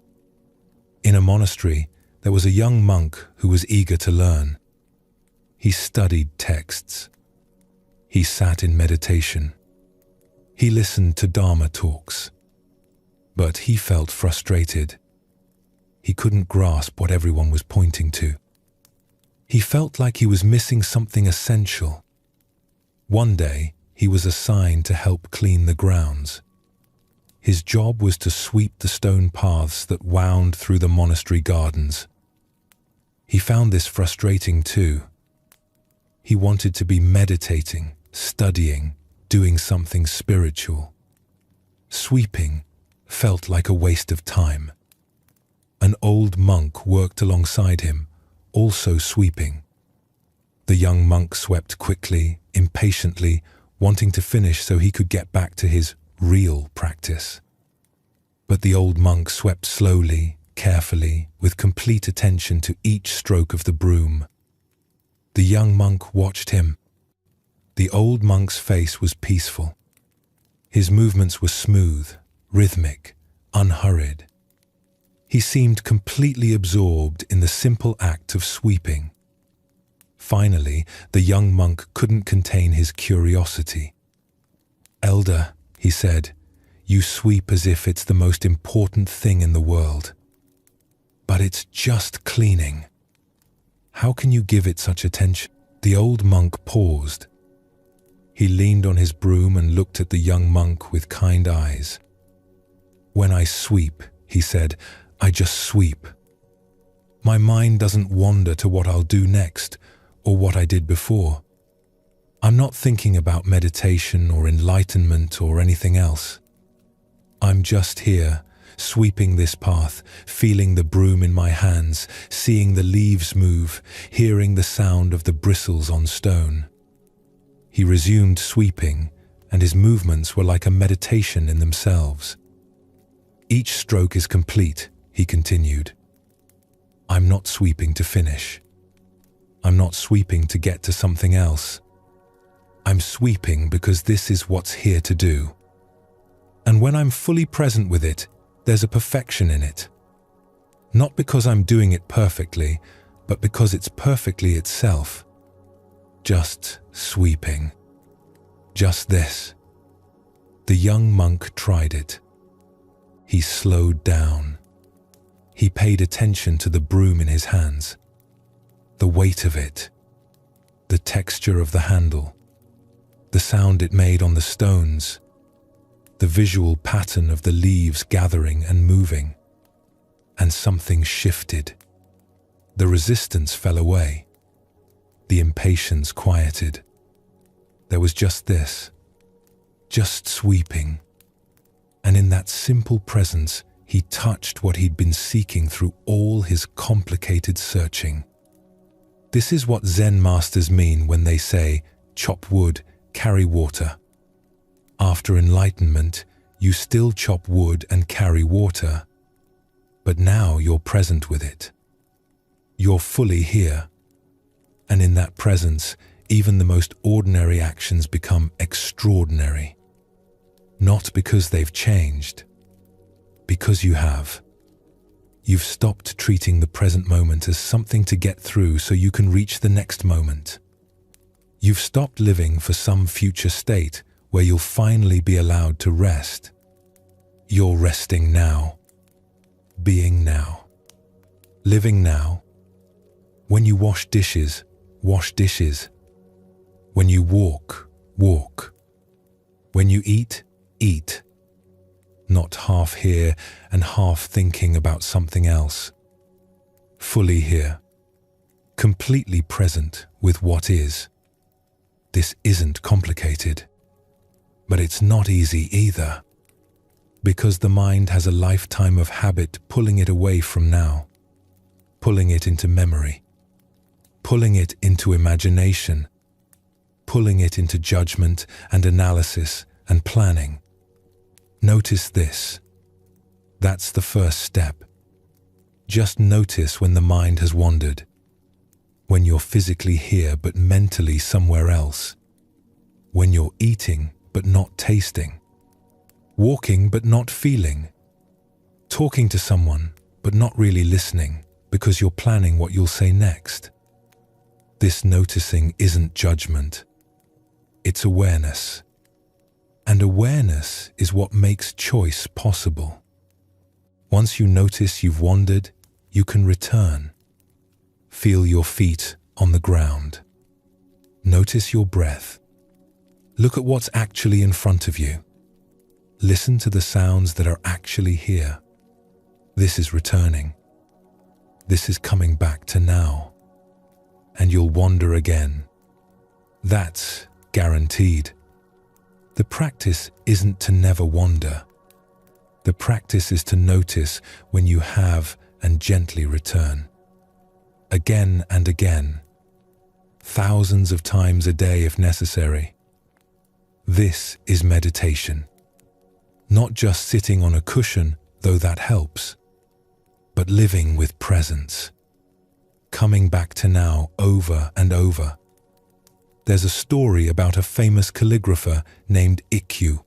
In a monastery, there was a young monk who was eager to learn. He studied texts. He sat in meditation. He listened to Dharma talks. But he felt frustrated. He couldn't grasp what everyone was pointing to. He felt like he was missing something essential. One day, he was assigned to help clean the grounds. His job was to sweep the stone paths that wound through the monastery gardens. He found this frustrating too. He wanted to be meditating, studying, doing something spiritual. Sweeping felt like a waste of time. An old monk worked alongside him, also sweeping. The young monk swept quickly, impatiently, wanting to finish so he could get back to his real practice. But the old monk swept slowly, carefully, with complete attention to each stroke of the broom. The young monk watched him. The old monk's face was peaceful. His movements were smooth, rhythmic, unhurried. He seemed completely absorbed in the simple act of sweeping. Finally, the young monk couldn't contain his curiosity. "Elder," he said, "you sweep as if it's the most important thing in the world. But it's just cleaning. How can you give it such attention?" The old monk paused. He leaned on his broom and looked at the young monk with kind eyes. "When I sweep," he said, "I just sweep. My mind doesn't wander to what I'll do next or what I did before. I'm not thinking about meditation or enlightenment or anything else. I'm just here, sweeping this path, feeling the broom in my hands, seeing the leaves move, hearing the sound of the bristles on stone." He resumed sweeping, and his movements were like a meditation in themselves. "Each stroke is complete," he continued. "I'm not sweeping to finish. I'm not sweeping to get to something else. I'm sweeping because this is what's here to do. And when I'm fully present with it, there's a perfection in it. Not because I'm doing it perfectly, but because it's perfectly itself. Just sweeping. Just this." The young monk tried it. He slowed down. He paid attention to the broom in his hands. The weight of it. The texture of the handle. The sound it made on the stones. The visual pattern of the leaves gathering and moving. And something shifted. The resistance fell away. The impatience quieted. There was just this. Just sweeping. And in that simple presence, he touched what he'd been seeking through all his complicated searching. This is what Zen masters mean when they say, "Chop wood, carry water." After enlightenment, you still chop wood and carry water, but now you're present with it. You're fully here. And in that presence, even the most ordinary actions become extraordinary. Not because they've changed, because you have. You've stopped treating the present moment as something to get through so you can reach the next moment. You've stopped living for some future state where you'll finally be allowed to rest. You're resting now, being now, living now. When you wash dishes, wash dishes. When you walk, walk. When you eat, eat. Not half here and half thinking about something else. Fully here. Completely present with what is. This isn't complicated. But it's not easy either. Because the mind has a lifetime of habit pulling it away from now. Pulling it into memory. Pulling it into imagination. Pulling it into judgment and analysis and planning. Notice this. That's the first step. Just notice when the mind has wandered. When you're physically here but mentally somewhere else. When you're eating but not tasting. Walking but not feeling. Talking to someone but not really listening because you're planning what you'll say next. This noticing isn't judgment. It's awareness. And awareness is what makes choice possible. Once you notice you've wandered, you can return. Feel your feet on the ground. Notice your breath. Look at what's actually in front of you. Listen to the sounds that are actually here. This is returning. This is coming back to now. And you'll wander again. That's guaranteed. The practice isn't to never wander. The practice is to notice when you have and gently return. Again and again. Thousands of times a day if necessary. This is meditation. Not just sitting on a cushion, though that helps. but living with presence, coming back to now over and over. There's a story about a famous calligrapher named Ikkyu.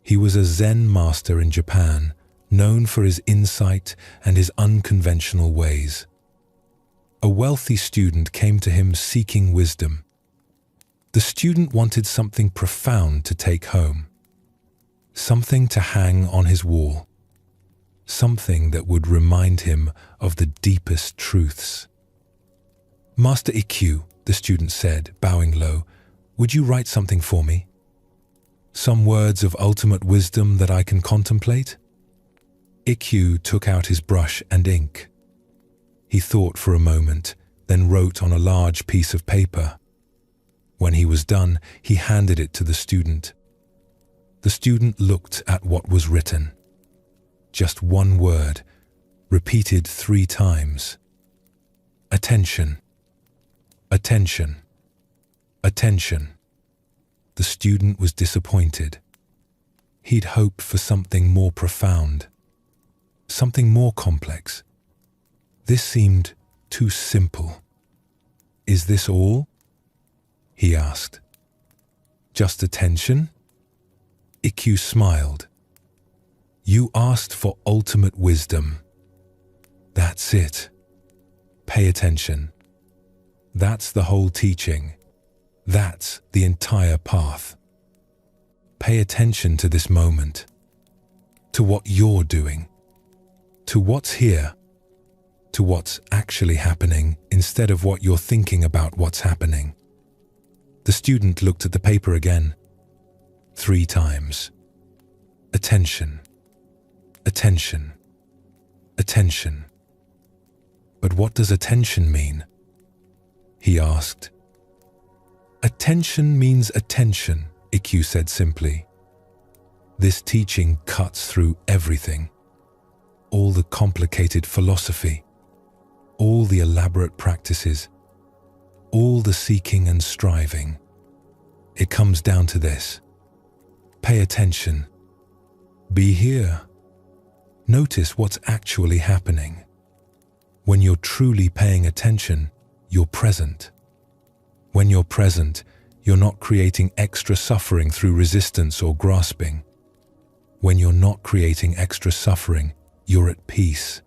He was a Zen master in Japan, known for his insight and his unconventional ways. A wealthy student came to him seeking wisdom. The student wanted something profound to take home, something to hang on his wall, something that would remind him of the deepest truths. "Master Ikkyu," the student said, bowing low, "would you write something for me? Some words of ultimate wisdom that I can contemplate?" Ikkyu took out his brush and ink. He thought for a moment, then wrote on a large piece of paper. When he was done, he handed it to the student. The student looked at what was written. Just one word, repeated 3 times. Attention. Attention. Attention. The student was disappointed. He'd hoped for something more profound, something more complex. This seemed too simple. "Is this all?" he asked. "Just attention?" Ikkyu smiled. "You asked for ultimate wisdom. That's it. Pay attention. That's the whole teaching. That's the entire path. Pay attention to this moment, to what you're doing, to what's here, to what's actually happening instead of what you're thinking about what's happening." The student looked at the paper again, 3 times. Attention. Attention. Attention. "But what does attention mean?" he asked. "Attention means attention," Ikkyu said simply. "This teaching cuts through everything. All the complicated philosophy, all the elaborate practices, all the seeking and striving. It comes down to this. Pay attention. Be here. Notice what's actually happening. When you're truly paying attention, you're present. When you're present, you're not creating extra suffering through resistance or grasping. When you're not creating extra suffering, you're at peace.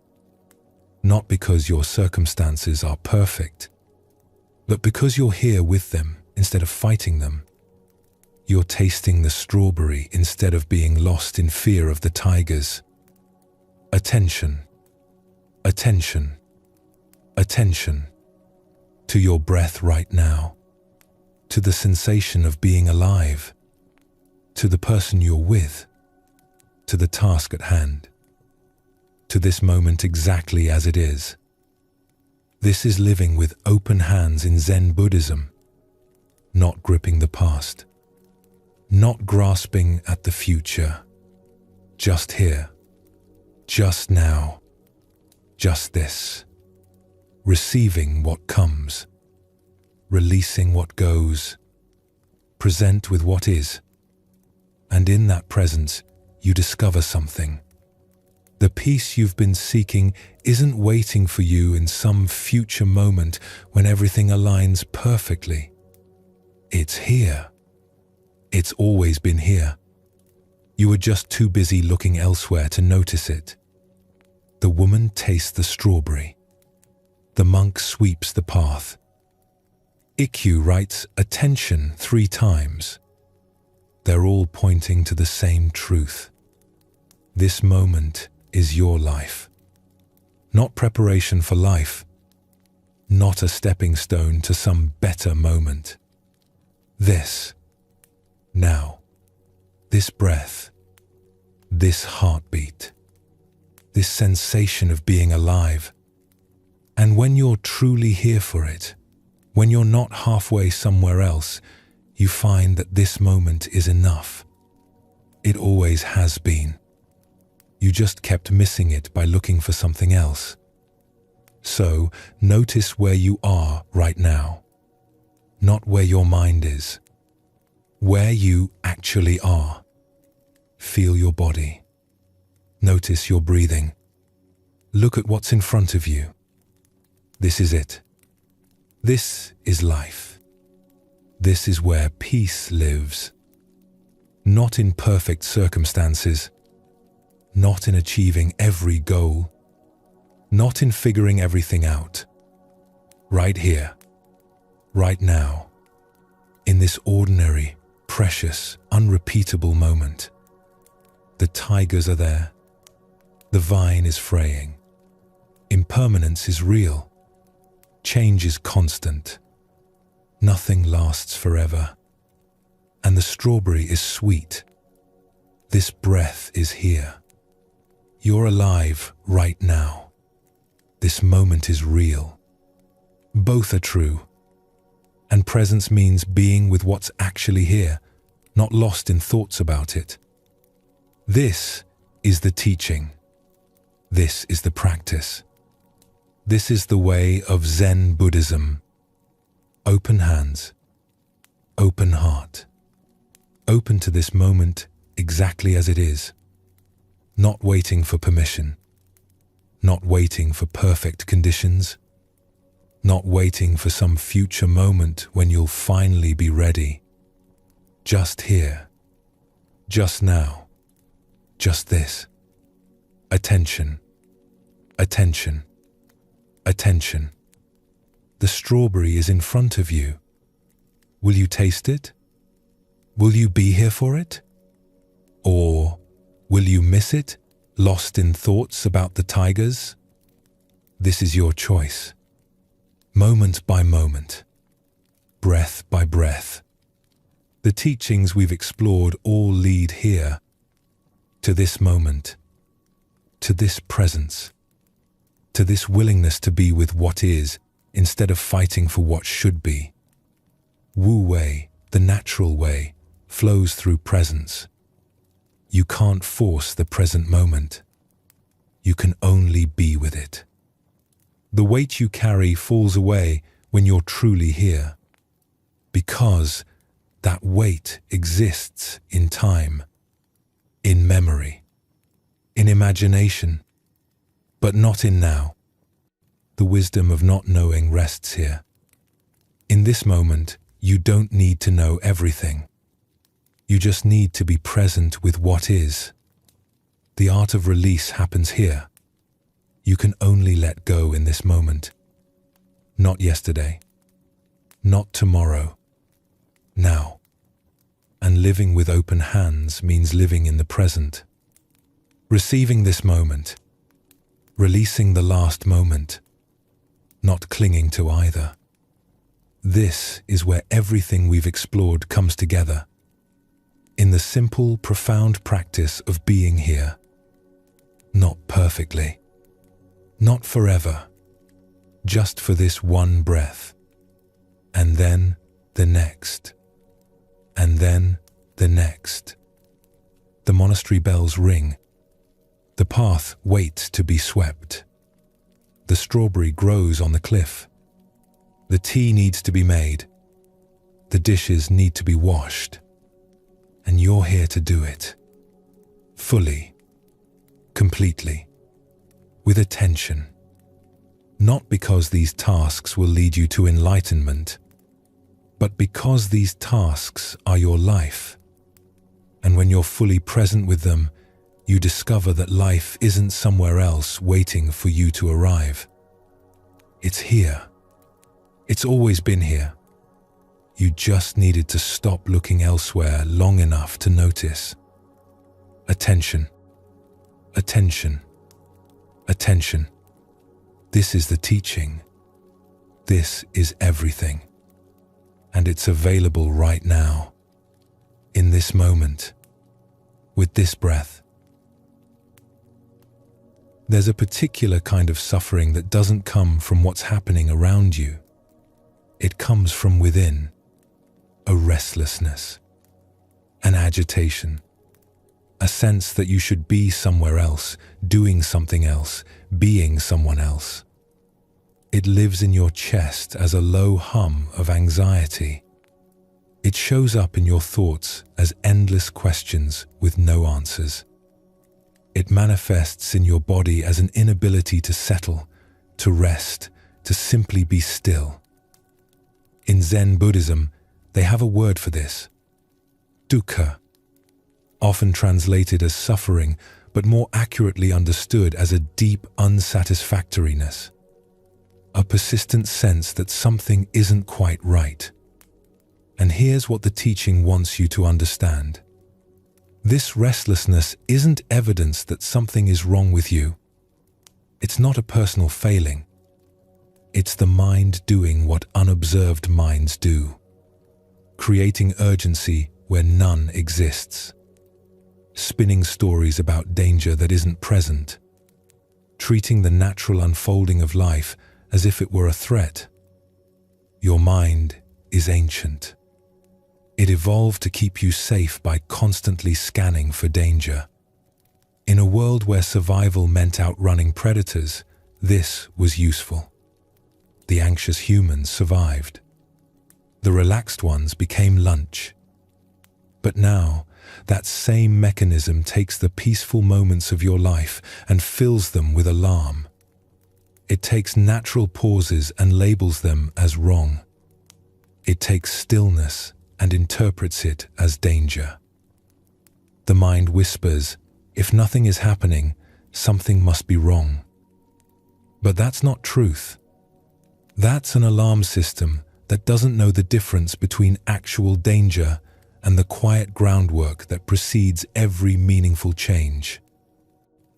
Not because your circumstances are perfect, but because you're here with them instead of fighting them. You're tasting the strawberry instead of being lost in fear of the tigers. Attention. Attention. Attention. To your breath right now. To the sensation of being alive. To the person you're with. To the task at hand. To this moment exactly as it is. This is living with open hands in Zen Buddhism. Not gripping the past. Not grasping at the future. Just here. Just now. Just this. Receiving what comes. Releasing what goes. Present with what is. And in that presence, you discover something. The peace you've been seeking isn't waiting for you in some future moment when everything aligns perfectly. It's here. It's always been here. You were just too busy looking elsewhere to notice it. The woman tastes the strawberry. The monk sweeps the path. Ikkyu writes attention 3 times. They're all pointing to the same truth. This moment is your life. Not preparation for life. Not a stepping stone to some better moment. This. Now. This breath. This heartbeat. This sensation of being alive. And when you're truly here for it, when you're not halfway somewhere else, you find that this moment is enough. It always has been. You just kept missing it by looking for something else. So, notice where you are right now. Not where your mind is. Where you actually are. Feel your body. Notice your breathing. Look at what's in front of you. This is it. This is life. This is where peace lives. Not in perfect circumstances, not in achieving every goal, not in figuring everything out. Right here, right now, in this ordinary, precious, unrepeatable moment. The tigers are there. The vine is fraying. Impermanence is real. Change is constant. Nothing lasts forever. And the strawberry is sweet. This breath is here. You're alive right now. This moment is real. Both are true. And presence means being with what's actually here, not lost in thoughts about it. This is the teaching. This is the practice. This is the way of Zen Buddhism. Open hands, open heart, open to this moment exactly as it is, not waiting for permission, not waiting for perfect conditions, not waiting for some future moment when you'll finally be ready. Just here, just now, just this. Attention, attention, attention. The strawberry is in front of you. Will you taste it? Will you be here for it? Or will you miss it, lost in thoughts about the tigers? This is your choice. Moment by moment, breath by breath. The teachings we've explored all lead here, to this moment, to this presence, to this willingness to be with what is instead of fighting for what should be. Wu Wei, the natural way, flows through presence. You can't force the present moment. You can only be with it. The weight you carry falls away when you're truly here, because that weight exists in time, in memory, in imagination, but not in now. The wisdom of not knowing rests here. In this moment, you don't need to know everything. You just need to be present with what is. The art of release happens here. You can only let go in this moment. Not yesterday. Not tomorrow. Now. And living with open hands means living in the present. Receiving this moment. Releasing the last moment. Not clinging to either. This is where everything we've explored comes together. In the simple, profound practice of being here. Not perfectly. Not forever. Just for this one breath. And then the next. And then the next. The monastery bells ring. The path waits to be swept. The strawberry grows on the cliff. The tea needs to be made. The dishes need to be washed. And you're here to do it. Fully. Completely. With attention. Not because these tasks will lead you to enlightenment, but because these tasks are your life. And when you're fully present with them, you discover that life isn't somewhere else waiting for you to arrive. It's here. It's always been here. You just needed to stop looking elsewhere long enough to notice. Attention. Attention. Attention. This is the teaching. This is everything. And it's available right now. In this moment. With this breath. There's a particular kind of suffering that doesn't come from what's happening around you. It comes from within. A restlessness. An agitation. A sense that you should be somewhere else, doing something else, being someone else. It lives in your chest as a low hum of anxiety. It shows up in your thoughts as endless questions with no answers. It manifests in your body as an inability to settle, to rest, to simply be still. In Zen Buddhism, they have a word for this: dukkha, often translated as suffering, but more accurately understood as a deep unsatisfactoriness, a persistent sense that something isn't quite right. And here's what the teaching wants you to understand. This restlessness isn't evidence that something is wrong with you. It's not a personal failing. It's the mind doing what unobserved minds do, creating urgency where none exists, spinning stories about danger that isn't present, treating the natural unfolding of life as if it were a threat. Your mind is ancient. It evolved to keep you safe by constantly scanning for danger. In a world where survival meant outrunning predators, this was useful. The anxious humans survived. The relaxed ones became lunch. But now, that same mechanism takes the peaceful moments of your life and fills them with alarm. It takes natural pauses and labels them as wrong. It takes stillness and interprets it as danger. The mind whispers, if nothing is happening, something must be wrong. But that's not truth. That's an alarm system that doesn't know the difference between actual danger and the quiet groundwork that precedes every meaningful change.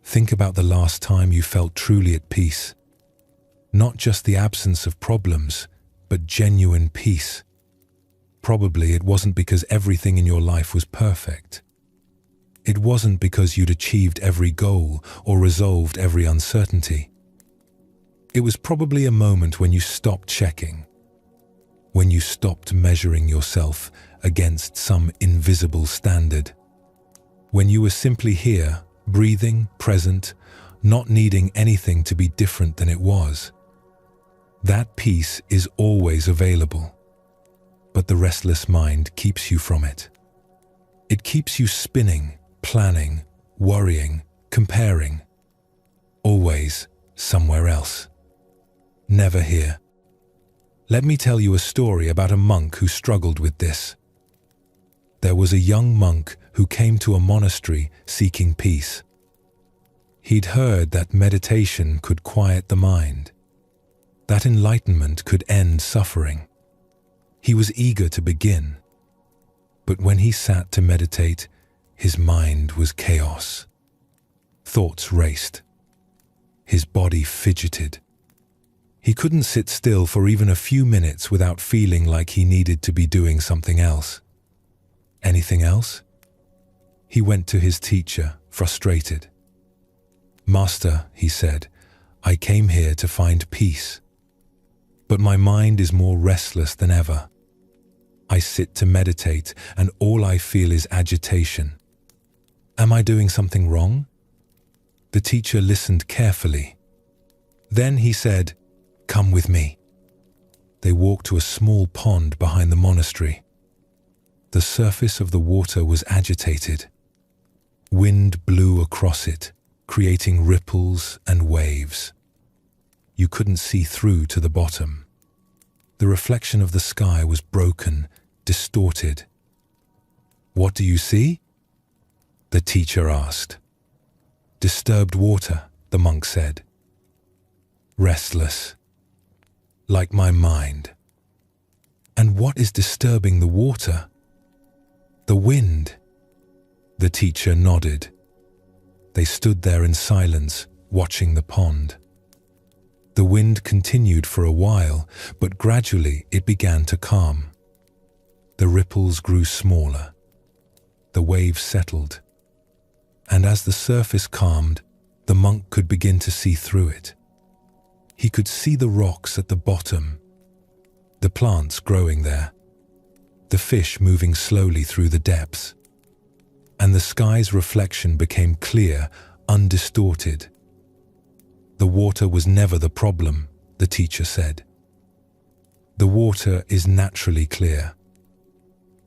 Think about the last time you felt truly at peace. Not just the absence of problems, but genuine peace. Probably it wasn't because everything in your life was perfect. It wasn't because you'd achieved every goal or resolved every uncertainty. It was probably a moment when you stopped checking, when you stopped measuring yourself against some invisible standard, when you were simply here, breathing, present, not needing anything to be different than it was. That peace is always available. But the restless mind keeps you from it. It keeps you spinning, planning, worrying, comparing. Always somewhere else. Never here. Let me tell you a story about a monk who struggled with this. There was a young monk who came to a monastery seeking peace. He'd heard that meditation could quiet the mind, that enlightenment could end suffering. He was eager to begin, but when he sat to meditate, his mind was chaos. Thoughts raced. His body fidgeted. He couldn't sit still for even a few minutes without feeling like he needed to be doing something else. Anything else? He went to his teacher, frustrated. "Master," he said, "I came here to find peace. But my mind is more restless than ever. I sit to meditate and all I feel is agitation. Am I doing something wrong?" The teacher listened carefully. Then he said, "Come with me." They walked to a small pond behind the monastery. The surface of the water was agitated. Wind blew across it, creating ripples and waves. You couldn't see through to the bottom. The reflection of the sky was broken, distorted. "What do you see?" the teacher asked. "Disturbed water," the monk said. "Restless, like my mind." "And what is disturbing the water?" "The wind." The teacher nodded. They stood there in silence, watching the pond. The wind continued for a while, but gradually it began to calm. The ripples grew smaller. The waves settled. And as the surface calmed, the monk could begin to see through it. He could see the rocks at the bottom, the plants growing there, the fish moving slowly through the depths. And the sky's reflection became clear, undistorted. The water was never the problem, the teacher said. The water is naturally clear.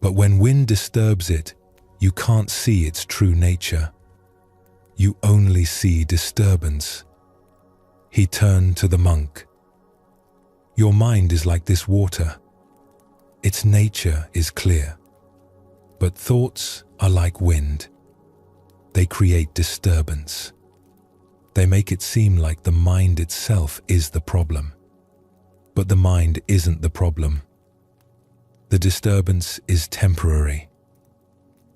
But when wind disturbs it, you can't see its true nature. you only see disturbance. He turned to the monk. Your mind is like this water. Its nature is clear. But thoughts are like wind. They create disturbance. They make it seem like the mind itself is the problem. But the mind isn't the problem. The disturbance is temporary.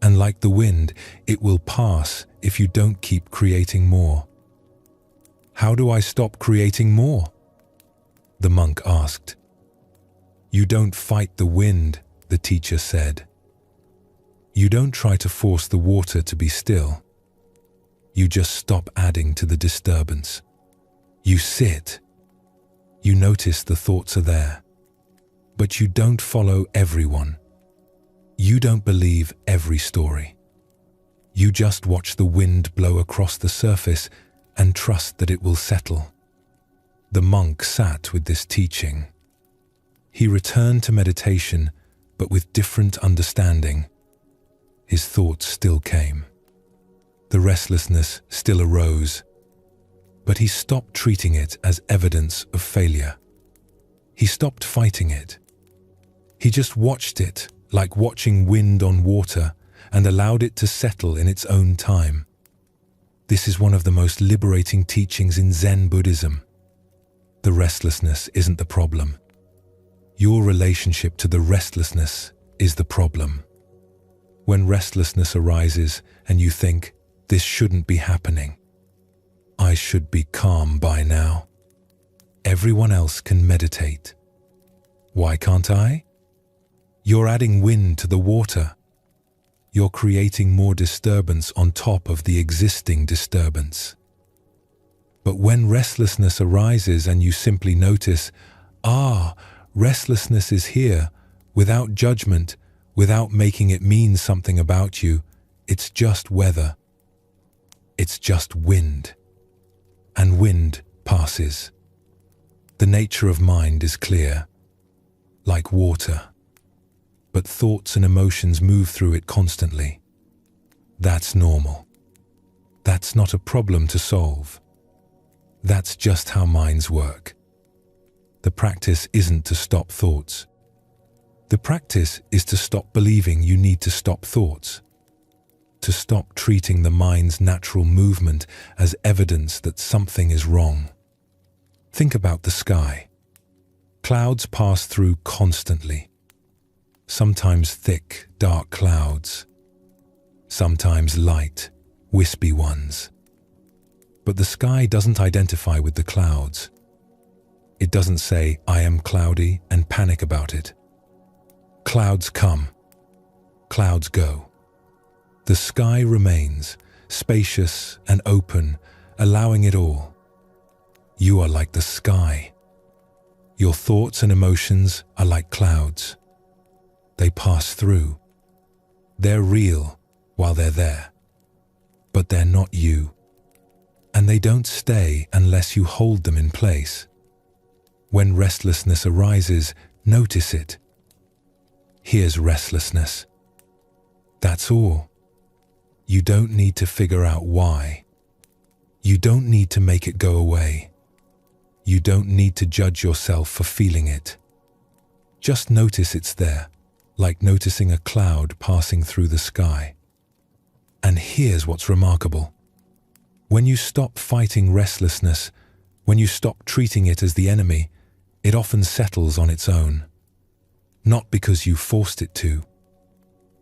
And like the wind, it will pass if you don't keep creating more. How do I stop creating more? The monk asked. You don't fight the wind, the teacher said. You don't try to force the water to be still. You just stop adding to the disturbance. You sit. You notice the thoughts are there. But you don't follow everyone. You don't believe every story. You just watch the wind blow across the surface and trust that it will settle. The monk sat with this teaching. He returned to meditation, but with different understanding. His thoughts still came. The restlessness still arose, but he stopped treating it as evidence of failure. He stopped fighting it. He just watched it like watching wind on water and allowed it to settle in its own time. This is one of the most liberating teachings in Zen Buddhism. The restlessness isn't the problem. Your relationship to the restlessness is the problem. When restlessness arises and you think, this shouldn't be happening. I should be calm by now. Everyone else can meditate. Why can't I? You're adding wind to the water. You're creating more disturbance on top of the existing disturbance. But when restlessness arises and you simply notice, restlessness is here, without judgment, without making it mean something about you, it's just weather. It's just wind. And wind passes. The nature of mind is clear, like water. But thoughts and emotions move through it constantly. That's normal. That's not a problem to solve. That's just how minds work. The practice isn't to stop thoughts. The practice is to stop believing you need to stop thoughts. To stop treating the mind's natural movement as evidence that something is wrong. Think about the sky. Clouds pass through constantly. Sometimes thick, dark clouds. Sometimes light, wispy ones. But the sky doesn't identify with the clouds. It doesn't say, I am cloudy, and panic about it. Clouds come. Clouds go. The sky remains, spacious and open, allowing it all. You are like the sky. Your thoughts and emotions are like clouds. They pass through. They're real while they're there. But they're not you. And they don't stay unless you hold them in place. When restlessness arises, notice it. Here's restlessness. That's all. You don't need to figure out why. You don't need to make it go away. You don't need to judge yourself for feeling it. Just notice it's there, like noticing a cloud passing through the sky. And here's what's remarkable. When you stop fighting restlessness, when you stop treating it as the enemy, it often settles on its own. Not because you forced it to,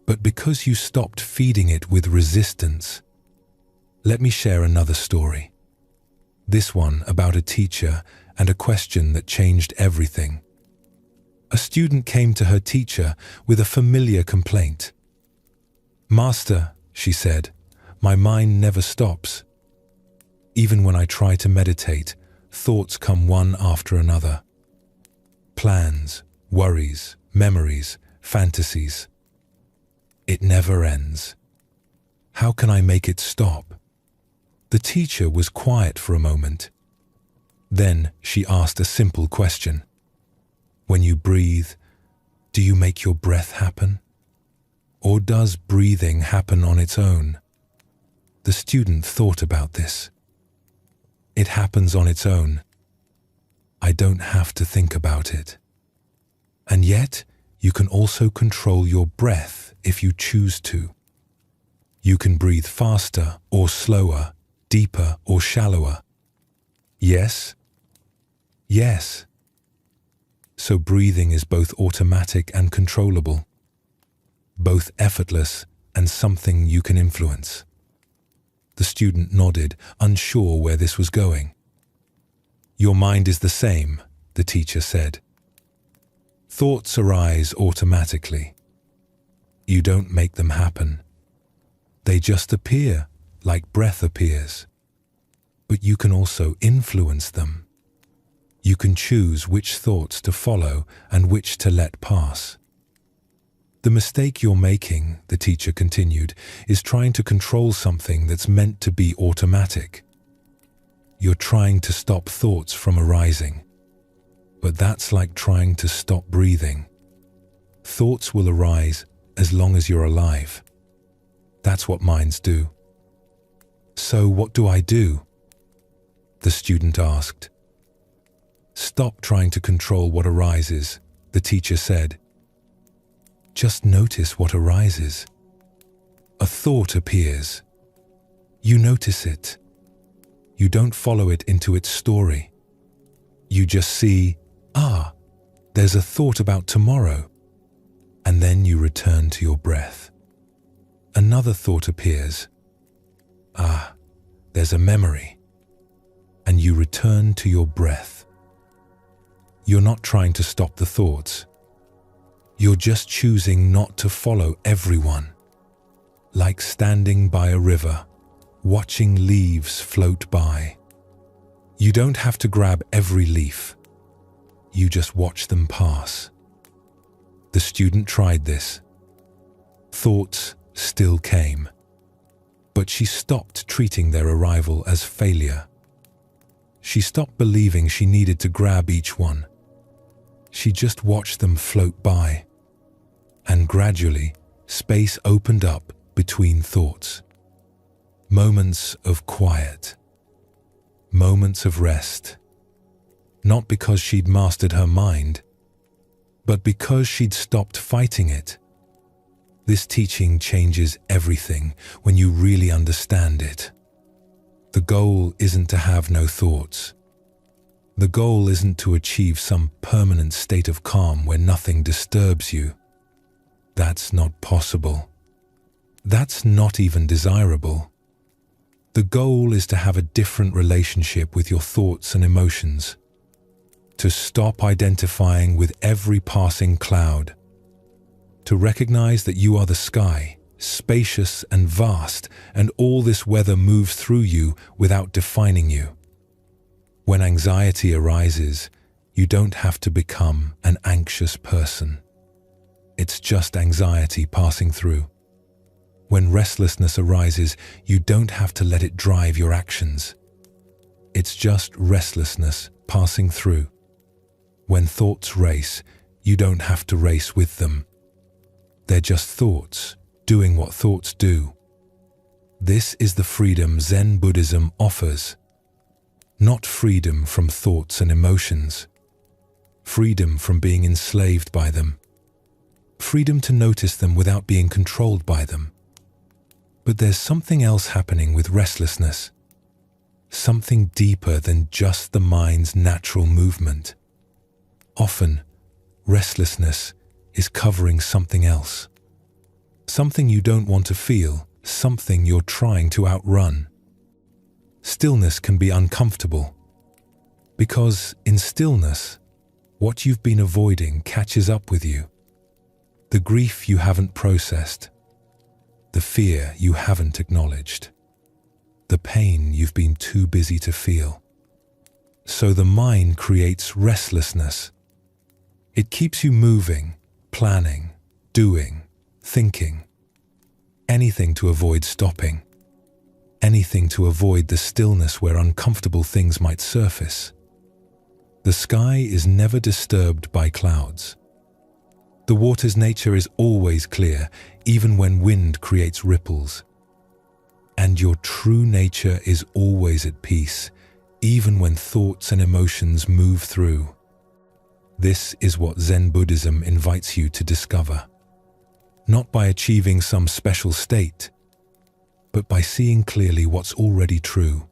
but because you stopped feeding it with resistance. Let me share another story. This one about a teacher and a question that changed everything. A student came to her teacher with a familiar complaint. "Master," she said, "my mind never stops. Even when I try to meditate, thoughts come one after another. Plans, worries, memories, fantasies. It never ends. How can I make it stop?" The teacher was quiet for a moment. Then she asked a simple question. "When you breathe, do you make your breath happen? Or does breathing happen on its own?" The student thought about this. It happens on its own. I don't have to think about it. And yet, you can also control your breath if you choose to. You can breathe faster or slower, deeper or shallower. Yes? Yes. So breathing is both automatic and controllable, both effortless and something you can influence. The student nodded, unsure where this was going. Your mind is the same, the teacher said. Thoughts arise automatically. You don't make them happen. They just appear, like breath appears. But you can also influence them. You can choose which thoughts to follow and which to let pass. The mistake you're making, the teacher continued, is trying to control something that's meant to be automatic. You're trying to stop thoughts from arising. But that's like trying to stop breathing. Thoughts will arise as long as you're alive. That's what minds do. So what do I do? The student asked. Stop trying to control what arises, the teacher said. Just notice what arises. A thought appears. You notice it. You don't follow it into its story. You just see, there's a thought about tomorrow. And then you return to your breath. Another thought appears. There's a memory. And you return to your breath. You're not trying to stop the thoughts. You're just choosing not to follow everyone. Like standing by a river, watching leaves float by. You don't have to grab every leaf. You just watch them pass. The student tried this. Thoughts still came. But she stopped treating their arrival as failure. She stopped believing she needed to grab each one. She just watched them float by. And gradually, space opened up between thoughts. Moments of quiet. Moments of rest. Not because she'd mastered her mind, but because she'd stopped fighting it. This teaching changes everything when you really understand it. The goal isn't to have no thoughts. The goal isn't to achieve some permanent state of calm where nothing disturbs you. That's not possible. That's not even desirable. The goal is to have a different relationship with your thoughts and emotions. To stop identifying with every passing cloud. To recognize that you are the sky, spacious and vast, and all this weather moves through you without defining you. When anxiety arises, you don't have to become an anxious person. It's just anxiety passing through. When restlessness arises, you don't have to let it drive your actions. It's just restlessness passing through. When thoughts race, you don't have to race with them. They're just thoughts, doing what thoughts do. This is the freedom Zen Buddhism offers. Not freedom from thoughts and emotions. Freedom from being enslaved by them. Freedom to notice them without being controlled by them. But there's something else happening with restlessness. Something deeper than just the mind's natural movement. Often, restlessness is covering something else. Something you don't want to feel, something you're trying to outrun. Stillness can be uncomfortable, because in stillness, what you've been avoiding catches up with you. The grief you haven't processed, the fear you haven't acknowledged, the pain you've been too busy to feel. So the mind creates restlessness. It keeps you moving, planning, doing, thinking. Anything to avoid stopping. Anything to avoid the stillness where uncomfortable things might surface. The sky is never disturbed by clouds. The water's nature is always clear, even when wind creates ripples. and your true nature is always at peace, even when thoughts and emotions move through. This is what Zen Buddhism invites you to discover. Not by achieving some special state, but by seeing clearly what's already true.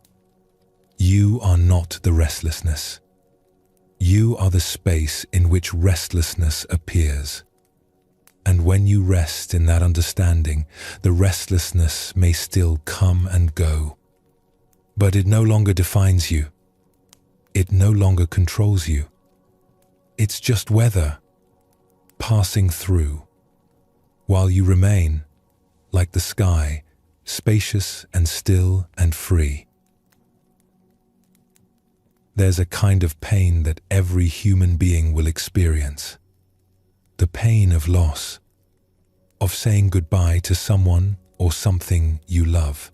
You are not the restlessness. You are the space in which restlessness appears. And when you rest in that understanding, the restlessness may still come and go. But it no longer defines you. It no longer controls you. It's just weather, passing through, while you remain, like the sky, spacious and still and free. There's a kind of pain that every human being will experience. The pain of loss, of saying goodbye to someone or something you love,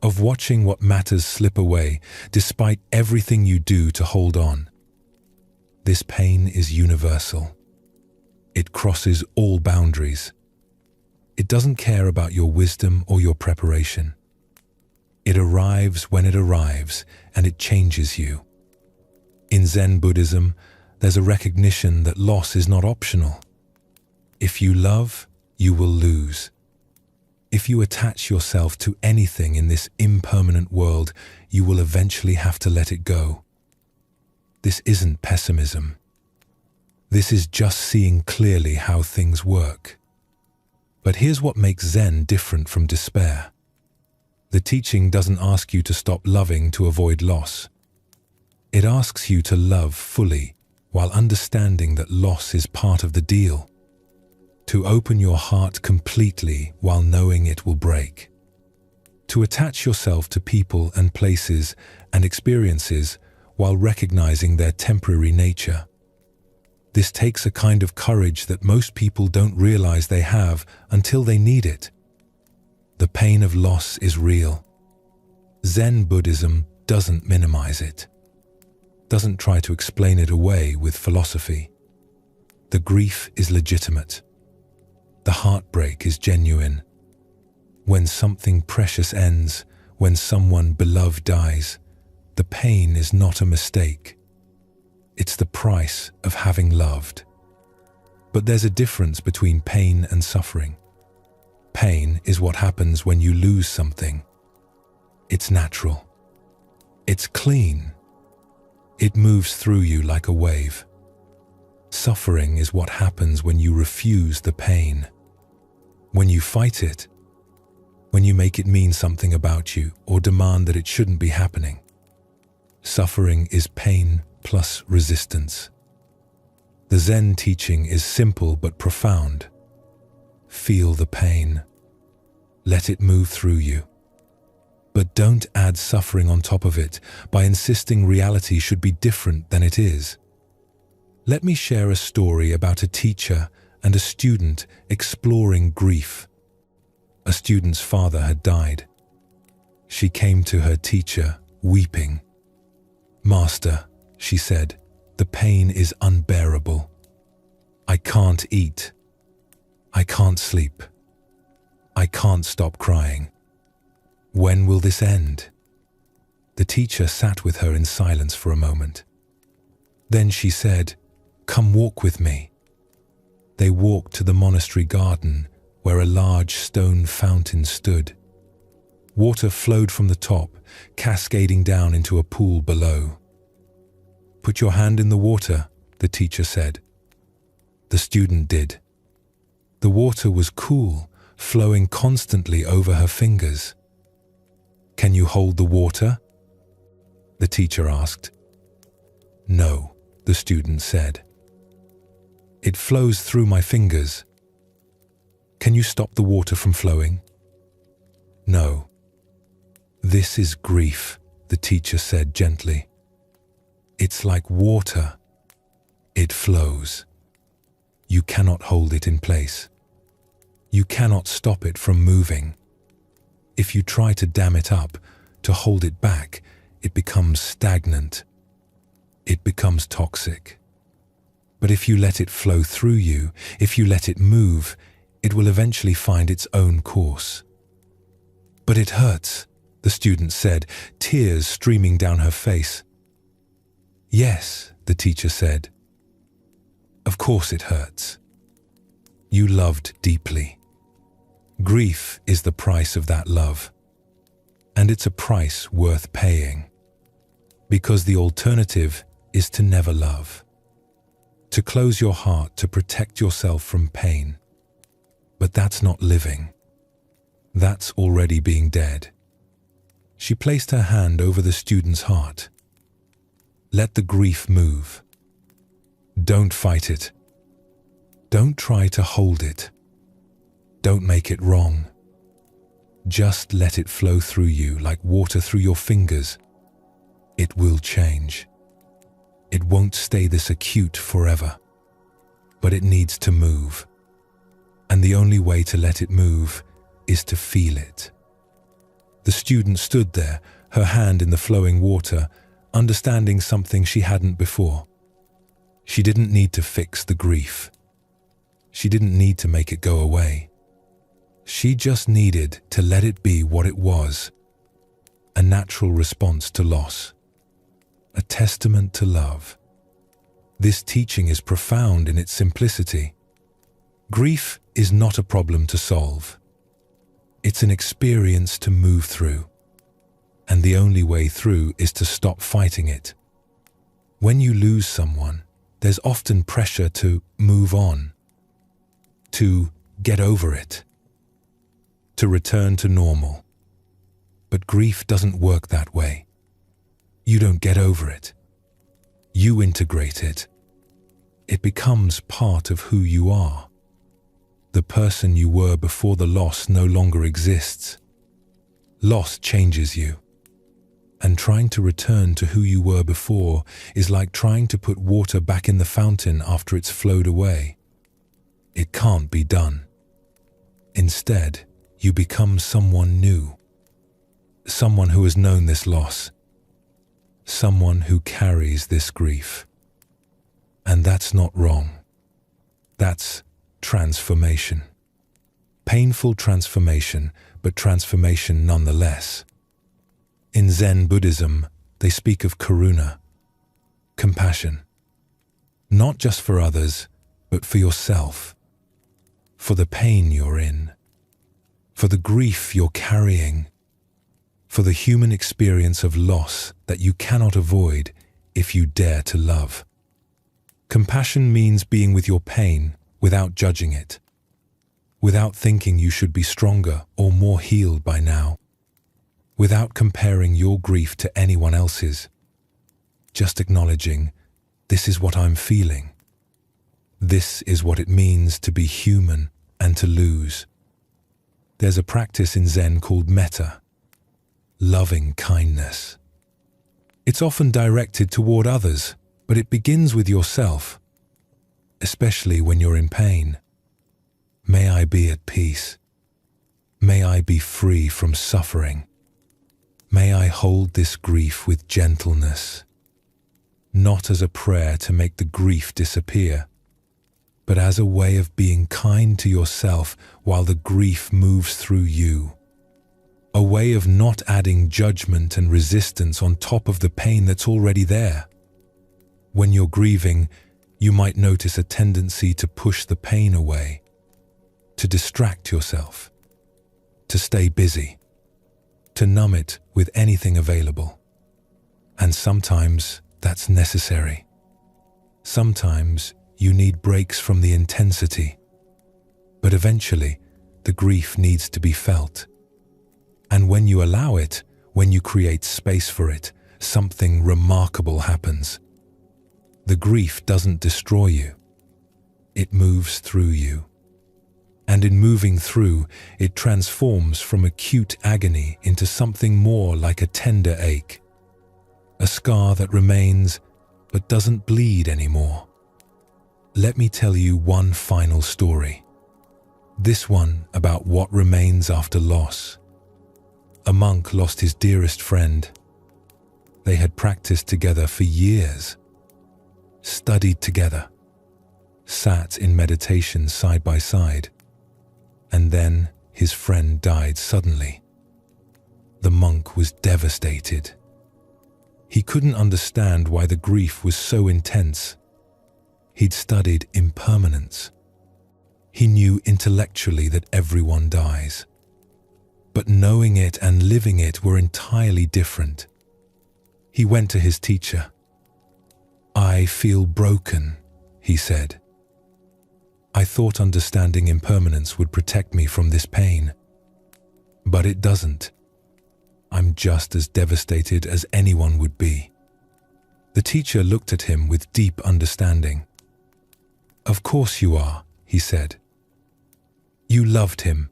of watching what matters slip away despite everything you do to hold on. This pain is universal. It crosses all boundaries. It doesn't care about your wisdom or your preparation. It arrives when it arrives, and it changes you. In Zen Buddhism, there's a recognition that loss is not optional. If you love, you will lose. If you attach yourself to anything in this impermanent world, you will eventually have to let it go. This isn't pessimism. This is just seeing clearly how things work. But here's what makes Zen different from despair. The teaching doesn't ask you to stop loving to avoid loss. It asks you to love fully while understanding that loss is part of the deal. To open your heart completely while knowing it will break. To attach yourself to people and places and experiences while recognizing their temporary nature. This takes a kind of courage that most people don't realize they have until they need it. The pain of loss is real. Zen Buddhism doesn't minimize it. Doesn't try to explain it away with philosophy. The grief is legitimate. The heartbreak is genuine. When something precious ends, when someone beloved dies, the pain is not a mistake. It's the price of having loved. But there's a difference between pain and suffering. Pain is what happens when you lose something. It's natural. It's clean. It moves through you like a wave. Suffering is what happens when you refuse the pain. When you fight it. When you make it mean something about you or demand that it shouldn't be happening. Suffering is pain plus resistance. The Zen teaching is simple but profound. Feel the pain. Let it move through you. But don't add suffering on top of it by insisting reality should be different than it is. Let me share a story about a teacher and a student exploring grief. A student's father had died. She came to her teacher, weeping. "Master," she said, "the pain is unbearable. I can't eat. I can't sleep. I can't stop crying. When will this end?" The teacher sat with her in silence for a moment. Then she said, "Come walk with me." They walked to the monastery garden where a large stone fountain stood. Water flowed from the top, cascading down into a pool below. "Put your hand in the water," the teacher said. The student did. The water was cool, flowing constantly over her fingers. "Can you hold the water?" the teacher asked. "No," the student said. "It flows through my fingers." "Can you stop the water from flowing?" "No." "This is grief," the teacher said gently. "It's like water. It flows. You cannot hold it in place. You cannot stop it from moving. If you try to dam it up, to hold it back, it becomes stagnant. It becomes toxic. But if you let it flow through you, if you let it move, it will eventually find its own course. "But it hurts," the student said, tears streaming down her face. "Yes," the teacher said. "Of course it hurts. You loved deeply. Grief is the price of that love. And it's a price worth paying. Because the alternative is to never love. To close your heart to protect yourself from pain. But that's not living. That's already being dead." She placed her hand over the student's heart. "Let the grief move. Don't fight it. Don't try to hold it. Don't make it wrong. Just let it flow through you like water through your fingers. It will change. It won't stay this acute forever. But it needs to move. And the only way to let it move is to feel it." The student stood there, her hand in the flowing water, understanding something she hadn't before. She didn't need to fix the grief. She didn't need to make it go away. She just needed to let it be what it was, a natural response to loss, a testament to love. This teaching is profound in its simplicity. Grief is not a problem to solve. It's an experience to move through, and the only way through is to stop fighting it. When you lose someone, there's often pressure to move on, to get over it, to return to normal. But grief doesn't work that way. You don't get over it. You integrate it. It becomes part of who you are. The person you were before the loss no longer exists. Loss changes you. And trying to return to who you were before is like trying to put water back in the fountain after it's flowed away. It can't be done. Instead, you become someone new. Someone who has known this loss. Someone who carries this grief. And that's not wrong. That's transformation. Painful transformation, but transformation nonetheless. In Zen Buddhism, they speak of karuna, compassion. Not just for others, but for yourself. For the pain you're in. For the grief you're carrying. For the human experience of loss that you cannot avoid if you dare to love. Compassion means being with your pain without judging it. Without thinking you should be stronger or more healed by now. Without comparing your grief to anyone else's. Just acknowledging, this is what I'm feeling. This is what it means to be human and to lose. There's a practice in Zen called metta, loving kindness. It's often directed toward others, but it begins with yourself, especially when you're in pain. May I be at peace. May I be free from suffering. May I hold this grief with gentleness, not as a prayer to make the grief disappear, but as a way of being kind to yourself while the grief moves through you. A way of not adding judgment and resistance on top of the pain that's already there. When you're grieving, you might notice a tendency to push the pain away, to distract yourself, to stay busy, to numb it with anything available. And sometimes that's necessary. Sometimes you need breaks from the intensity. But eventually, the grief needs to be felt. And when you allow it, when you create space for it, something remarkable happens. The grief doesn't destroy you. It moves through you. And in moving through, it transforms from acute agony into something more like a tender ache. A scar that remains, but doesn't bleed anymore. Let me tell you one final story. This one about what remains after loss. A monk lost his dearest friend. They had practiced together for years, studied together, sat in meditation side by side, and then his friend died suddenly. The monk was devastated. He couldn't understand why the grief was so intense. He'd studied impermanence. He knew intellectually that everyone dies. But knowing it and living it were entirely different. He went to his teacher. "I feel broken," he said. "I thought understanding impermanence would protect me from this pain. But it doesn't. I'm just as devastated as anyone would be." The teacher looked at him with deep understanding. "Of course you are," he said. "You loved him.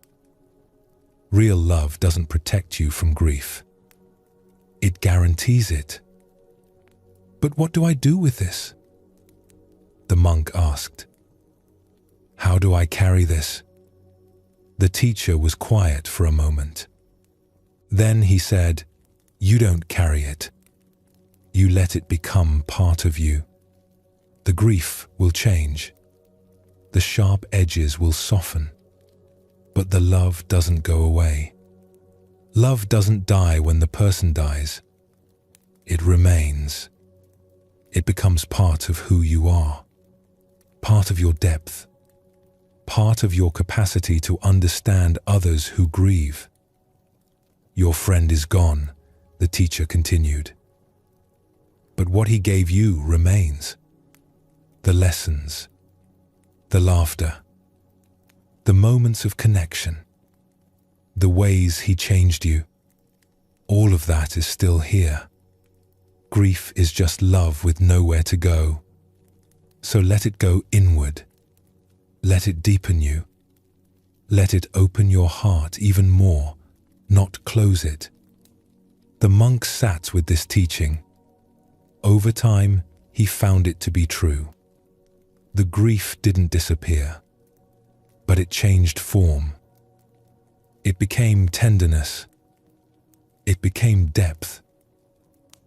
Real love doesn't protect you from grief. It guarantees it." "But what do I do with this?" the monk asked. "How do I carry this?" The teacher was quiet for a moment. Then he said, "You don't carry it. You let it become part of you. The grief will change. The sharp edges will soften. But the love doesn't go away. Love doesn't die when the person dies. It remains. It becomes part of who you are, part of your depth, part of your capacity to understand others who grieve." "Your friend is gone," the teacher continued. "But what he gave you remains. The lessons, the laughter, the moments of connection, the ways he changed you. All of that is still here. Grief is just love with nowhere to go. So let it go inward. Let it deepen you. Let it open your heart even more, not close it." The monk sat with this teaching. Over time, he found it to be true. The grief didn't disappear, but it changed form. It became tenderness. It became depth.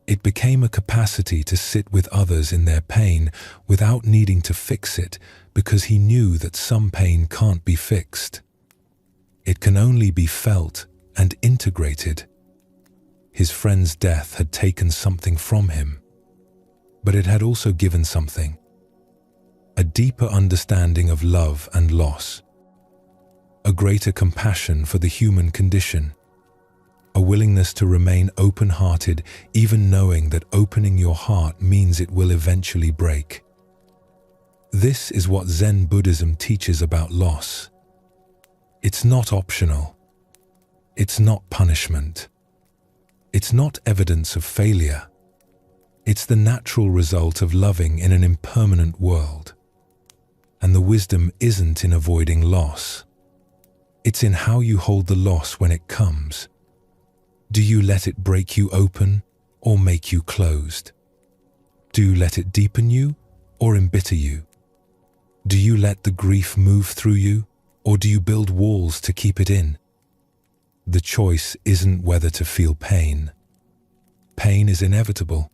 It became a capacity to sit with others in their pain without needing to fix it, because he knew that some pain can't be fixed. It can only be felt and integrated. His friend's death had taken something from him, but it had also given something. A deeper understanding of love and loss. A greater compassion for the human condition. A willingness to remain open-hearted, even knowing that opening your heart means it will eventually break. This is what Zen Buddhism teaches about loss. It's not optional. It's not punishment. It's not evidence of failure. It's the natural result of loving in an impermanent world. And the wisdom isn't in avoiding loss. It's in how you hold the loss when it comes. Do you let it break you open or make you closed? Do you let it deepen you or embitter you? Do you let the grief move through you, or do you build walls to keep it in? The choice isn't whether to feel pain. Pain is inevitable.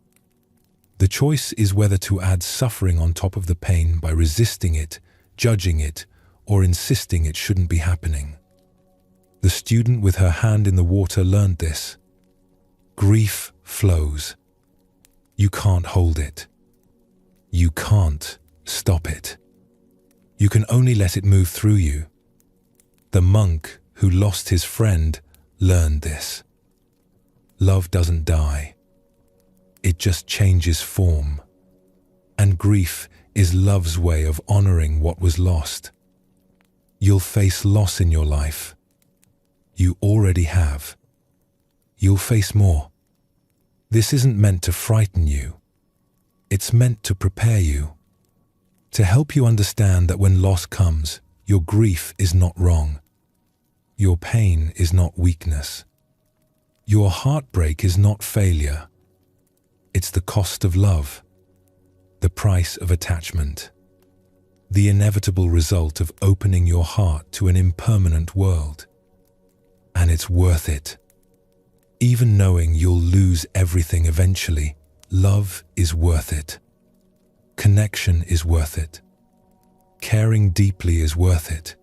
The choice is whether to add suffering on top of the pain by resisting it, judging it, or insisting it shouldn't be happening. The student with her hand in the water learned this. Grief flows. You can't hold it. You can't stop it. You can only let it move through you. The monk who lost his friend learned this. Love doesn't die. It just changes form. And grief is love's way of honoring what was lost. You'll face loss in your life. You already have. You'll face more. This isn't meant to frighten you. It's meant to prepare you. To help you understand that when loss comes, your grief is not wrong. Your pain is not weakness. Your heartbreak is not failure. It's the cost of love, the price of attachment, the inevitable result of opening your heart to an impermanent world. And it's worth it. Even knowing you'll lose everything eventually, love is worth it. Connection is worth it. Caring deeply is worth it.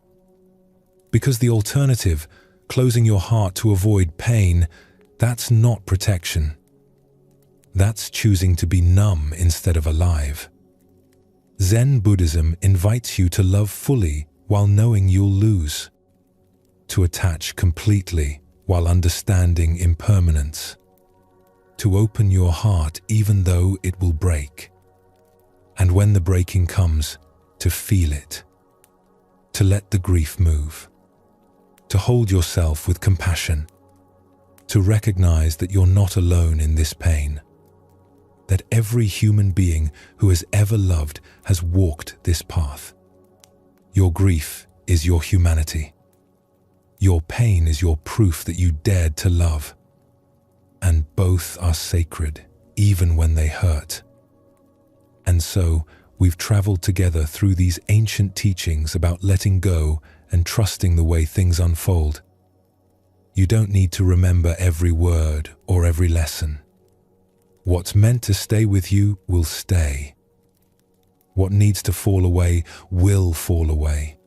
Because the alternative, closing your heart to avoid pain, That's not protection. That's choosing to be numb instead of alive. Zen Buddhism invites you to love fully while knowing you'll lose, to attach completely while understanding impermanence, to open your heart even though it will break, and when the breaking comes, to feel it, to let the grief move, to hold yourself with compassion, to recognize that you're not alone in this pain, that every human being who has ever loved has walked this path. Your grief is your humanity. Your pain is your proof that you dared to love. And both are sacred, even when they hurt. And so, we've traveled together through these ancient teachings about letting go and trusting the way things unfold. You don't need to remember every word or every lesson. What's meant to stay with you will stay. What needs to fall away will fall away.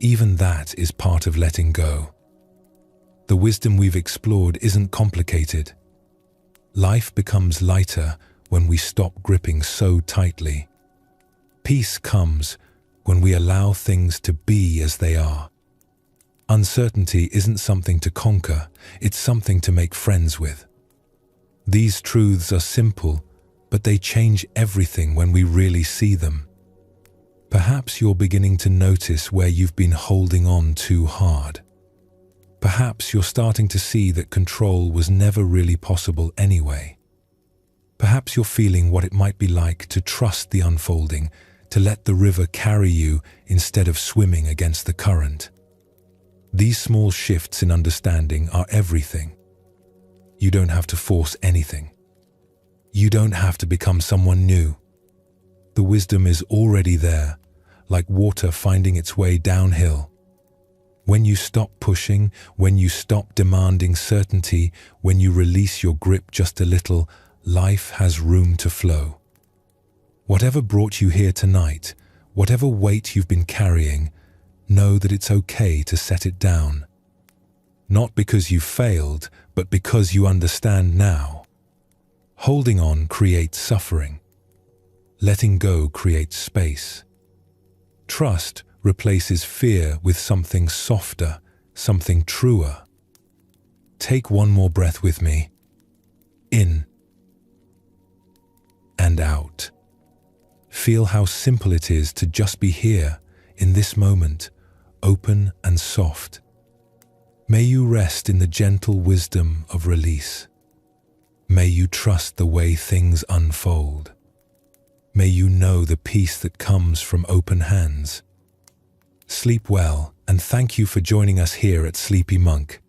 Even that is part of letting go. The wisdom we've explored isn't complicated. Life becomes lighter when we stop gripping so tightly. Peace comes when we allow things to be as they are. Uncertainty isn't something to conquer, it's something to make friends with. These truths are simple, but they change everything when we really see them. Perhaps you're beginning to notice where you've been holding on too hard. Perhaps you're starting to see that control was never really possible anyway. Perhaps you're feeling what it might be like to trust the unfolding, to let the river carry you instead of swimming against the current. These small shifts in understanding are everything. You don't have to force anything. You don't have to become someone new. The wisdom is already there, like water finding its way downhill. When you stop pushing, when you stop demanding certainty, when you release your grip just a little, life has room to flow. Whatever brought you here tonight, whatever weight you've been carrying, know that it's okay to set it down. Not because you failed, but because you understand now. Holding on creates suffering. Letting go creates space. Trust replaces fear with something softer, something truer. Take one more breath with me. In and out. Feel how simple it is to just be here, in this moment, open and soft. May you rest in the gentle wisdom of release. May you trust the way things unfold. May you know the peace that comes from open hands. Sleep well, and thank you for joining us here at Sleepy Monk.